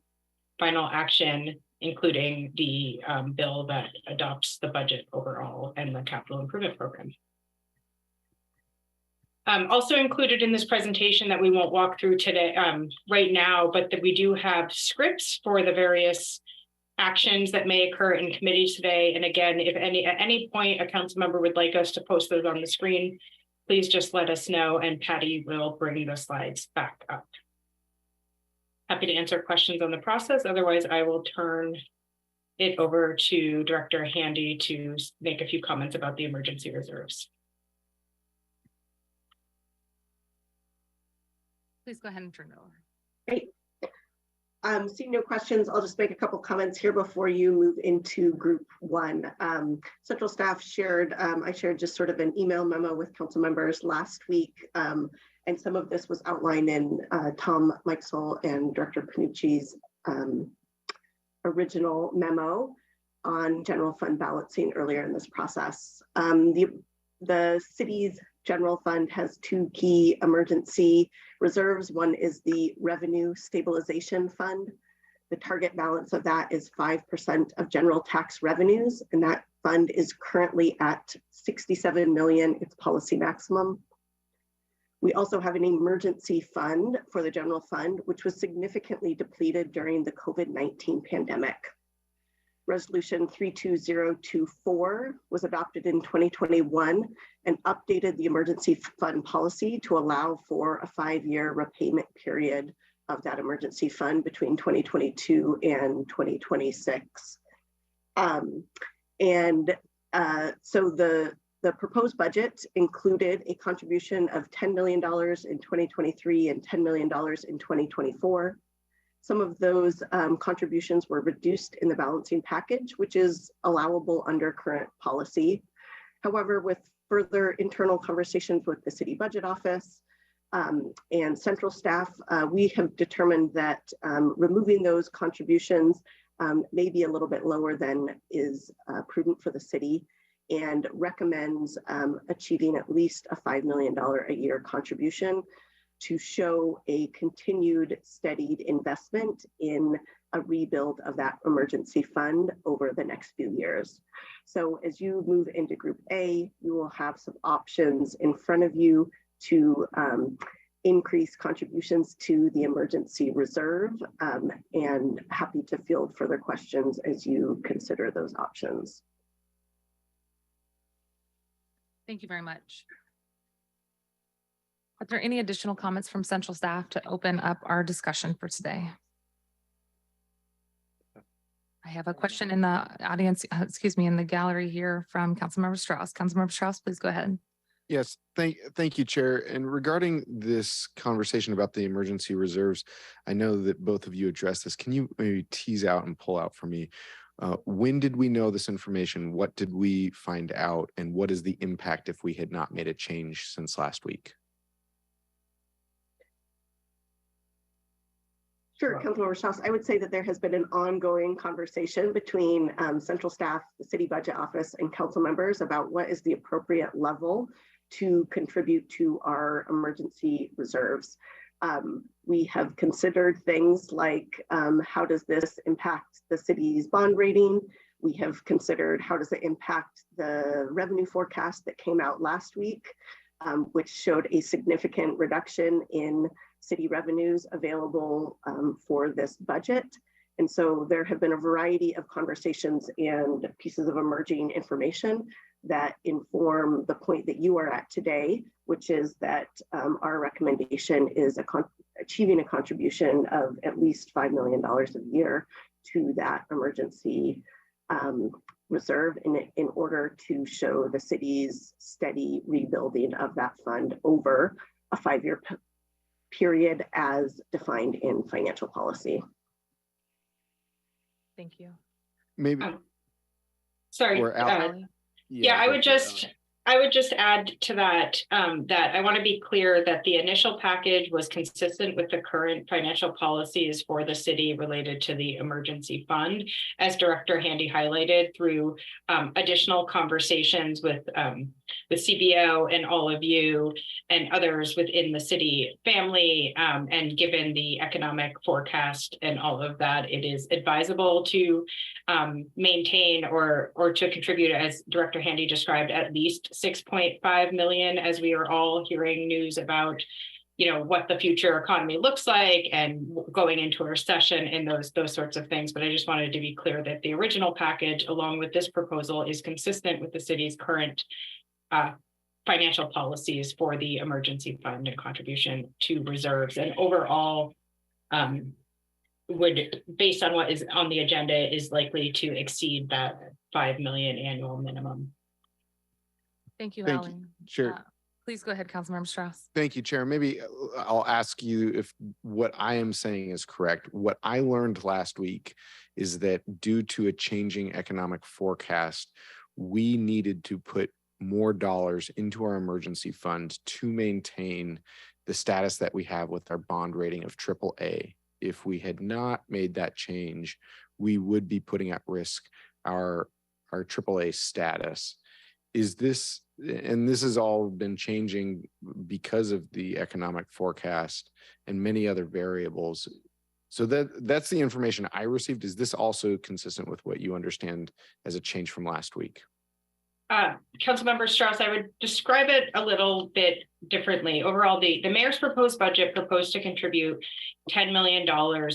[SPEAKER 11] action, including the bill that adopts the budget overall and the capital improvement program. Also included in this presentation that we won't walk through today right now, but that we do have scripts for the various actions that may occur in committee today. And again, if at any point a council member would like us to post those on the screen, please just let us know and Patty will bring the slides back up. Happy to answer questions on the process. Otherwise, I will turn it over to Director Handy to make a few comments about the emergency reserves.
[SPEAKER 2] Please go ahead and turn it over.
[SPEAKER 6] Great. Seeing no questions, I'll just make a couple comments here before you move into group one. Central staff shared, I shared just sort of an email memo with council members last week. And some of this was outlined in Tom Meixel and Director Panucci's original memo on general fund balancing earlier in this process. The city's general fund has two key emergency reserves. One is the Revenue Stabilization Fund. The target balance of that is 5% of general tax revenues, and that fund is currently at 67 million, its policy maximum. We also have an emergency fund for the general fund, which was significantly depleted during the COVID-19 pandemic. Resolution 32024 was adopted in 2021 and updated the emergency fund policy to allow for a 5-year repayment period of that emergency fund between 2022 and 2026. So the proposed budget included a contribution of $10 million in 2023 and $10 million in 2024. Some of those contributions were reduced in the balancing package, which is allowable under current policy. However, with further internal conversations with the city budget office and central staff, we have determined that removing those contributions may be a little bit lower than is prudent for the city, and recommends achieving at least a $5 million a year contribution to show a continued steadied investment in a rebuild of that emergency fund over the next few years. So as you move into Group A, you will have some options in front of you to increase contributions to the emergency reserve, and happy to field further questions as you consider those options.
[SPEAKER 2] Thank you very much. Are there any additional comments from central staff to open up our discussion for today? I have a question in the audience, in the gallery here from Councilmember Strauss. Councilmember Strauss, please go ahead.
[SPEAKER 19] Yes, thank you, Chair. And regarding this conversation about the emergency reserves, I know that both of you addressed this. Can you maybe tease out and pull out for me? When did we know this information? What did we find out? And what is the impact if we had not made a change since last week?
[SPEAKER 6] Sure, Councilmember Strauss, I would say that there has been an ongoing conversation between central staff, the city budget office, and council members about what is the appropriate level to contribute to our emergency reserves. We have considered things like how does this impact the city's bond rating? We have considered how does it impact the revenue forecast that came out last week, which showed a significant reduction in city revenues available for this budget. And so there have been a variety of conversations and pieces of emerging information that inform the point that you are at today, which is that our recommendation is achieving a contribution of at least $5 million a year to that emergency reserve in order to show the city's steady rebuilding of that fund over a 5-year period as defined in financial policy.
[SPEAKER 2] Thank you.
[SPEAKER 19] Maybe.
[SPEAKER 11] Sorry. Yeah, I would just add to that, that I want to be clear that the initial package was consistent with the current financial policies for the city related to the emergency fund, as Director Handy highlighted, through additional conversations with CBO and all of you and others within the city family, and given the economic forecast and all of that, it is advisable to maintain or to contribute, as Director Handy described, at least 6.5 million, as we are all hearing news about, what the future economy looks like and going into a recession and those sorts of things. But I just wanted to be clear that the original package, along with this proposal, is consistent with the city's current financial policies for the emergency fund and contribution to reserves, and overall would, based on what is on the agenda, is likely to exceed that 5 million annual minimum.
[SPEAKER 2] Thank you,
[SPEAKER 19] Thank
[SPEAKER 2] Ellen.
[SPEAKER 19] you. Sure.
[SPEAKER 2] Please go ahead, Councilmember Strauss.
[SPEAKER 19] Thank you, Chair. Maybe I'll ask you if what I am saying is correct. What I learned last week is that due to a changing economic forecast, we needed to put more dollars into our emergency fund to maintain the status that we have with our bond rating of AAA. If we had not made that change, we would be putting at risk our AAA status. Is this, and this has all been changing because of the economic forecast and many other variables. So that's the information I received. Is this also consistent with what you understand as a change from last week?
[SPEAKER 11] Councilmember Strauss, I would describe it a little bit differently. Overall, the mayor's proposed budget proposed to contribute $10 million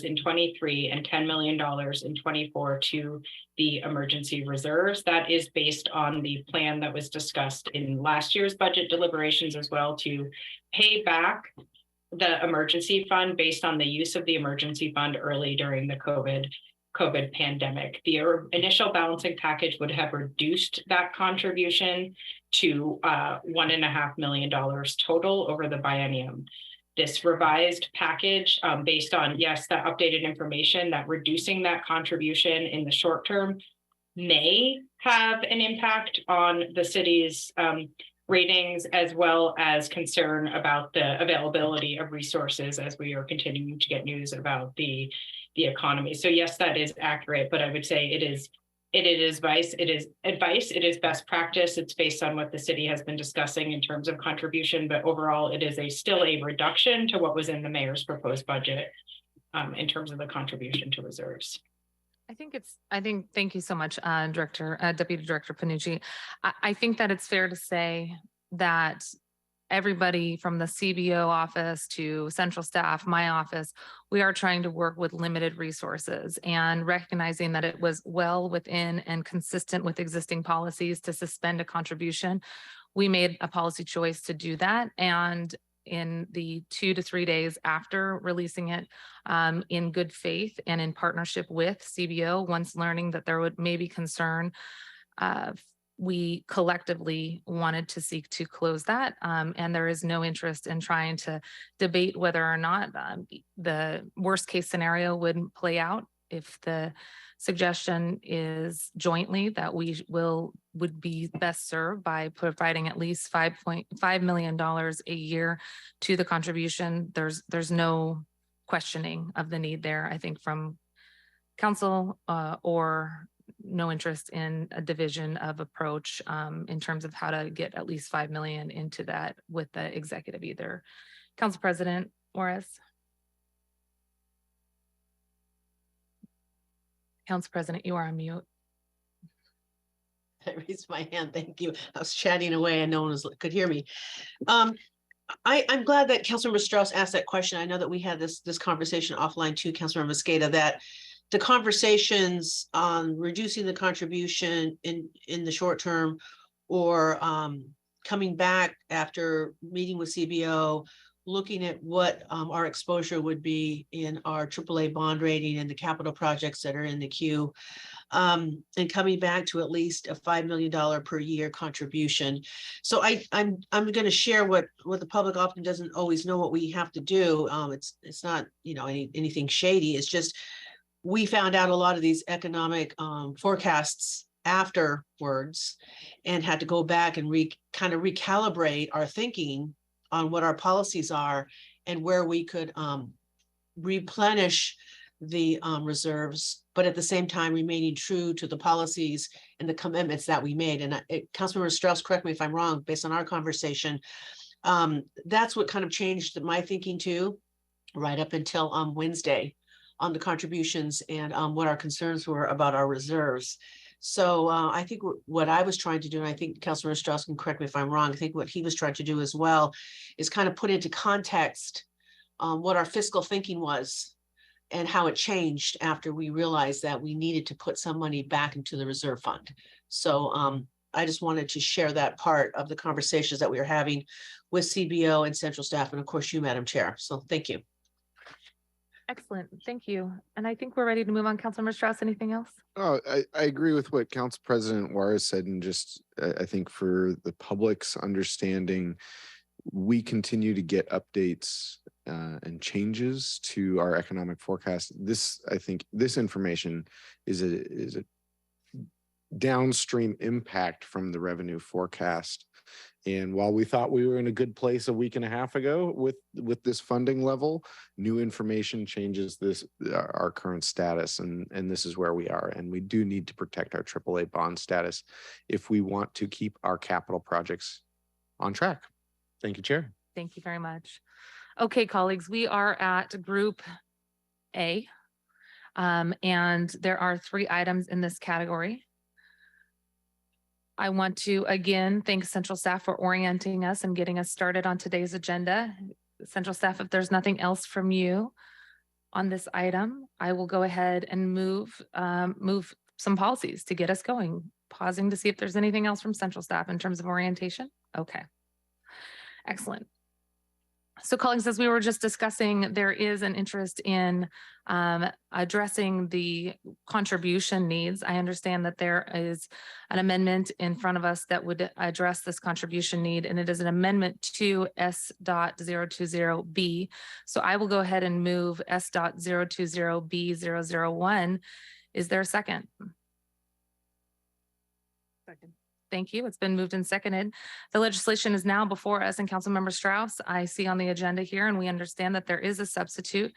[SPEAKER 11] in 23 and $10 million in 24 to the emergency reserves. That is based on the plan that was discussed in last year's budget deliberations as well, to pay back the emergency fund based on the use of the emergency fund early during the COVID pandemic. The initial balancing package would have reduced that contribution to $1.5 million total over the biennium. This revised package, based on, yes, that updated information, that reducing that contribution in the short term may have an impact on the city's ratings, as well as concern about the availability of resources as we are continuing to get news about the economy. So yes, that is accurate, but I would say it is advice, it is best practice. It's based on what the city has been discussing in terms of contribution, but overall it is still a reduction to what was in the mayor's proposed budget in terms of the contribution to reserves.
[SPEAKER 2] Thank you so much, Deputy Director Panucci. I think that it's fair to say that everybody from the CBO office to central staff, my office, we are trying to work with limited resources and recognizing that it was well within and consistent with existing policies to suspend a contribution. We made a policy choice to do that. And in the 2 to 3 days after releasing it, in good faith and in partnership with CBO, once learning that there would maybe concern, we collectively wanted to seek to close that. And there is no interest in trying to debate whether or not the worst case scenario would play out. If the suggestion is jointly that we would be best served by providing at least $5.5 million a year to the contribution, there's no questioning of the need there, I think, from council or no interest in a division of approach in terms of how to get at least 5 million into that with the executive either. Council President Juarez. Council President, you are on mute.
[SPEAKER 4] I raised my hand. Thank you. I was chatting away and no one could hear me. I'm glad that Councilmember Strauss asked that question. I know that we had this conversation offline too, Councilmember Mosqueda, that the conversations on reducing the contribution in the short term or coming back after meeting with CBO, looking at what our exposure would be in our AAA bond rating and the capital projects that are in the queue, and coming back to at least a $5 million per year contribution. So I'm going to share what the public often doesn't always know what we have to do. It's not anything shady. It's just we found out a lot of these economic forecasts afterwards and had to go back and kind of recalibrate our thinking on what our policies are and where we could replenish the reserves, but at the same time remaining true to the policies and the commitments that we made. And Councilmember Strauss, correct me if I'm wrong, based on our conversation, that's what kind of changed my thinking too, right up until Wednesday on the contributions and what our concerns were about our reserves. So I think what I was trying to do, and I think Councilmember Strauss can correct me if I'm wrong, I think what he was trying to do as well is kind of put into context what our fiscal thinking was and how it changed after we realized that we needed to put some money back into the reserve fund. So I just wanted to share that part of the conversations that we were having with CBO and central staff, and of course you, Madam Chair. So thank you.
[SPEAKER 2] Excellent, thank you. And I think we're ready to move on. Councilmember Strauss, anything else?
[SPEAKER 19] Oh, I agree with what Council President Juarez said, and just I think for the public's understanding, we continue to get updates and changes to our economic forecast. I think this information is a downstream impact from the revenue forecast. And while we thought we were in a good place a week and a half ago with this funding level, new information changes our current status, and this is where we are. And we do need to protect our AAA bond status if we want to keep our capital projects on track. Thank you, Chair.
[SPEAKER 2] Thank you very much. Okay, colleagues, we are at Group A, and there are 3 items in this category. I want to again thank Central Staff for orienting us and getting us started on today's agenda. Central Staff, if there's nothing else from you on this item, I will go ahead and move some policies to get us going. Pausing to see if there's anything else from Central Staff in terms of orientation. Okay, excellent. So colleagues, as we were just discussing, there is an interest in addressing the contribution needs. I understand that there is an amendment in front of us that would address this contribution need, and it is an amendment to S.020B. So I will go ahead and move S.020B001. Is there a second? Second. Thank you. It's been moved and seconded. The legislation is now before us, and Councilmember Strauss, I see on the agenda here, and we understand that there is a substitute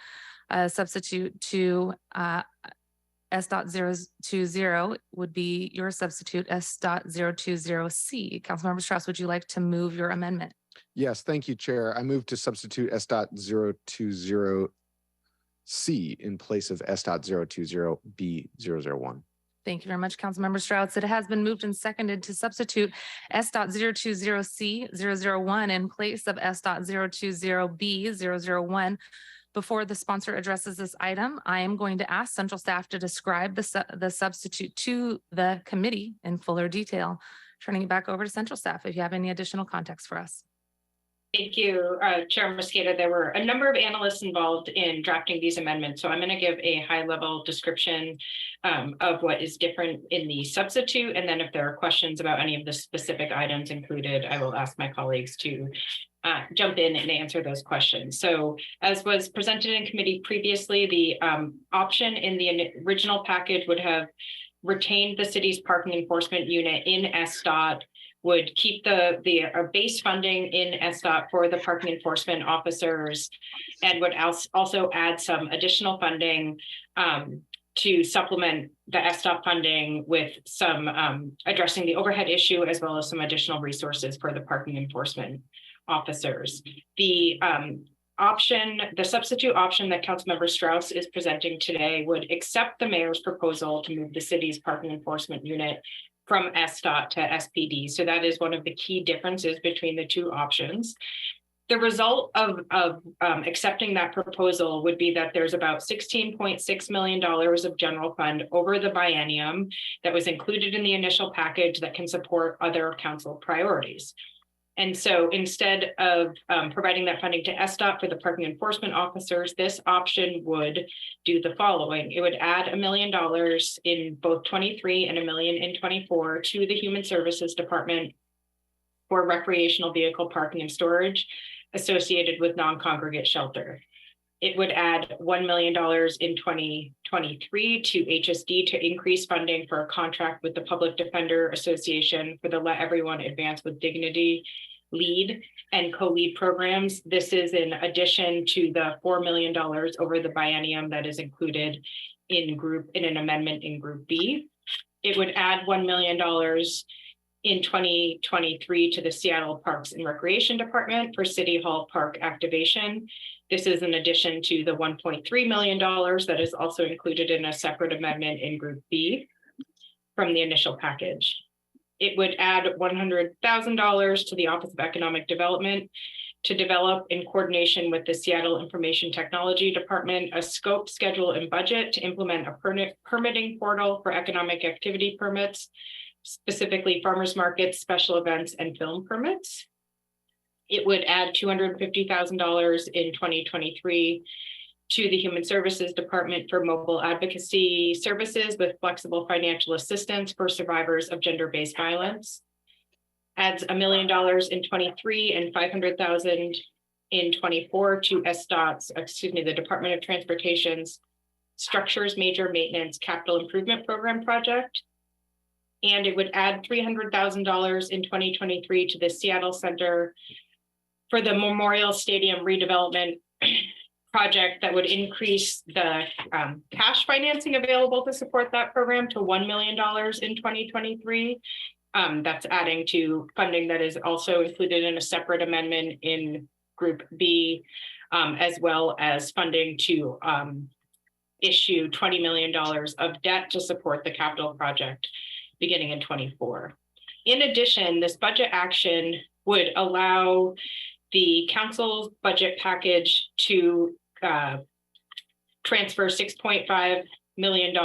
[SPEAKER 2] to S.020 would be your substitute, S.020C. Councilmember Strauss, would you like to move your amendment?
[SPEAKER 19] Yes, thank you, Chair. I move to substitute S.020C in place of S.020B001.
[SPEAKER 2] Thank you very much, Councilmember Strauss. It has been moved and seconded to substitute S.020C001 in place of S.020B001. Before the sponsor addresses this item, I am going to ask Central Staff to describe the substitute to the committee in fuller detail. Turning it back over to Central Staff if you have any additional context for us.
[SPEAKER 11] Thank you, Chair Mosqueda. There were a number of analysts involved in drafting these amendments, so I'm going to give a high-level description of what is different in the substitute, and then if there are questions about any of the specific items included, I will ask my colleagues to jump in and answer those questions. So as was presented in committee previously, the option in the original package would have retained the city's parking enforcement unit in SDOT, would keep the base funding in SDOT for the parking enforcement officers, and would also add some additional funding to supplement the SDOT funding with some addressing the overhead issue, as well as some additional resources for the parking enforcement officers. The substitute option that Councilmember Strauss is presenting today would accept the mayor's proposal to move the city's parking enforcement unit from SDOT to SPD. So that is one of the key differences between the two options. The result of accepting that proposal would be that there's about $16.6 million of general fund over the biennium that was included in the initial package that can support other council priorities. And so instead of providing that funding to SDOT for the parking enforcement officers, this option would do the following. It would add $1 million in both 23 and $1 million in 24 to the Human Services Department for recreational vehicle parking and storage associated with non-congregate shelter. It would add $1 million in 2023 to HSD to increase funding for a contract with the Public Defender Association for the Let Everyone Advance with Dignity lead and co-lead programs. This is in addition to the $4 million over the biennium that is included in an amendment in Group B. It would add $1 million in 2023 to the Seattle Parks and Recreation Department for City Hall Park activation. This is in addition to the $1.3 million that is also included in a separate amendment in Group B from the initial package. It would add $100,000 to the Office of Economic Development to develop, in coordination with the Seattle Information Technology Department, a scope, schedule, and budget to implement a permitting portal for economic activity permits, specifically farmers markets, special events, and film permits. It would add $250,000 in 2023 to the Human Services Department for mobile advocacy services with flexible financial assistance for survivors of gender-based violence. adds $1 million in 23 and 500,000 in 24 to the Department of Transportation's Structures Major Maintenance Capital Improvement Program project. And it would add $300,000 in 2023 to the Seattle Center for the Memorial Stadium redevelopment project that would increase the cash financing available to support that program to $1 million in 2023. That's adding to funding that is also included in a separate amendment in Group B, as well as funding to issue $20 million of debt to support the capital project beginning in 24. In addition, this budget action would allow the council's budget package to transfer $6.5 million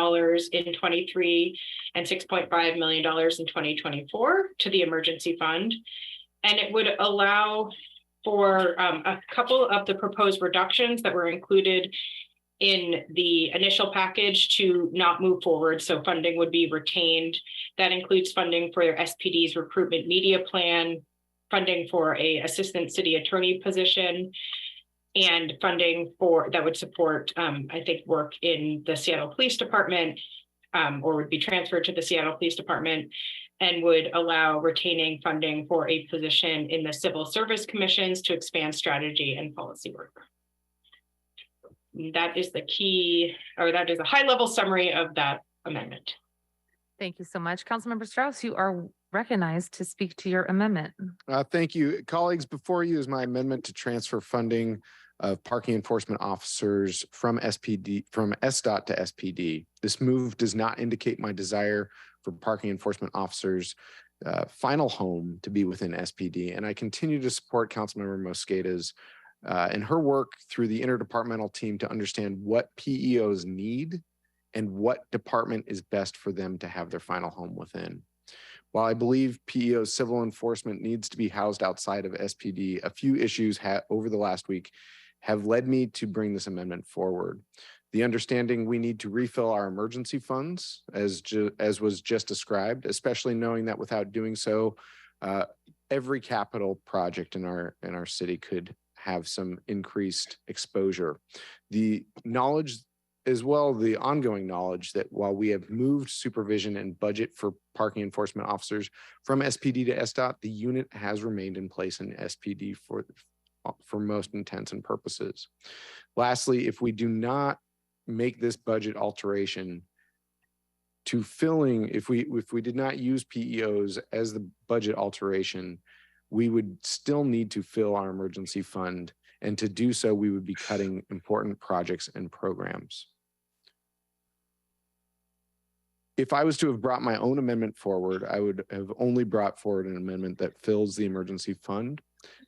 [SPEAKER 11] in 23 and $6.5 million in 2024 to the emergency fund. And it would allow for a couple of the proposed reductions that were included in the initial package to not move forward. So funding would be retained. That includes funding for SPD's recruitment media plan, funding for a assistant city attorney position, and funding for that would support, I think, work in the Seattle Police Department, or would be transferred to the Seattle Police Department, and would allow retaining funding for a position in the Civil Service Commissions to expand strategy and policy work. That is the key, or that is a high-level summary of that amendment.
[SPEAKER 2] Thank you so much. Councilmember Strauss, you are recognized to speak to your amendment.
[SPEAKER 19] Thank you. Colleagues, before you is my amendment to transfer funding of parking enforcement officers from SDOT to SPD. This move does not indicate my desire for parking enforcement officers' final home to be within SPD, and I continue to support Councilmember Mosqueda's and her work through the interdepartmental team to understand what PEOs need and what department is best for them to have their final home within. While I believe PEO civil enforcement needs to be housed outside of SPD, a few issues over the last week have led me to bring this amendment forward. The understanding we need to refill our emergency funds, as was just described, especially knowing that without doing so, every capital project in our city could have some increased exposure. The knowledge as well, the ongoing knowledge that while we have moved supervision and budget for parking enforcement officers from SPD to SDOT, the unit has remained in place in SPD for most intents and purposes. Lastly, if we do not make this budget alteration to filling, if we did not use PEOs as the budget alteration, we would still need to fill our emergency fund. And to do so, we would be cutting important projects and programs. If I was to have brought my own amendment forward, I would have only brought forward an amendment that fills the emergency fund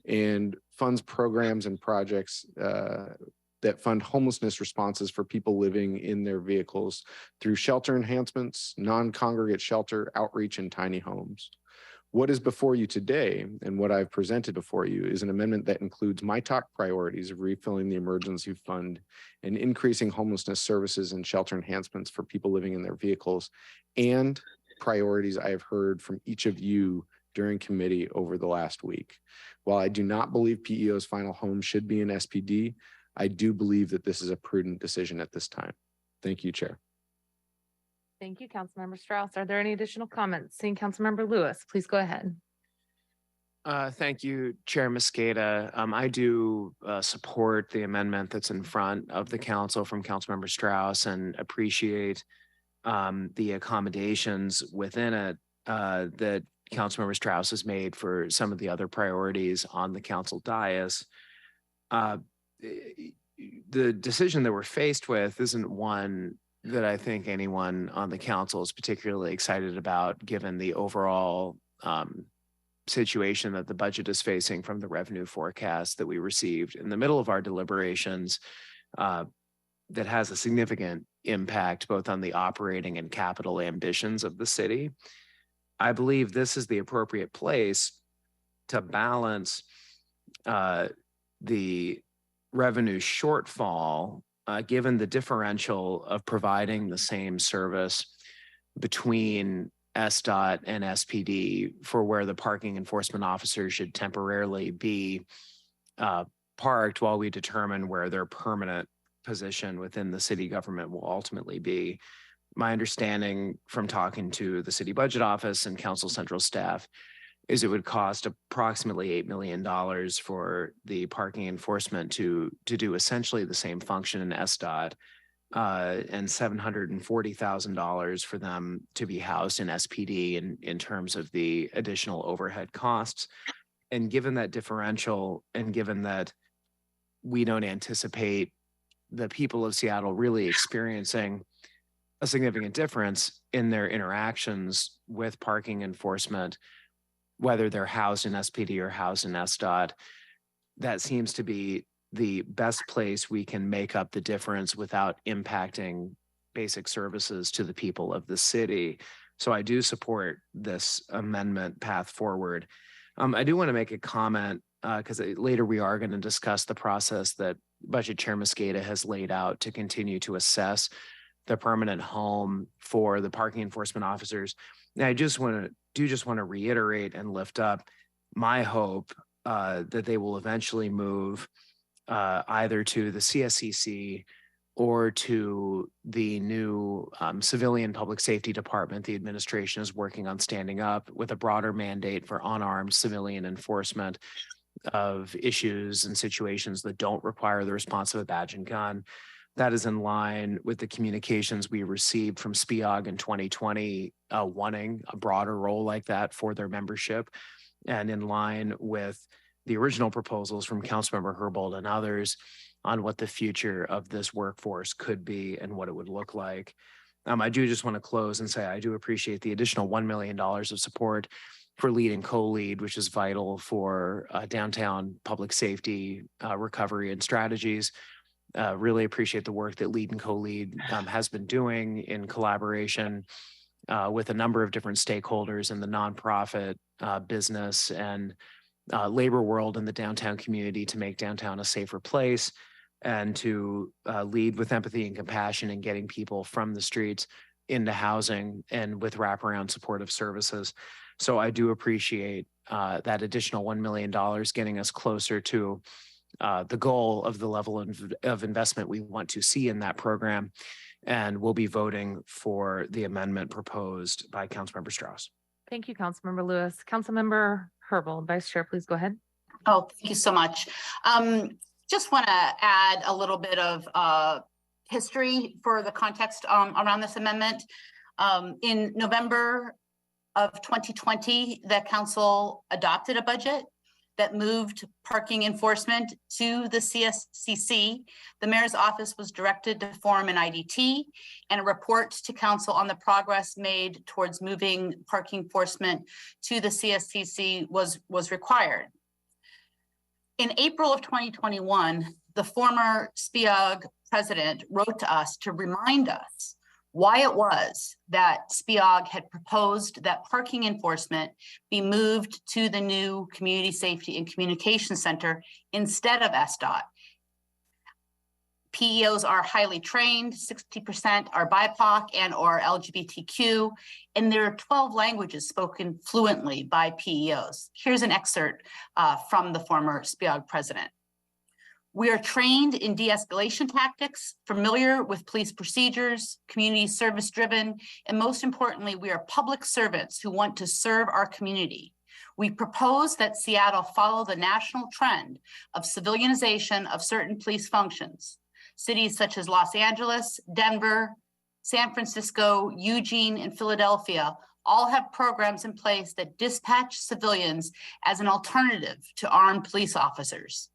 [SPEAKER 19] and funds programs and projects that fund homelessness responses for people living in their vehicles through shelter enhancements, non-congregate shelter, outreach, and tiny homes. What is before you today and what I've presented before you is an amendment that includes my top priorities of refilling the emergency fund and increasing homelessness services and shelter enhancements for people living in their vehicles, and priorities I have heard from each of you during committee over the last week. While I do not believe PEO's final home should be in SPD, I do believe that this is a prudent decision at this time. Thank you, Chair.
[SPEAKER 2] Thank you, Councilmember Strauss. Are there any additional comments? Seeing Councilmember Lewis, please go ahead.
[SPEAKER 5] Thank you, Chair Mosqueda. I do support the amendment that's in front of the council from Councilmember Strauss and appreciate the accommodations within it that Councilmember Strauss has made for some of the other priorities on the council dais. The decision that we're faced with isn't one that I think anyone on the council is particularly excited about, given the overall situation that the budget is facing from the revenue forecast that we received in the middle of our deliberations, that has a significant impact both on the operating and capital ambitions of the city. I believe this is the appropriate place to balance the revenue shortfall given the differential of providing the same service between SDOT and SPD for where the parking enforcement officers should temporarily be parked while we determine where their permanent position within the city government will ultimately be. My understanding from talking to the city budget office and council central staff is it would cost approximately $8 million for the parking enforcement to do essentially the same function in SDOT, and $740,000 for them to be housed in SPD in terms of the additional overhead costs. And given that differential, and given that we don't anticipate the people of Seattle really experiencing a significant difference in their interactions with parking enforcement, whether they're housed in SPD or housed in SDOT, that seems to be the best place we can make up the difference without impacting basic services to the people of the city. So I do support this amendment path forward. I do want to make a comment because later we are going to discuss the process that Budget Chair Mosqueda has laid out to continue to assess the permanent home for the parking enforcement officers. And I just want to reiterate and lift up my hope that they will eventually move either to the CSCC or to the new civilian public safety department the administration is working on standing up, with a broader mandate for unarmed civilian enforcement of issues and situations that don't require the response of a badge and gun. That is in line with the communications we received from SPIOG in 2020, wanting a broader role like that for their membership, and in line with the original proposals from Councilmember Herbold and others on what the future of this workforce could be and what it would look like. I do just want to close and say I do appreciate the additional $1 million of support for LEAD and co-lead, which is vital for downtown public safety recovery and strategies. Really appreciate the work that LEAD and co-lead has been doing in collaboration with a number of different stakeholders in the nonprofit business and labor world in the downtown community to make downtown a safer place and to lead with empathy and compassion in getting people from the streets into housing and with wraparound supportive services. So I do appreciate that additional $1 million getting us closer to the goal of the level of investment we want to see in that program. And we'll be voting for the amendment proposed by Councilmember Strauss.
[SPEAKER 2] Thank you, Councilmember Lewis. Councilmember Herbold, Vice Chair, please go ahead.
[SPEAKER 8] Oh, thank you so much. Just want to add a little bit of history for the context around this amendment. In November of 2020, the council adopted a budget that moved parking enforcement to the CSCC. The mayor's office was directed to form an IDT, and a report to council on the progress made towards moving parking enforcement to the CSCC was required. In April of 2021, the former SPIOG president wrote to us to remind us why it was that SPIOG had proposed that parking enforcement be moved to the new Community Safety and Communication Center instead of SDOT. PEOs are highly trained, 60% are BIPOC and or LGBTQ, and there are 12 languages spoken fluently by PEOs. Here's an excerpt from the former SPIOG president. We are trained in de-escalation tactics, familiar with police procedures, community service driven, and most importantly, we are public servants who want to serve our community. We propose that Seattle follow the national trend of civilianization of certain police functions. Cities such as Los Angeles, Denver, San Francisco, Eugene, and Philadelphia all have programs in place that dispatch civilians as an alternative to armed police officers.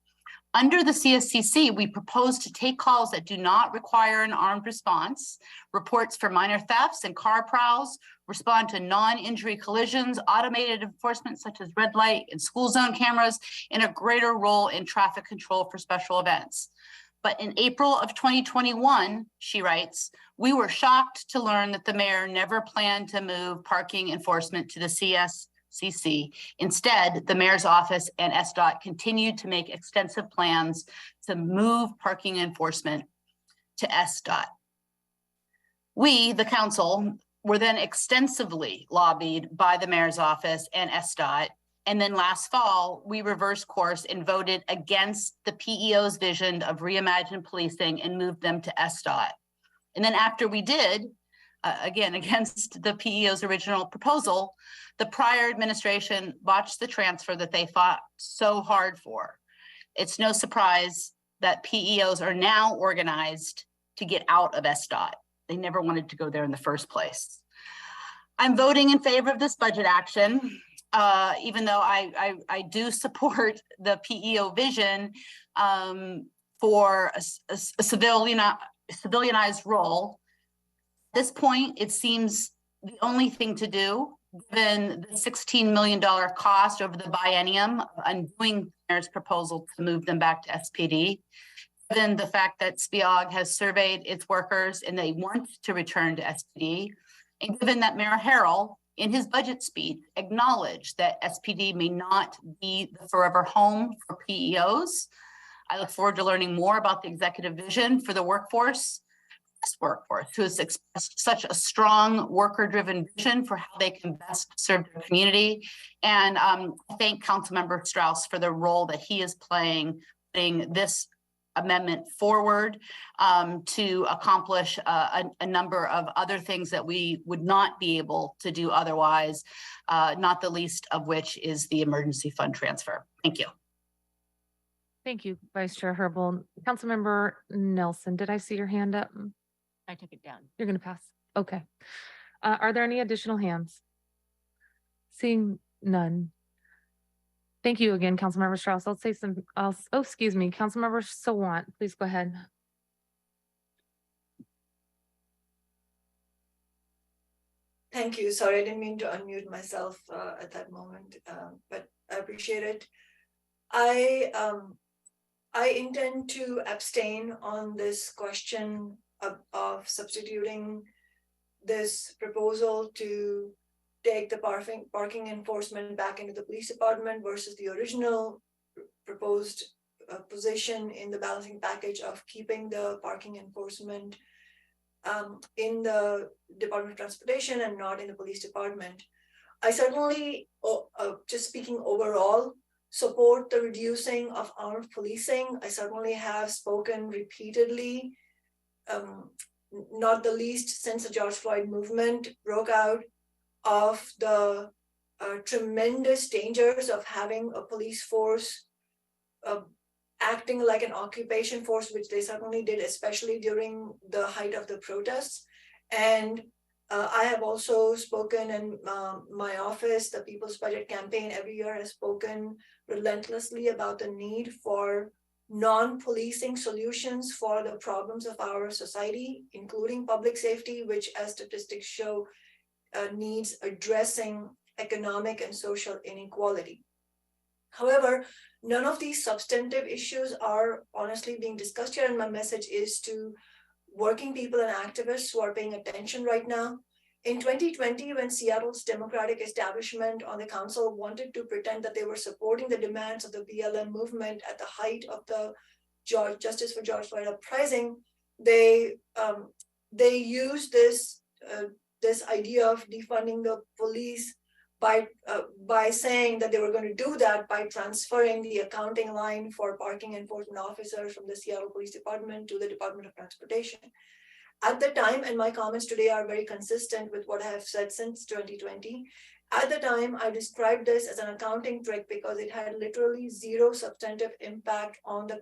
[SPEAKER 8] Under the CSCC, we propose to take calls that do not require an armed response, reports for minor thefts and car prowls, respond to non-injury collisions, automated enforcement such as red light and school zone cameras, and a greater role in traffic control for special events. But in April of 2021, she writes, we were shocked to learn that the mayor never planned to move parking enforcement to the CSCC. Instead, the mayor's office and SDOT continued to make extensive plans to move parking enforcement to SDOT. We, the council, were then extensively lobbied by the mayor's office and SDOT. And then last fall, we reversed course and voted against the PEO's vision of reimagined policing and moved them to SDOT. And then after we did, again, against the PEO's original proposal, the prior administration botched the transfer that they fought so hard for. It's no surprise that PEOs are now organized to get out of SDOT. They never wanted to go there in the first place. I'm voting in favor of this budget action, even though I do support the PEO vision for a civilianized role. At this point, it seems the only thing to do, given the $16 million cost over the biennium of undoing the mayor's proposal to move them back to SPD, given the fact that SPIOG has surveyed its workers and they want to return to SPD, and given that Mayor Harrell, in his budget speech, acknowledged that SPD may not be the forever home for PEOs. I look forward to learning more about the executive vision for the workforce, this workforce, who has expressed such a strong worker-driven vision for how they can best serve their community. And I thank Councilmember Strauss for the role that he is playing, putting this amendment forward to accomplish a number of other things that we would not be able to do otherwise, not the least of which is the emergency fund transfer. Thank you.
[SPEAKER 2] Thank you, Vice Chair Herbold. Councilmember Nelson, did I see your hand up?
[SPEAKER 8] I took it down.
[SPEAKER 2] You're going to pass. Okay. Are there any additional hands? Seeing none. Thank you again, Councilmember Strauss. I'll say some, excuse me, Councilmember Sawant, please go ahead.
[SPEAKER 20] Thank you. Sorry, I didn't mean to unmute myself at that moment, but I appreciate it. I intend to abstain on this question of substituting this proposal to take the parking enforcement back into the police department versus the original proposed position in the balancing package of keeping the parking enforcement in the Department of Transportation and not in the police department. I certainly, just speaking overall, support the reducing of armed policing. I certainly have spoken repeatedly, not the least since the George Floyd movement broke out, of the tremendous dangers of having a police force acting like an occupation force, which they certainly did, especially during the height of the protests. And I have also spoken in my office, the People's Budget Campaign every year has spoken relentlessly about the need for non-policing solutions for the problems of our society, including public safety, which, as statistics show, needs addressing economic and social inequality. However, none of these substantive issues are honestly being discussed here, and my message is to working people and activists who are paying attention right now. In 2020, when Seattle's Democratic establishment on the council wanted to pretend that they were supporting the demands of the BLM movement at the height of the Justice for George Floyd uprising, they used this idea of defunding the police by saying that they were going to do that by transferring the accounting line for parking enforcement officers from the Seattle Police Department to the Department of Transportation. At the time, and my comments today are very consistent with what I have said since 2020, at the time I described this as an accounting trick because it had literally zero substantive impact on the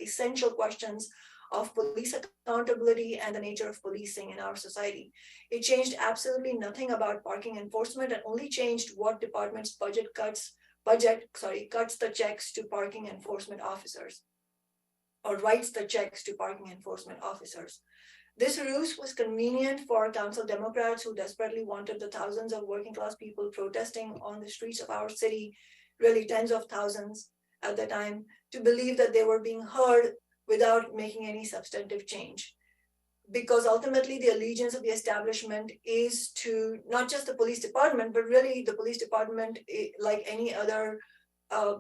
[SPEAKER 20] essential questions of police accountability and the nature of policing in our society. It changed absolutely nothing about parking enforcement and only changed what department's cuts the checks to parking enforcement officers, or writes the checks to parking enforcement officers. This ruse was convenient for council Democrats who desperately wanted the thousands of working class people protesting on the streets of our city, really tens of thousands at the time, to believe that they were being heard without making any substantive change. Because ultimately the allegiance of the establishment is to not just the police department, but really the police department, like any other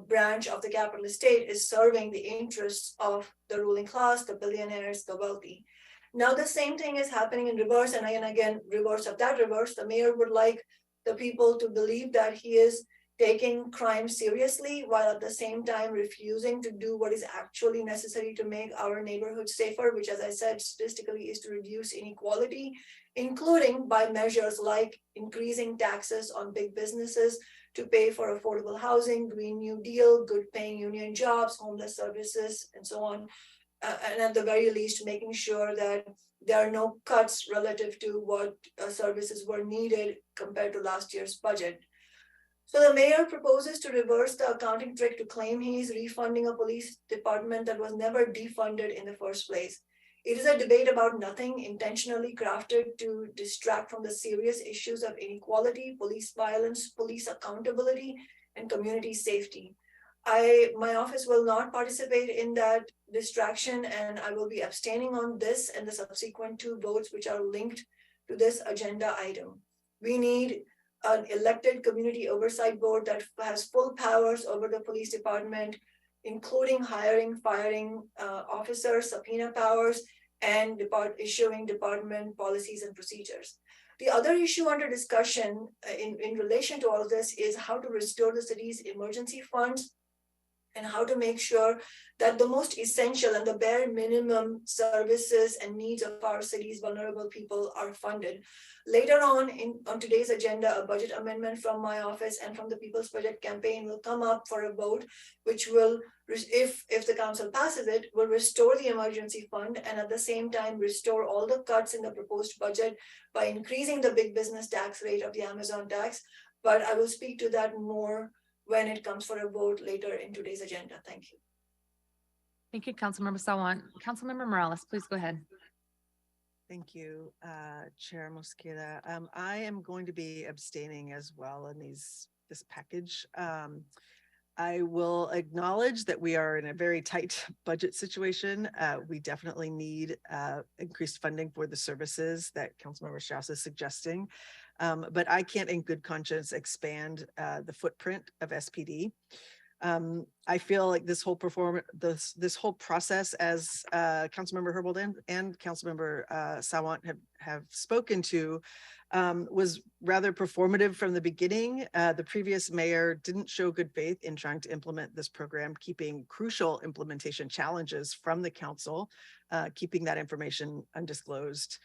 [SPEAKER 20] branch of the capitalist state, is serving the interests of the ruling class, the billionaires, the wealthy. Now the same thing is happening in reverse, and again, reverse of that reverse. The mayor would like the people to believe that he is taking crime seriously while at the same time refusing to do what is actually necessary to make our neighborhood safer, which, as I said, statistically is to reduce inequality, including by measures like increasing taxes on big businesses to pay for affordable housing, Green New Deal, good paying union jobs, homeless services, and so on. And at the very least, making sure that there are no cuts relative to what services were needed compared to last year's budget. So the mayor proposes to reverse the accounting trick to claim he's refunding a police department that was never defunded in the first place. It is a debate about nothing, intentionally crafted to distract from the serious issues of inequality, police violence, police accountability, and community safety. My office will not participate in that distraction, and I will be abstaining on this and the subsequent 2 votes which are linked to this agenda item. We need an elected community oversight board that has full powers over the police department, including hiring, firing officers, subpoena powers, and issuing department policies and procedures. The other issue under discussion in relation to all of this is how to restore the city's emergency funds and how to make sure that the most essential and the bare minimum services and needs of our city's vulnerable people are funded. Later on today's agenda, a budget amendment from my office and from the People's Budget Campaign will come up for a vote, which will, if the council passes it, will restore the emergency fund and at the same time restore all the cuts in the proposed budget by increasing the big business tax rate of the Amazon tax. But I will speak to that more when it comes for a vote later in today's agenda. Thank you.
[SPEAKER 2] Thank you, Councilmember Sawant. Councilmember Morales, please go ahead.
[SPEAKER 21] Thank you, Chair Mosqueda. I am going to be abstaining as well in this package. I will acknowledge that we are in a very tight budget situation. We definitely need increased funding for the services that Councilmember Strauss is suggesting. But I can't in good conscience expand the footprint of SPD. I feel like this whole process, as Councilmember Herbold and Councilmember Sawant have spoken to, was rather performative from the beginning. The previous mayor didn't show good faith in trying to implement this program, keeping crucial implementation challenges from the council, keeping that information undisclosed.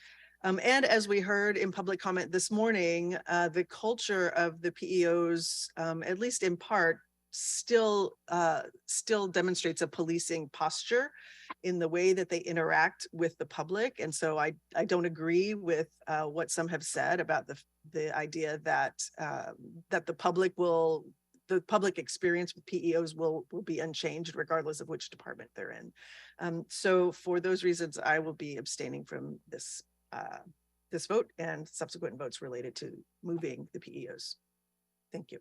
[SPEAKER 21] And as we heard in public comment this morning, the culture of the PEOs, at least in part, still demonstrates a policing posture in the way that they interact with the public. And so I don't agree with what some have said about the idea that that the public experience with PEOs will be unchanged regardless of which department they're in. So for those reasons, I will be abstaining from this vote and subsequent votes related to moving the PEOs. Thank you.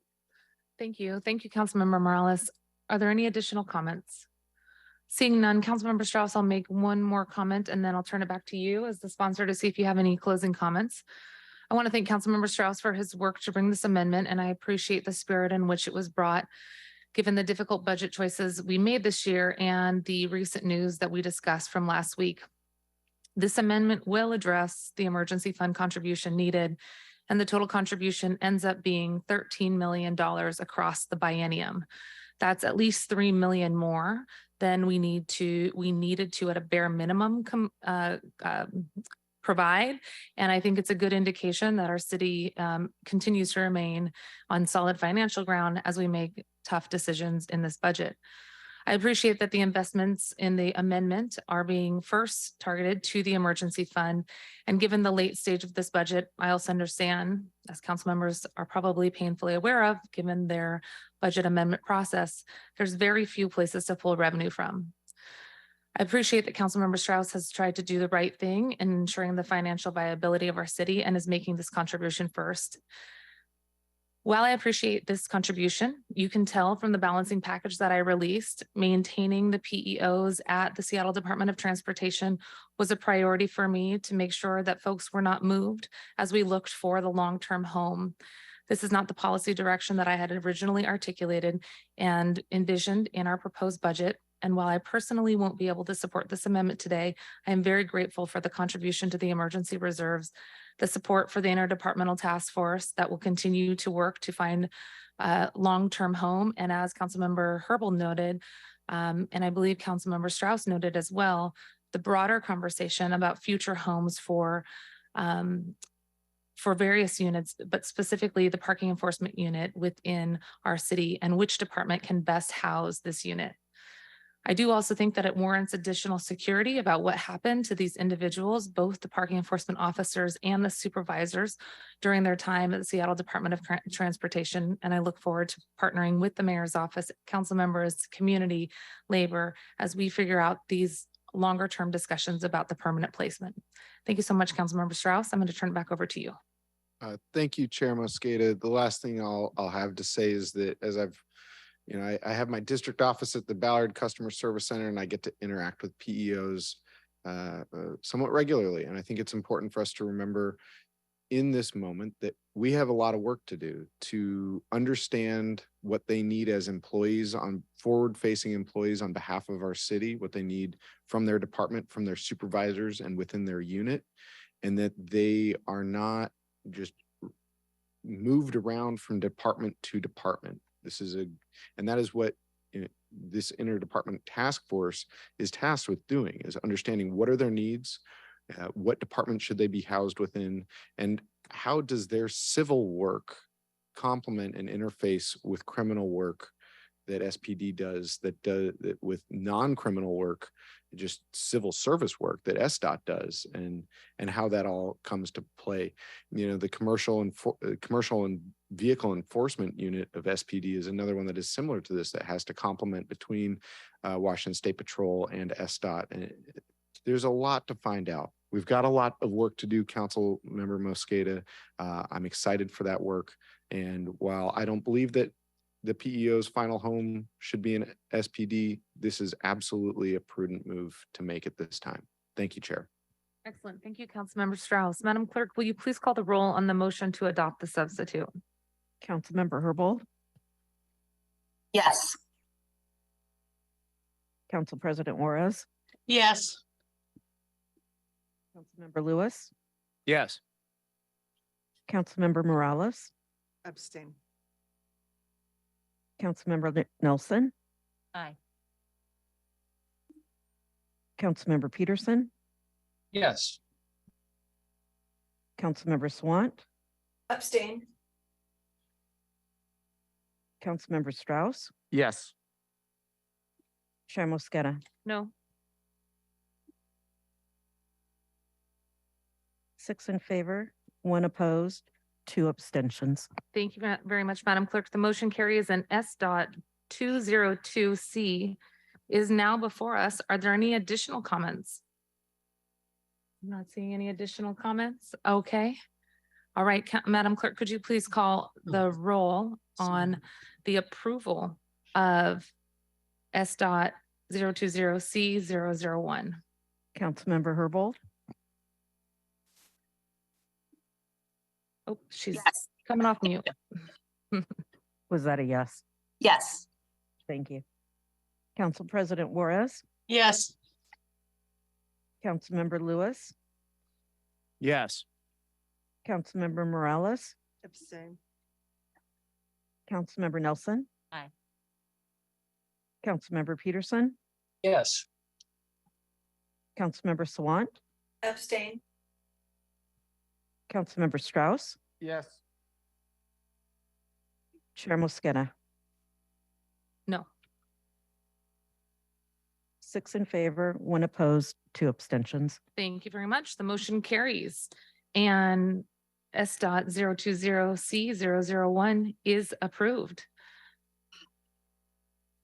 [SPEAKER 2] Thank you. Thank you, Councilmember Morales. Are there any additional comments? Seeing none, Councilmember Strauss, I'll make one more comment and then I'll turn it back to you as the sponsor to see if you have any closing comments. I want to thank Councilmember Strauss for his work to bring this amendment, and I appreciate the spirit in which it was brought, given the difficult budget choices we made this year and the recent news that we discussed from last week. This amendment will address the emergency fund contribution needed, and the total contribution ends up being $13 million across the biennium. That's at least $3 million more than we needed to at a bare minimum provide. And I think it's a good indication that our city continues to remain on solid financial ground as we make tough decisions in this budget. I appreciate that the investments in the amendment are being first targeted to the emergency fund. And given the late stage of this budget, I also understand, as council members are probably painfully aware of, given their budget amendment process, there's very few places to pull revenue from. I appreciate that Councilmember Strauss has tried to do the right thing in ensuring the financial viability of our city and is making this contribution first. While I appreciate this contribution, you can tell from the balancing package that I released, maintaining the PEOs at the Seattle Department of Transportation was a priority for me to make sure that folks were not moved as we looked for the long-term home. This is not the policy direction that I had originally articulated and envisioned in our proposed budget. And while I personally won't be able to support this amendment today, I am very grateful for the contribution to the emergency reserves, the support for the interdepartmental task force that will continue to work to find a long-term home. And as Councilmember Herbold noted, and I believe Councilmember Strauss noted as well, the broader conversation about future homes for various units, but specifically the parking enforcement unit within our city and which department can best house this unit. I do also think that it warrants additional security about what happened to these individuals, both the parking enforcement officers and the supervisors during their time at the Seattle Department of Transportation. And I look forward to partnering with the mayor's office, council members, community, labor, as we figure out these longer term discussions about the permanent placement. Thank you so much, Councilmember Strauss. I'm going to turn it back over to you.
[SPEAKER 19] Thank you, Chair Mosqueda. The last thing I'll have to say is that as I have my district office at the Ballard Customer Service Center, and I get to interact with PEOs somewhat regularly. And I think it's important for us to remember in this moment that we have a lot of work to do to understand what they need as employees, on forward-facing employees on behalf of our city, what they need from their department, from their supervisors, and within their unit, and that they are not just moved around from department to department. And that is what this interdepartment task force is tasked with doing, is understanding what are their needs, what department should they be housed within, and how does their civil work complement and interface with criminal work that SPD does, that with non-criminal work, just civil service work that SDOT does, and how that all comes to play. The commercial and vehicle enforcement unit of SPD is another one that is similar to this, that has to complement between Washington State Patrol and SDOT. And there's a lot to find out. We've got a lot of work to do, Council Member Mosqueda. I'm excited for that work. And while I don't believe that the PEO's final home should be an SPD, this is absolutely a prudent move to make at this time. Thank you, Chair.
[SPEAKER 2] Excellent. Thank you, Councilmember Strauss. Madam Clerk, will you please call the roll on the motion to adopt the substitute?
[SPEAKER 3] Councilmember Herbold,
[SPEAKER 8] Yes.
[SPEAKER 3] Council President Juarez,
[SPEAKER 4] Yes.
[SPEAKER 3] Councilmember Lewis,
[SPEAKER 5] Yes.
[SPEAKER 3] Councilmember Morales,
[SPEAKER 21] Abstain.
[SPEAKER 3] Councilmember Nelson,
[SPEAKER 8] Aye.
[SPEAKER 3] Councilmember Peterson,
[SPEAKER 5] Yes.
[SPEAKER 3] Councilmember Swant,
[SPEAKER 20] Abstain.
[SPEAKER 3] Councilmember Strauss,
[SPEAKER 5] Yes.
[SPEAKER 3] Chair Mosqueda.
[SPEAKER 2] No.
[SPEAKER 3] 6 in favor, 1 opposed, 2 abstentions.
[SPEAKER 2] Thank you very much, Madam Clerk. The motion carries, and SDOT 202C is now before us. Are there any additional comments? I'm not seeing any additional comments. Okay. All right, Madam Clerk, could you please call the roll on the approval of SDOT 020C001?
[SPEAKER 3] Councilmember Herbold,
[SPEAKER 2] Oh, she's
[SPEAKER 8] Yes.
[SPEAKER 2] coming off mute.
[SPEAKER 3] was that a yes?
[SPEAKER 8] Yes.
[SPEAKER 3] Thank you. Council President Juarez,
[SPEAKER 4] Yes.
[SPEAKER 3] Councilmember Lewis,
[SPEAKER 5] Yes.
[SPEAKER 3] Councilmember Morales,
[SPEAKER 21] Abstain.
[SPEAKER 3] Councilmember Nelson.
[SPEAKER 8] Aye.
[SPEAKER 3] Councilmember Peterson,
[SPEAKER 5] Yes.
[SPEAKER 3] Councilmember Sawant,
[SPEAKER 20] Abstain.
[SPEAKER 3] Councilmember Strauss,
[SPEAKER 5] Yes.
[SPEAKER 3] Chair Mosqueda.
[SPEAKER 2] No.
[SPEAKER 3] 6 in favor, 1 opposed, 2 abstentions.
[SPEAKER 2] Thank you very much. The motion carries. And SDOT 020C001 is approved.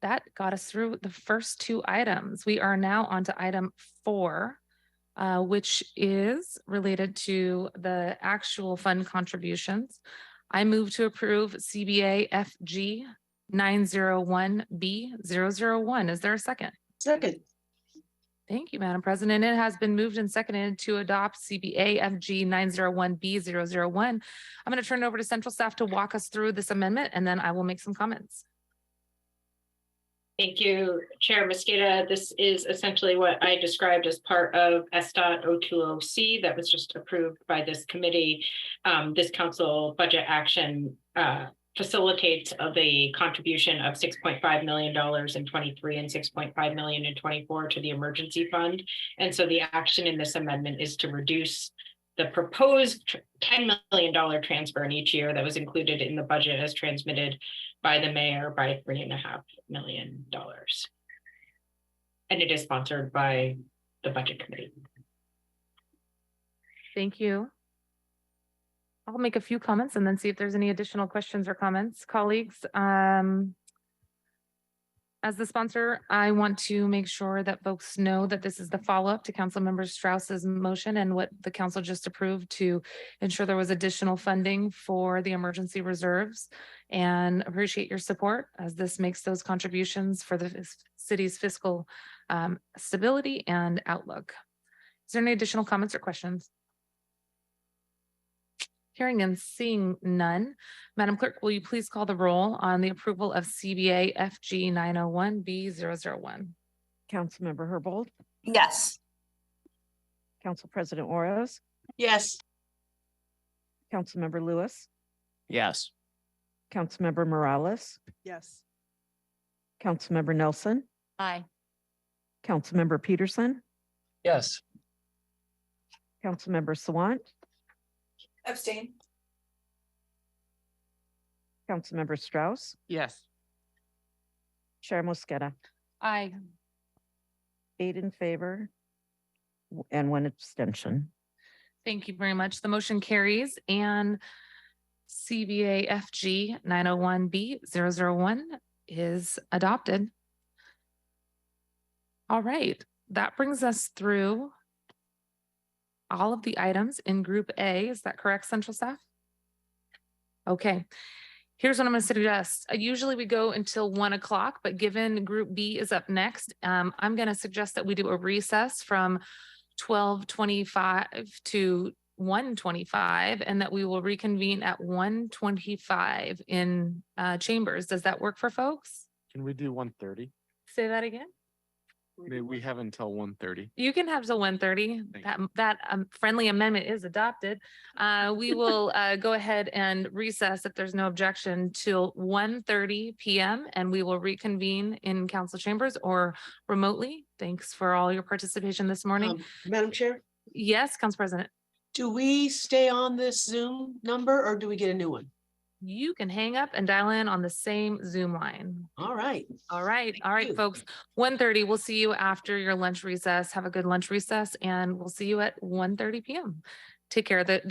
[SPEAKER 2] That got us through the first 2 items. We are now on to item 4, which is related to the actual fund contributions. I move to approve CBA FG 901B001. Is there a second?
[SPEAKER 4] Second.
[SPEAKER 2] Thank you, Madam President. It has been moved and seconded to adopt CBA FG 901B001. I'm going to turn it over to central staff to walk us through this amendment, and then I will make some comments.
[SPEAKER 11] Thank you, Chair Mosqueda. This is essentially what I described as part of SDOT 020C that was just approved by this committee. This council budget action facilitates the contribution of $6.5 million in 23 and $6.5 million in 24 to the emergency fund. And so the action in this amendment is to reduce the proposed $10 million transfer in each year that was included in the budget as transmitted by the mayor by $3.5 million. And it is sponsored by the budget committee.
[SPEAKER 2] Thank you. I'll make a few comments and then see if there's any additional questions or comments. Colleagues, as the sponsor, I want to make sure that folks know that this is the follow-up to Councilmember Strauss's motion and what the council just approved to ensure there was additional funding for the emergency reserves, and appreciate your support as this makes those contributions for the city's fiscal stability and outlook. Is there any additional comments or questions? Hearing and seeing none, Madam Clerk, will you please call the roll on the approval of CBA FG 901B001?
[SPEAKER 3] Councilmember Herbold,
[SPEAKER 8] Yes.
[SPEAKER 3] Council President Oroz,
[SPEAKER 4] Yes.
[SPEAKER 3] Councilmember Lewis,
[SPEAKER 5] Yes.
[SPEAKER 3] Councilmember Morales,
[SPEAKER 21] Yes.
[SPEAKER 3] Councilmember Nelson,
[SPEAKER 8] Aye.
[SPEAKER 3] Councilmember Peterson,
[SPEAKER 5] Yes.
[SPEAKER 3] Councilmember Sawant,
[SPEAKER 20] Abstain.
[SPEAKER 3] Councilmember Strauss,
[SPEAKER 5] Yes.
[SPEAKER 3] Chair Mosqueda.
[SPEAKER 2] Aye.
[SPEAKER 3] 8 in favor and 1 abstention.
[SPEAKER 2] Thank you very much. The motion carries, and CBA FG 901B001 is adopted. All right, that brings us through all of the items in Group A. Is that correct, Central Staff? Okay, here's what I'm going to suggest. Usually we go until 1 o'clock, but given Group B is up next, I'm going to suggest that we do a recess from 12:25 to 1:25, and that we will reconvene at 1:25 in chambers. Does that work for folks?
[SPEAKER 19] Can we do 1:30?
[SPEAKER 2] Say that again.
[SPEAKER 19] Maybe we have until 1:30.
[SPEAKER 2] You can have till 1:30. That friendly amendment is adopted. We will go ahead and recess, if there's no objection, till 1:30 p.m. and we will reconvene in council chambers or remotely. Thanks for all your participation this morning.
[SPEAKER 4] Madam Chair,
[SPEAKER 2] Yes, Council President.
[SPEAKER 4] do we stay on this Zoom number or do we get a new one?
[SPEAKER 2] You can hang up and dial in on the same Zoom line.
[SPEAKER 4] All right.
[SPEAKER 2] All right. All right, folks. 1:30. We'll see you after your lunch recess. Have a good lunch recess, and we'll see you at 1:30 p.m. Take care. The